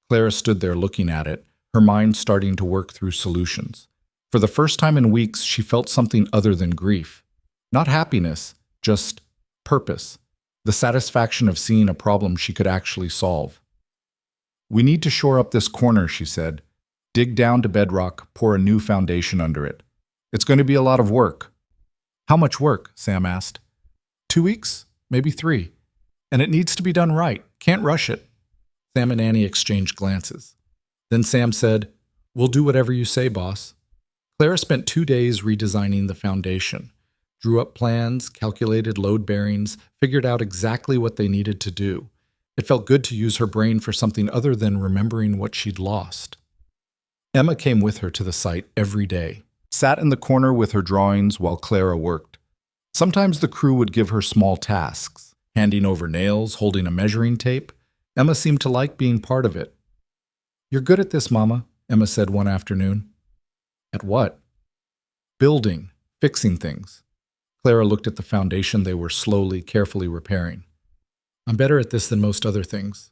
Clara stood there looking at it, her mind starting to work through solutions. For the first time in weeks, she felt something other than grief. Not happiness, just purpose. The satisfaction of seeing a problem she could actually solve. "We need to shore up this corner," she said. "Dig down to bedrock, pour a new foundation under it. It's going to be a lot of work." "How much work?" Sam asked. 2 weeks, maybe 3. And it needs to be done right. Can't rush it. Sam and Annie exchanged glances. Then Sam said, "We'll do whatever you say, boss." Clara spent 2 days redesigning the foundation. Drew up plans, calculated load bearings, figured out exactly what they needed to do. It felt good to use her brain for something other than remembering what she'd lost. Emma came with her to the site every day, sat in the corner with her drawings while Clara worked. Sometimes the crew would give her small tasks, handing over nails, holding a measuring tape. Emma seemed to like being part of it. "You're good at this, Mama," Emma said one afternoon. "At what?" "Building, fixing things." Clara looked at the foundation they were slowly, carefully repairing. "I'm better at this than most other things."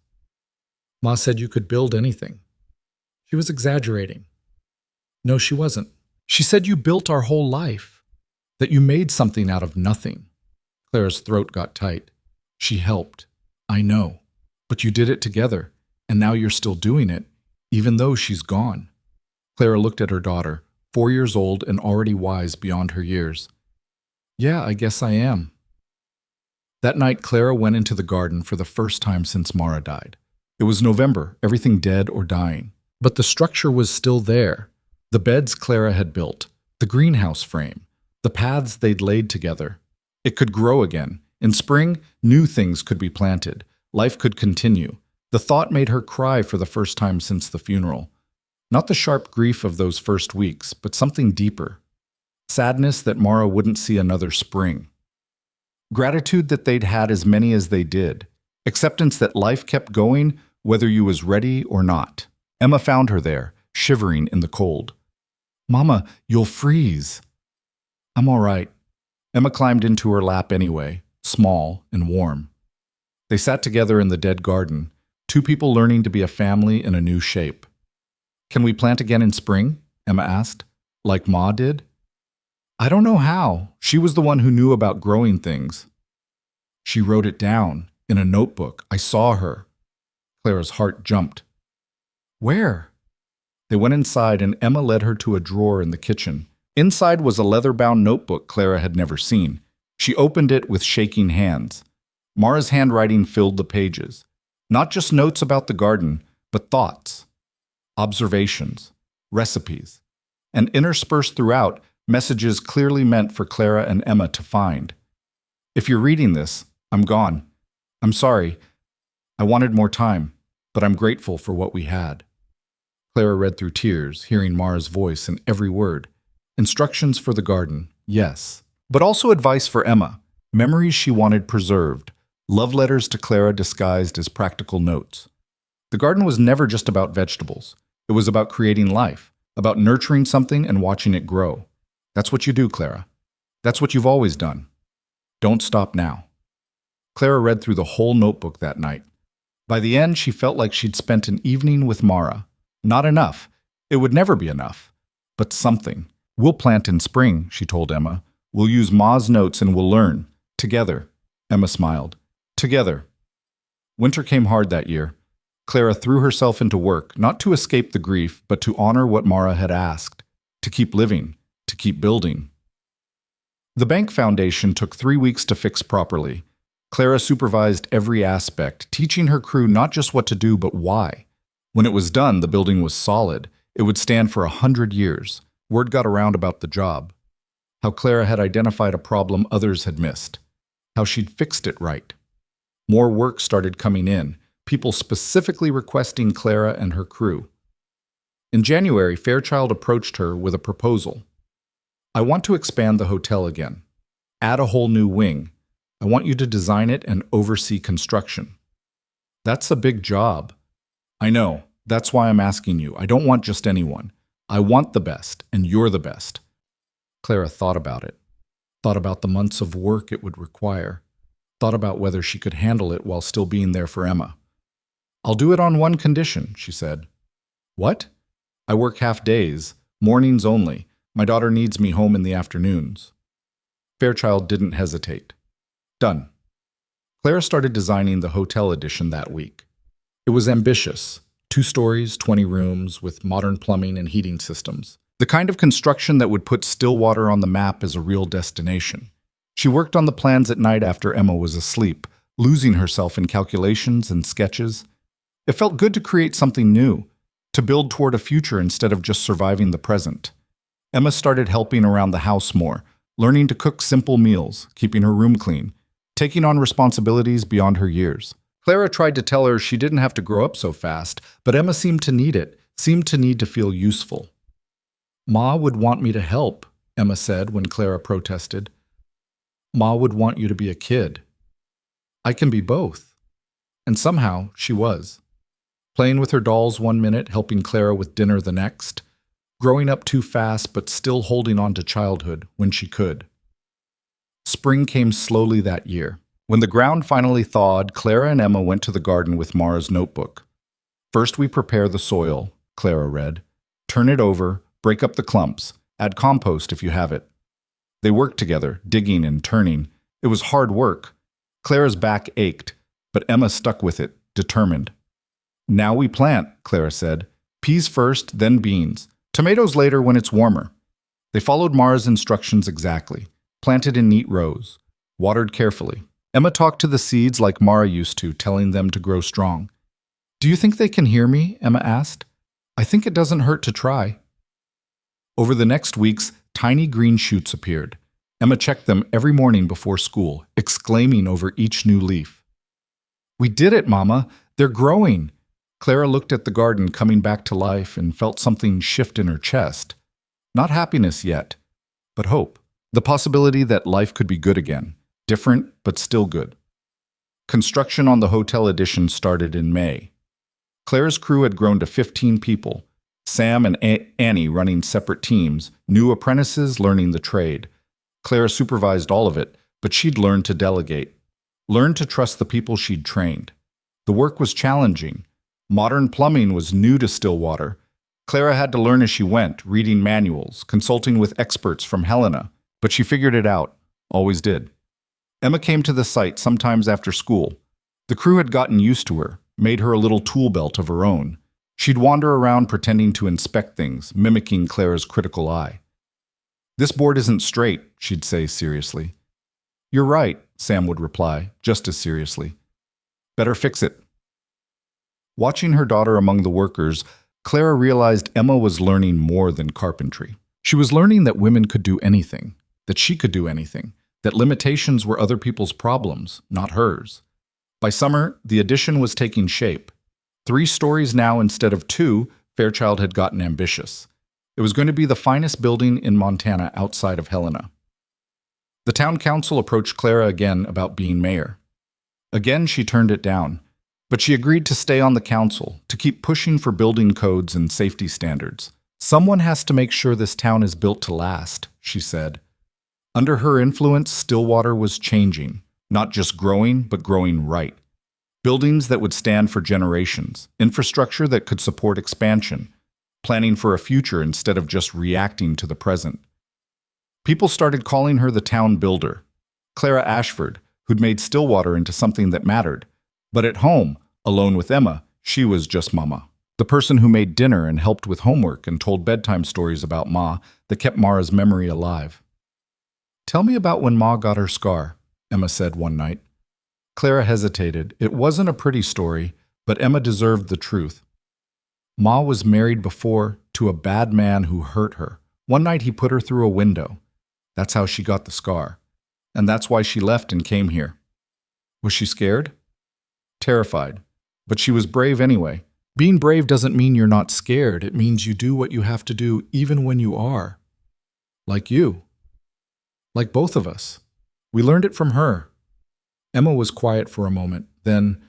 "Ma said you could build anything." She was exaggerating. "No, she wasn't. She said you built our whole life, that you made something out of nothing." Clara's throat got tight. "She helped. I know. But you did it together, and now you're still doing it, even though she's gone." Clara looked at her daughter, 4 years old and already wise beyond her years. "Yeah, I guess I am." That night, Clara went into the garden for the first time since Mara died. It was November, everything dead or dying. But the structure was still there. The beds Clara had built, the greenhouse frame, the paths they'd laid together. It could grow again. In spring, new things could be planted. Life could continue. The thought made her cry for the first time since the funeral. Not the sharp grief of those first weeks, but something deeper. Sadness that Mara wouldn't see another spring. Gratitude that they'd had as many as they did. Acceptance that life kept going, whether you was ready or not. Emma found her there, shivering in the cold. "Mama, you'll freeze." "I'm all right." Emma climbed into her lap anyway, small and warm. They sat together in the dead garden, 2 people learning to be a family in a new shape. Can we plant again in spring? Emma asked. Like Ma did? I don't know how. She was the one who knew about growing things. She wrote it down in a notebook. I saw her. Clara's heart jumped. Where? They went inside and Emma led her to a drawer in the kitchen. Inside was a leather-bound notebook Clara had never seen. She opened it with shaking hands. Mara's handwriting filled the pages. Not just notes about the garden, but thoughts, observations, recipes, and interspersed throughout, messages clearly meant for Clara and Emma to find. If you're reading this, I'm gone. I'm sorry. I wanted more time, but I'm grateful for what we had. Clara read through tears, hearing Mara's voice in every word. Instructions for the garden, yes. But also advice for Emma, memories she wanted preserved, love letters to Clara disguised as practical notes. The garden was never just about vegetables. It was about creating life, about nurturing something and watching it grow. That's what you do, Clara. That's what you've always done. Don't stop now. Clara read through the whole notebook that night. By the end, she felt like she'd spent an evening with Mara. Not enough. It would never be enough. But something. We'll plant in spring, she told Emma. We'll use Ma's notes and we'll learn. Together. Emma smiled. Together. Winter came hard that year. Clara threw herself into work, not to escape the grief, but to honor what Mara had asked. To keep living. To keep building. The bank foundation took 3 weeks to fix properly. Clara supervised every aspect, teaching her crew not just what to do, but why. When it was done, the building was solid. It would stand for 100 years. Word got around about the job. How Clara had identified a problem others had missed. How she'd fixed it right. More work started coming in, people specifically requesting Clara and her crew. In January, Fairchild approached her with a proposal. I want to expand the hotel again. Add a whole new wing. I want you to design it and oversee construction. That's a big job. I know. That's why I'm asking you. I don't want just anyone. I want the best, and you're the best. Clara thought about it. Thought about the months of work it would require. Thought about whether she could handle it while still being there for Emma. I'll do it on one condition, she said. What? I work half days, mornings only. My daughter needs me home in the afternoons. Fairchild didn't hesitate. Done. Clara started designing the hotel addition that week. It was ambitious. 2 stories, 20 rooms, with modern plumbing and heating systems. The kind of construction that would put Stillwater on the map as a real destination. She worked on the plans at night after Emma was asleep, losing herself in calculations and sketches. It felt good to create something new, to build toward a future instead of just surviving the present. Emma started helping around the house more, learning to cook simple meals, keeping her room clean, taking on responsibilities beyond her years. Clara tried to tell her she didn't have to grow up so fast, but Emma seemed to need it, seemed to need to feel useful. Ma would want me to help, Emma said when Clara protested. Ma would want you to be a kid. I can be both. And somehow she was. Playing with her dolls one minute, helping Clara with dinner the next. Growing up too fast, but still holding on to childhood when she could. Spring came slowly that year. When the ground finally thawed, Clara and Emma went to the garden with Mara's notebook. First we prepare the soil, Clara read. Turn it over, break up the clumps, add compost if you have it. They worked together, digging and turning. It was hard work. Clara's back ached, but Emma stuck with it, determined. Now we plant, Clara said. Peas first, then beans. Tomatoes later when it's warmer. They followed Mara's instructions exactly. Planted in neat rows. Watered carefully. Emma talked to the seeds like Mara used to, telling them to grow strong. Do you think they can hear me? Emma asked. I think it doesn't hurt to try. Over the next weeks, tiny green shoots appeared. Emma checked them every morning before school, exclaiming over each new leaf. We did it, Mama! They're growing! Clara looked at the garden coming back to life and felt something shift in her chest. Not happiness yet, but hope. The possibility that life could be good again. Different, but still good. Construction on the hotel addition started in May. Clara's crew had grown to 15 people. Sam and Annie running separate teams, new apprentices learning the trade. Clara supervised all of it, but she'd learned to delegate. Learned to trust the people she'd trained. The work was challenging. Modern plumbing was new to Stillwater. Clara had to learn as she went, reading manuals, consulting with experts from Helena, but she figured it out, always did. Emma came to the site sometimes after school. The crew had gotten used to her, made her a little tool belt of her own. She'd wander around pretending to inspect things, mimicking Clara's critical eye. "This board isn't straight," she'd say seriously. "You're right," Sam would reply, just as seriously. "Better fix it." Watching her daughter among the workers, Clara realized Emma was learning more than carpentry. She was learning that women could do anything, that she could do anything, that limitations were other people's problems, not hers. By summer, the addition was taking shape. 3 stories now instead of 2, Fairchild had gotten ambitious. It was going to be the finest building in Montana outside of Helena. The town council approached Clara again about being mayor. Again, she turned it down, but she agreed to stay on the council, to keep pushing for building codes and safety standards. "Someone has to make sure this town is built to last," she said. Under her influence, Stillwater was changing, not just growing, but growing right. Buildings that would stand for generations, infrastructure that could support expansion, planning for a future instead of just reacting to the present. People started calling her the town builder, Clara Ashford, who'd made Stillwater into something that mattered. But at home, alone with Emma, she was just Mama. The person who made dinner and helped with homework and told bedtime stories about Ma that kept Mara's memory alive. "Tell me about when Ma got her scar," Emma said one night. Clara hesitated. It wasn't a pretty story, but Emma deserved the truth. Ma was married before to a bad man who hurt her. One night he put her through a window. That's how she got the scar. And that's why she left and came here. Was she scared? Terrified. But she was brave anyway. Being brave doesn't mean you're not scared. It means you do what you have to do even when you are. Like you. Like both of us. We learned it from her. Emma was quiet for a moment. Then,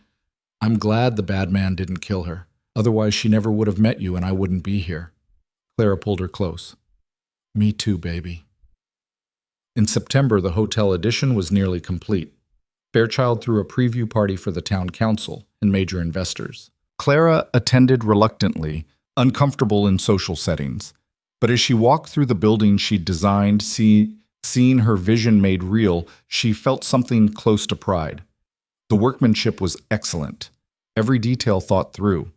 "I'm glad the bad man didn't kill her. Otherwise she never would have met you and I wouldn't be here." Clara pulled her close. "Me too, baby." In September, the hotel addition was nearly complete. Fairchild threw a preview party for the town council and major investors. Clara attended reluctantly, uncomfortable in social settings. But as she walked through the building she'd designed, seeing her vision made real, she felt something close to pride. The workmanship was excellent, every detail thought through.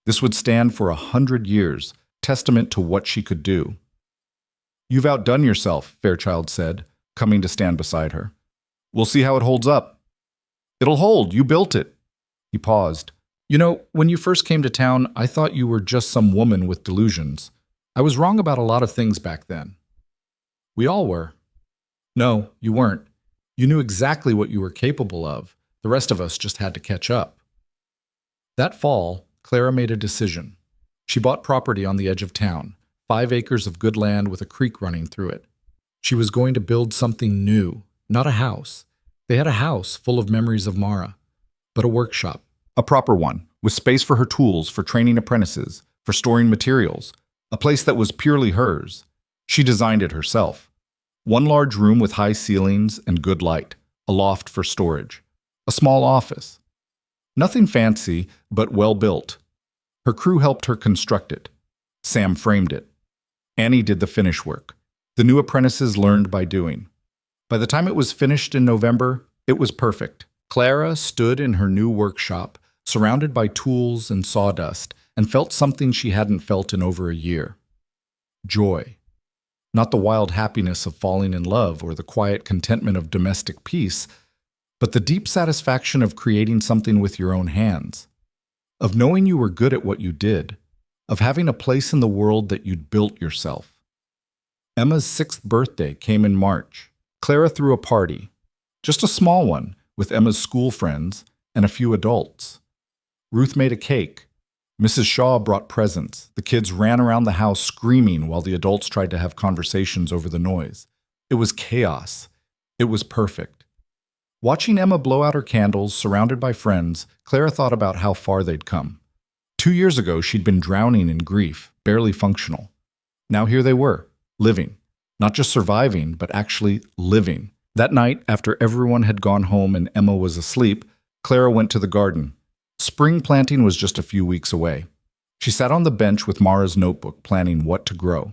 This would stand for 100 years, testament to what she could do. "You've outdone yourself," Fairchild said, coming to stand beside her. "We'll see how it holds up." "It'll hold. You built it." He paused. "You know, when you first came to town, I thought you were just some woman with delusions. I was wrong about a lot of things back then." "We all were." "No, you weren't. You knew exactly what you were capable of. The rest of us just had to catch up." That fall, Clara made a decision. She bought property on the edge of town, 5 acres of good land with a creek running through it. She was going to build something new, not a house. They had a house full of memories of Mara, but a workshop. A proper one, with space for her tools, for training apprentices, for storing materials. A place that was purely hers. She designed it herself. One large room with high ceilings and good light, a loft for storage, a small office. Nothing fancy, but well built. Her crew helped her construct it. Sam framed it. Annie did the finish work. The new apprentices learned by doing. By the time it was finished in November, it was perfect. Clara stood in her new workshop, surrounded by tools and sawdust, and felt something she hadn't felt in over a year. Joy. Not the wild happiness of falling in love or the quiet contentment of domestic peace, but the deep satisfaction of creating something with your own hands, of knowing you were good at what you did, of having a place in the world that you'd built yourself. Emma's 6th birthday came in March. Clara threw a party, just a small one, with Emma's school friends and a few adults. Ruth made a cake. Mrs. Shaw brought presents. The kids ran around the house screaming while the adults tried to have conversations over the noise. It was chaos. It was perfect. Watching Emma blow out her candles, surrounded by friends, Clara thought about how far they'd come. 2 years ago, she'd been drowning in grief, barely functional. Now here they were, living. Not just surviving, but actually living. That night, after everyone had gone home and Emma was asleep, Clara went to the garden. Spring planting was just a few weeks away. She sat on the bench with Mara's notebook, planning what to grow.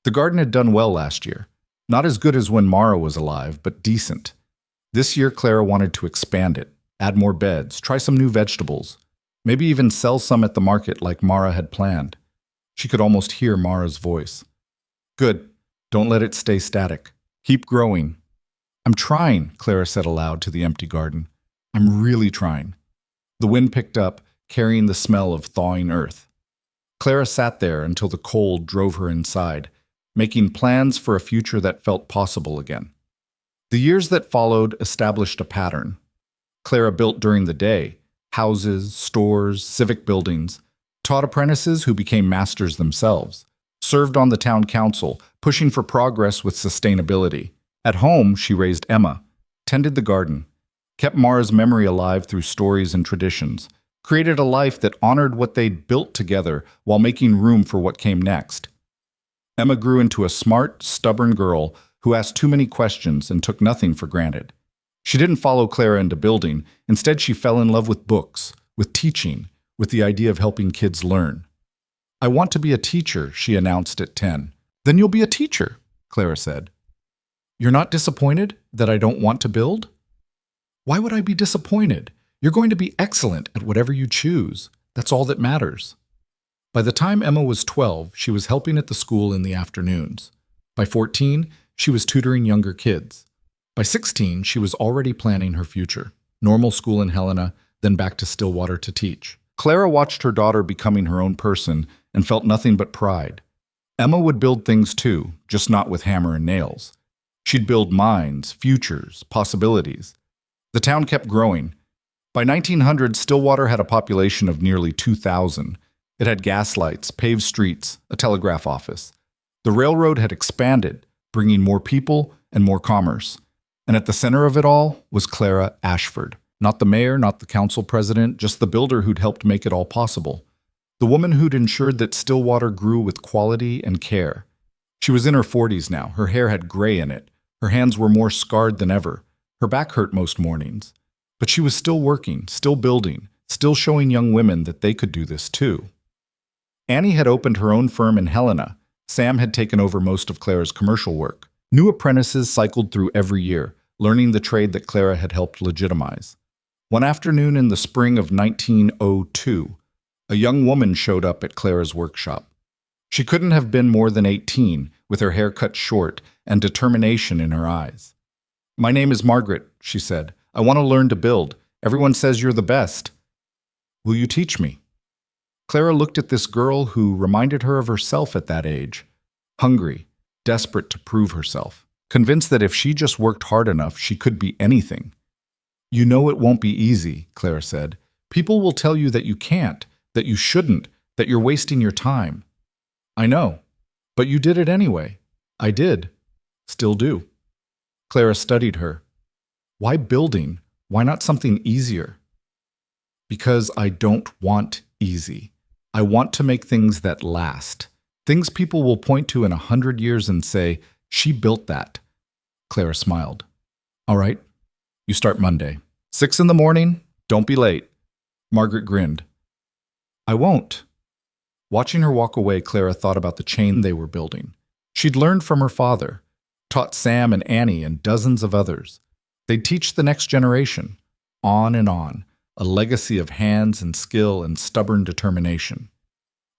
The garden had done well last year. Not as good as when Mara was alive, but decent. This year, Clara wanted to expand it, add more beds, try some new vegetables, maybe even sell some at the market like Mara had planned. She could almost hear Mara's voice. Good. Don't let it stay static. Keep growing. I'm trying, Clara said aloud to the empty garden. I'm really trying. The wind picked up, carrying the smell of thawing earth. Clara sat there until the cold drove her inside, making plans for a future that felt possible again. The years that followed established a pattern. Clara built during the day, houses, stores, civic buildings, taught apprentices who became masters themselves, served on the town council, pushing for progress with sustainability. At home, she raised Emma, tended the garden, kept Mara's memory alive through stories and traditions, created a life that honored what they'd built together while making room for what came next. Emma grew into a smart, stubborn girl who asked too many questions and took nothing for granted. She didn't follow Clara into building. Instead, she fell in love with books, with teaching, with the idea of helping kids learn. I want to be a teacher, she announced at 10. Then you'll be a teacher, Clara said. You're not disappointed that I don't want to build? Why would I be disappointed? You're going to be excellent at whatever you choose. That's all that matters. By the time Emma was 12, she was helping at the school in the afternoons. By 14, she was tutoring younger kids. By 16, she was already planning her future. Normal school in Helena, then back to Stillwater to teach. Clara watched her daughter becoming her own person and felt nothing but pride. Emma would build things too, just not with hammer and nails. She'd build minds, futures, possibilities. The town kept growing. By 1900, Stillwater had a population of nearly 2,000. It had gas lights, paved streets, a telegraph office. The railroad had expanded, bringing more people and more commerce. And at the center of it all was Clara Ashford. Not the mayor, not the council president, just the builder who'd helped make it all possible. The woman who'd ensured that Stillwater grew with quality and care. She was in her 40s now. Her hair had gray in it. Her hands were more scarred than ever. Her back hurt most mornings. But she was still working, still building, still showing young women that they could do this too. Annie had opened her own firm in Helena. Sam had taken over most of Clara's commercial work. New apprentices cycled through every year, learning the trade that Clara had helped legitimize. One afternoon in the spring of 1902, a young woman showed up at Clara's workshop. She couldn't have been more than 18, with her hair cut short and determination in her eyes. My name is Margaret, she said. I want to learn to build. Everyone says you're the best. Will you teach me? Clara looked at this girl who reminded her of herself at that age, hungry, desperate to prove herself, convinced that if she just worked hard enough, she could be anything. You know it won't be easy, Clara said. People will tell you that you can't, that you shouldn't, that you're wasting your time. I know, but you did it anyway. I did. Still do. Clara studied her. Why building? Why not something easier? Because I don't want easy. I want to make things that last. Things people will point to in 100 years and say, she built that. Clara smiled. All right, you start Monday. 6 in the morning, don't be late. Margaret grinned. I won't. Watching her walk away, Clara thought about the chain they were building. She'd learned from her father, taught Sam and Annie and dozens of others. They'd teach the next generation, on, a legacy of hands and skill and stubborn determination.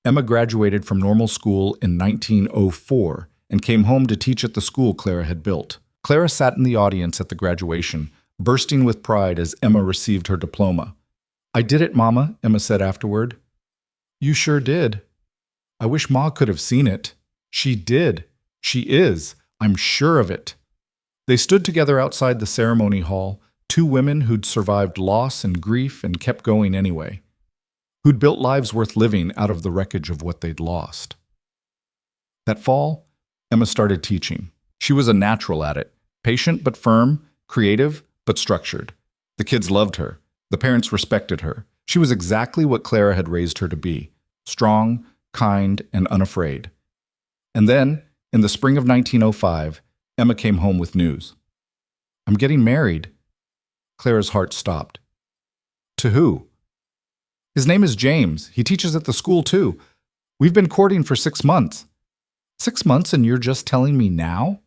Emma graduated from normal school in 1904 and came home to teach at the school Clara had built. Clara sat in the audience at the graduation, bursting with pride as Emma received her diploma. I did it, Mama, Emma said afterward. You sure did. I wish Ma could have seen it. She did. She is. I'm sure of it. They stood together outside the ceremony hall, two women who'd survived loss and grief and kept going anyway, who'd built lives worth living out of the wreckage of what they'd lost. That fall, Emma started teaching. She was a natural at it, patient but firm, creative but structured. The kids loved her. The parents respected her. She was exactly what Clara had raised her to be, strong, kind, and unafraid. And then, in the spring of 1905, Emma came home with news. I'm getting married. Clara's heart stopped. To who? His name is James. He teaches at the school, too. We've been courting for 6 months. 6 months and you're just telling me now?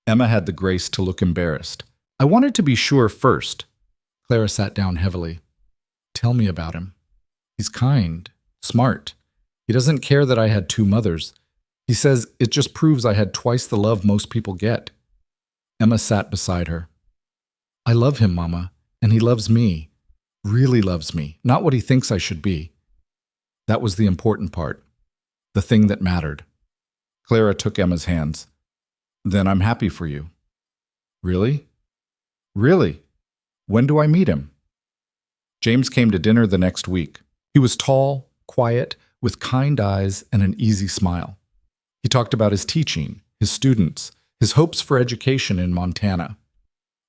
Emma had the grace to look embarrassed. I wanted to be sure first. Clara sat down heavily. Tell me about him. He's kind, smart. He doesn't care that I had 2 mothers. He says it just proves I had twice the love most people get. Emma sat beside her. I love him, Mama, and he loves me. Really loves me, not what he thinks I should be. That was the important part, the thing that mattered. Clara took Emma's hands. Then I'm happy for you. Really? Really? When do I meet him? James came to dinner the next week. He was tall, quiet, with kind eyes and an easy smile. He talked about his teaching, his students, his hopes for education in Montana.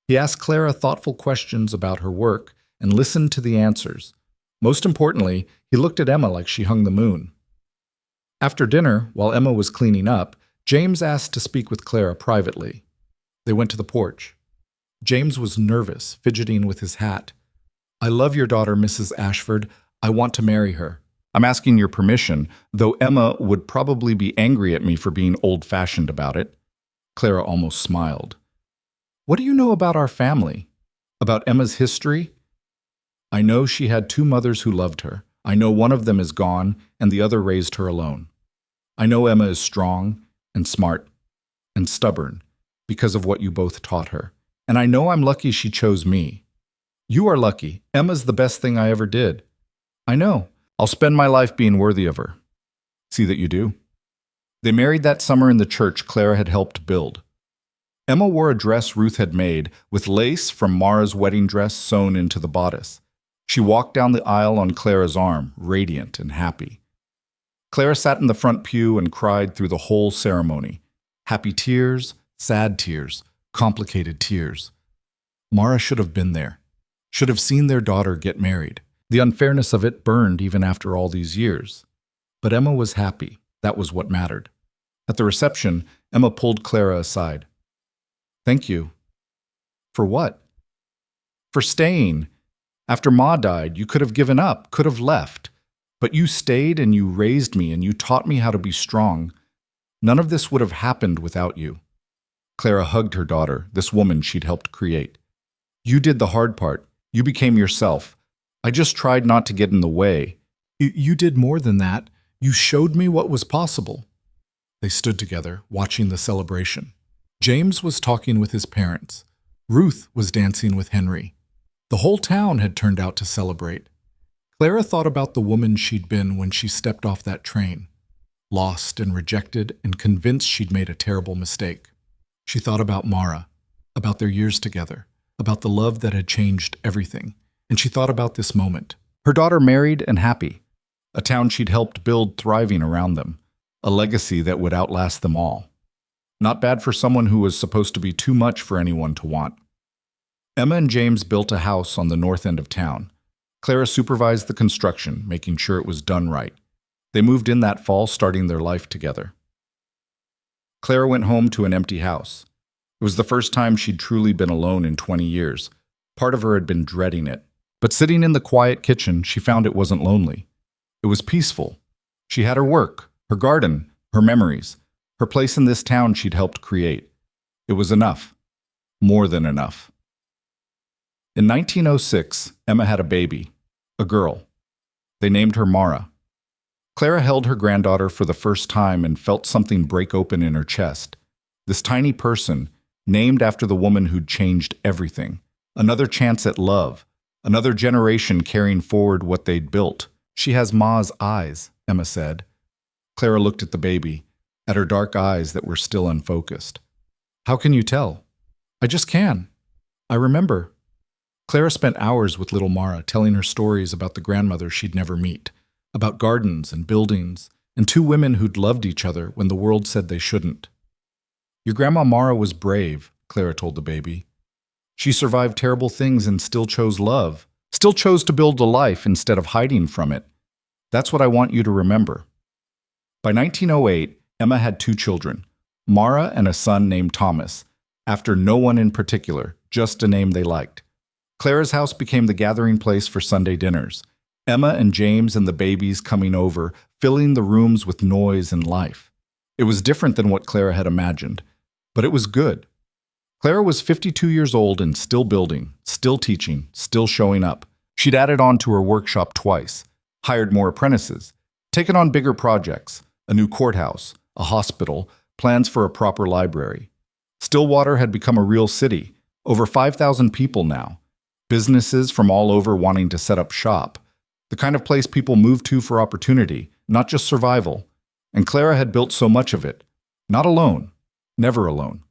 He asked Clara thoughtful questions about her work and listened to the answers. Most importantly, he looked at Emma like she hung the moon. After dinner, while Emma was cleaning up, James asked to speak with Clara privately. They went to the porch. James was nervous, fidgeting with his hat. I love your daughter, Mrs. Ashford. I want to marry her. I'm asking your permission, though Emma would probably be angry at me for being old-fashioned about it. Clara almost smiled. What do you know about our family? About Emma's history? I know she had 2 mothers who loved her. I know one of them is gone, and the other raised her alone. I know Emma is strong and smart and stubborn because of what you both taught her. And I know I'm lucky she chose me. You are lucky. Emma's the best thing I ever did. I know. I'll spend my life being worthy of her. See that you do. They married that summer in the church Clara had helped build. Emma wore a dress Ruth had made, with lace from Mara's wedding dress sewn into the bodice. She walked down the aisle on Clara's arm, radiant and happy. Clara sat in the front pew and cried through the whole ceremony. Happy tears, sad tears, complicated tears. Mara should have been there, should have seen their daughter get married. The unfairness of it burned even after all these years. But Emma was happy. That was what mattered. At the reception, Emma pulled Clara aside. Thank you. For what? For staying. After Ma died, you could have given up, could have left. But you stayed and you raised me and you taught me how to be strong. None of this would have happened without you. Clara hugged her daughter, this woman she'd helped create. You did the hard part. You became yourself. I just tried not to get in the way. You did more than that. You showed me what was possible. They stood together, watching the celebration. James was talking with his parents. Ruth was dancing with Henry. The whole town had turned out to celebrate. Clara thought about the woman she'd been when she stepped off that train, lost and rejected and convinced she'd made a terrible mistake. She thought about Mara, about their years together, about the love that had changed everything, and she thought about this moment. Her daughter married and happy, a town she'd helped build thriving around them, a legacy that would outlast them all. Not bad for someone who was supposed to be too much for anyone to want. Emma and James built a house on the north end of town. Clara supervised the construction, making sure it was done right. They moved in that fall, starting their life together. Clara went home to an empty house. It was the first time she'd truly been alone in 20 years. Part of her had been dreading it. But sitting in the quiet kitchen, she found it wasn't lonely. It was peaceful. She had her work, her garden, her memories, her place in this town she'd helped create. It was enough. More than enough. In 1906, Emma had a baby, a girl. They named her Mara. Clara held her granddaughter for the first time and felt something break open in her chest. This tiny person, named after the woman who'd changed everything. Another chance at love. Another generation carrying forward what they'd built. She has Ma's eyes, Emma said. Clara looked at the baby, at her dark eyes that were still unfocused. How can you tell? I just can. I remember. Clara spent hours with little Mara, telling her stories about the grandmother she'd never meet, about gardens and buildings, and 2 women who'd loved each other when the world said they shouldn't. Your grandma Mara was brave, Clara told the baby. She survived terrible things and still chose love, still chose to build a life instead of hiding from it. That's what I want you to remember. By 1908, Emma had 2 children, Mara and a son named Thomas, after no one in particular, just a name they liked. Clara's house became the gathering place for Sunday dinners. Emma and James and the babies coming over, filling the rooms with noise and life. It was different than what Clara had imagined, but it was good. Clara was 52 years old and still building, still teaching, still showing up. She'd added on to her workshop twice, hired more apprentices, taken on bigger projects, a new courthouse, a hospital, plans for a proper library. Stillwater had become a real city, over 5,000 people now, businesses from all over wanting to set up shop, the kind of place people move to for opportunity, not just survival. And Clara had built so much of it, not alone, never alone.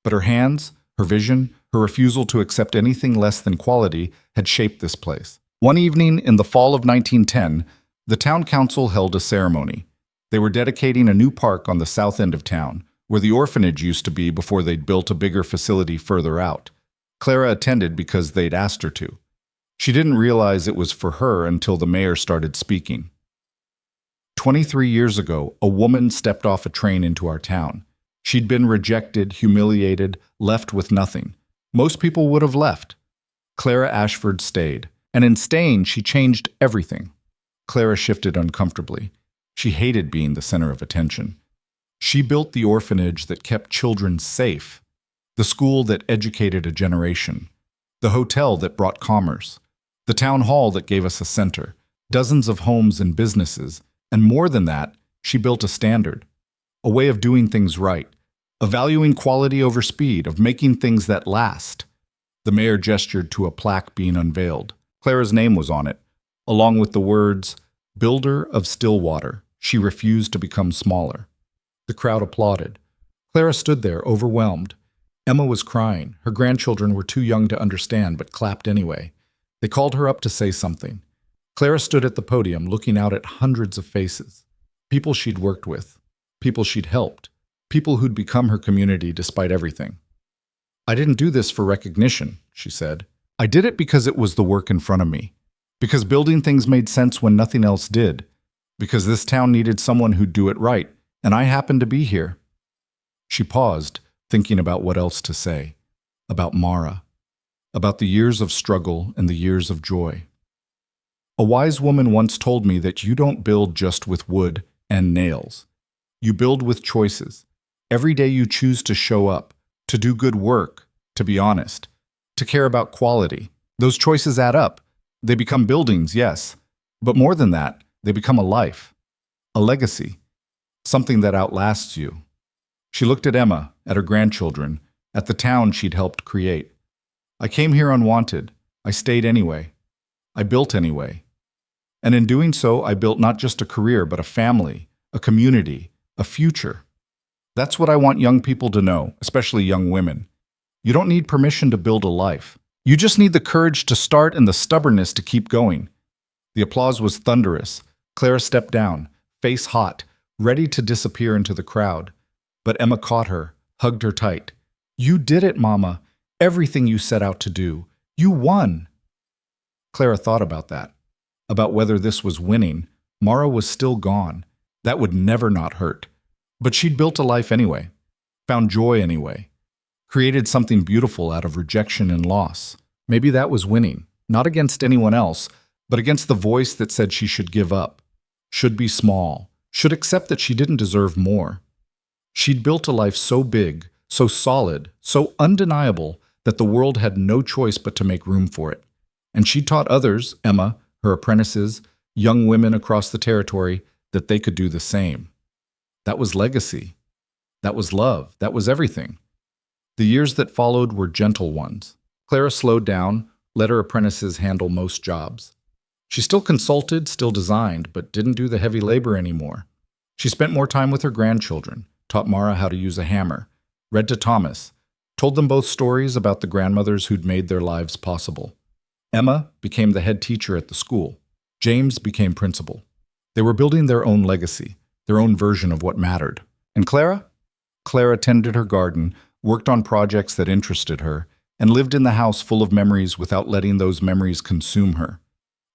But her hands, her vision, her refusal to accept anything less than quality had shaped this place. One evening in the fall of 1910, the town council held a ceremony. They were dedicating a new park on the south end of town, where the orphanage used to be before they'd built a bigger facility further out. Clara attended because they'd asked her to. She didn't realize it was for her until the mayor started speaking. 23 years ago, a woman stepped off a train into our town. She'd been rejected, humiliated, left with nothing. Most people would have left. Clara Ashford stayed, and in staying, she changed everything. Clara shifted uncomfortably. She hated being the center of attention. She built the orphanage that kept children safe, the school that educated a generation, the hotel that brought commerce, the town hall that gave us a center, dozens of homes and businesses, and more than that, she built a standard, a way of doing things right, of valuing quality over speed, of making things that last. The mayor gestured to a plaque being unveiled. Clara's name was on it, along with the words, "Builder of Stillwater." She refused to become smaller. The crowd applauded. Clara stood there, overwhelmed. Emma was crying. Her grandchildren were too young to understand, but clapped anyway. They called her up to say something. Clara stood at the podium, looking out at hundreds of faces. People she'd worked with, people she'd helped, people who'd become her community despite everything. "I didn't do this for recognition," she said. "I did it because it was the work in front of me. Because building things made sense when nothing else did. Because this town needed someone who'd do it right, and I happened to be here." She paused, thinking about what else to say. About Mara. About the years of struggle and the years of joy. "A wise woman once told me that you don't build just with wood and nails. You build with choices. Every day you choose to show up, to do good work, to be honest, to care about quality. Those choices add up. They become buildings, yes, but more than that, they become a life, a legacy, something that outlasts you." She looked at Emma, at her grandchildren, at the town she'd helped create. "I came here unwanted. I stayed anyway. I built anyway. And in doing so, I built not just a career, but a family, a community, a future. That's what I want young people to know, especially young women. You don't need permission to build a life. You just need the courage to start and the stubbornness to keep going." The applause was thunderous. Clara stepped down, face hot, ready to disappear into the crowd. But Emma caught her, hugged her tight. "You did it, Mama. Everything you set out to do. You won." Clara thought about that, about whether this was winning. Mara was still gone. That would never not hurt. But she'd built a life anyway, found joy anyway, created something beautiful out of rejection and loss. Maybe that was winning, not against anyone else, but against the voice that said she should give up, should be small, should accept that she didn't deserve more. She'd built a life so big, so solid, so undeniable that the world had no choice but to make room for it. And she taught others, Emma, her apprentices, young women across the territory, that they could do the same. That was legacy. That was love. That was everything. The years that followed were gentle ones. Clara slowed down, let her apprentices handle most jobs. She still consulted, still designed, but didn't do the heavy labor anymore. She spent more time with her grandchildren, taught Mara how to use a hammer, read to Thomas, told them both stories about the grandmothers who'd made their lives possible. Emma became the head teacher at the school. James became principal. They were building their own legacy, their own version of what mattered. And Clara? Clara tended her garden, worked on projects that interested her, and lived in the house full of memories without letting those memories consume her.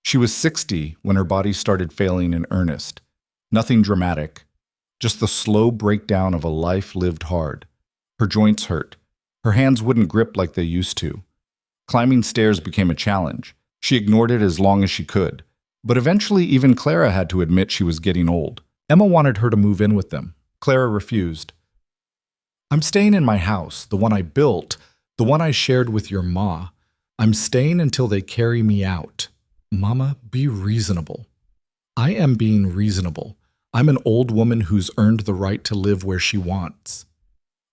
She was 60 when her body started failing in earnest. Nothing dramatic, just the slow breakdown of a life lived hard. Her joints hurt. Her hands wouldn't grip like they used to. Climbing stairs became a challenge. She ignored it as long as she could. But eventually, even Clara had to admit she was getting old. Emma wanted her to move in with them. Clara refused. "I'm staying in my house, the one I built, the one I shared with your ma. I'm staying until they carry me out." "Mama, be reasonable." "I am being reasonable. I'm an old woman who's earned the right to live where she wants."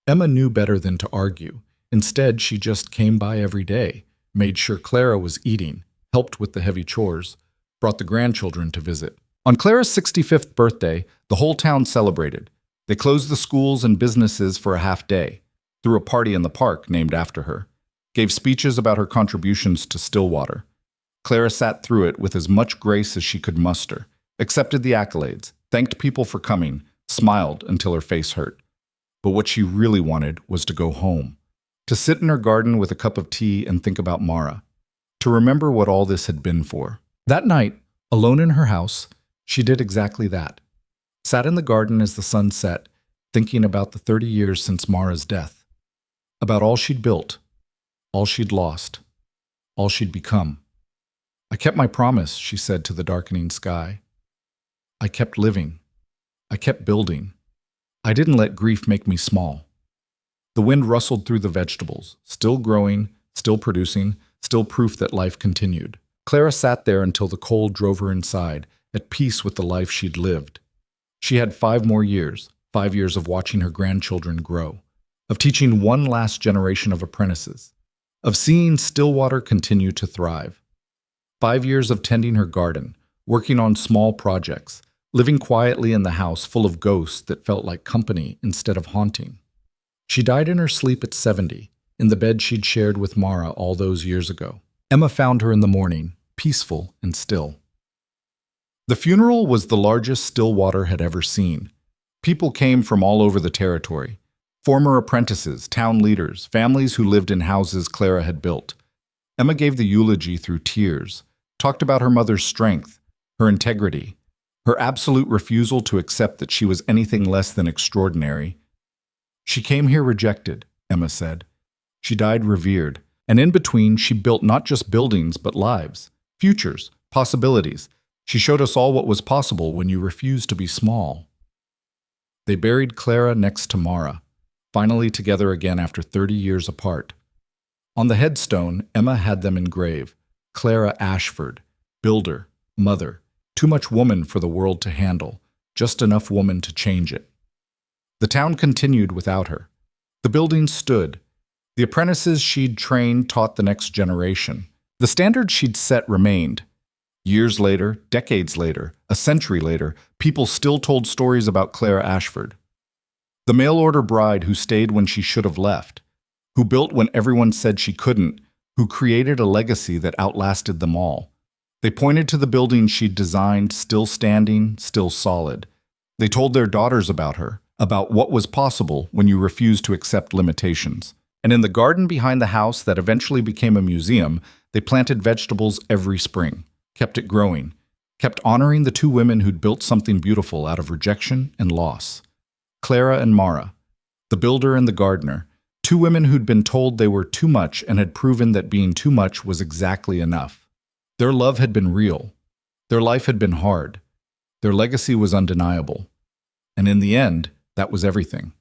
Emma knew better than to argue. Instead, she just came by every day, made sure Clara was eating, helped with the heavy chores, brought the grandchildren to visit. On Clara's 65th birthday, the whole town celebrated. They closed the schools and businesses for a half day, threw a party in the park named after her, gave speeches about her contributions to Stillwater. Clara sat through it with as much grace as she could muster, accepted the accolades, thanked people for coming, smiled until her face hurt. But what she really wanted was to go home, to sit in her garden with a cup of tea and think about Mara, to remember what all this had been for. That night, alone in her house, she did exactly that. Sat in the garden as the sun set, thinking about the 30 years since Mara's death, about all she'd built, all she'd lost, all she'd become. "I kept my promise," she said to the darkening sky. "I kept living. I kept building. I didn't let grief make me small." The wind rustled through the vegetables, still growing, still producing, still proof that life continued. Clara sat there until the cold drove her inside, at peace with the life she'd lived. She had 5 more years, 5 years of watching her grandchildren grow, of teaching one last generation of apprentices, of seeing Stillwater continue to thrive. 5 years of tending her garden, working on small projects, living quietly in the house full of ghosts that felt like company instead of haunting. She died in her sleep at 70, in the bed she'd shared with Mara all those years ago. Emma found her in the morning, peaceful and still. The funeral was the largest Stillwater had ever seen. People came from all over the territory. Former apprentices, town leaders, families who lived in houses Clara had built. Emma gave the eulogy through tears, talked about her mother's strength, her integrity, her absolute refusal to accept that she was anything less than extraordinary. "She came here rejected," Emma said. "She died revered, and in between she built not just buildings but lives, futures, possibilities. She showed us all what was possible when you refused to be small." They buried Clara next to Mara, finally together again after 30 years apart. On the headstone, Emma had them engrave: Clara Ashford, builder, mother, too much woman for the world to handle, just enough woman to change it. The town continued without her. The buildings stood. The apprentices she'd trained taught the next generation. The standards she'd set remained. Years later, decades later, a century later, people still told stories about Clara Ashford. The mail-order bride who stayed when she should have left, who built when everyone said she couldn't, who created a legacy that outlasted them all. They pointed to the buildings she'd designed, still standing, still solid. They told their daughters about her, about what was possible when you refused to accept limitations. And in the garden behind the house that eventually became a museum, they planted vegetables every spring, kept it growing, kept honoring the 2 women who'd built something beautiful out of rejection and loss. Clara and Mara, the builder and the gardener, 2 women who'd been told they were too much and had proven that being too much was exactly enough. Their love had been real. Their life had been hard. Their legacy was undeniable. And in the end, that was everything.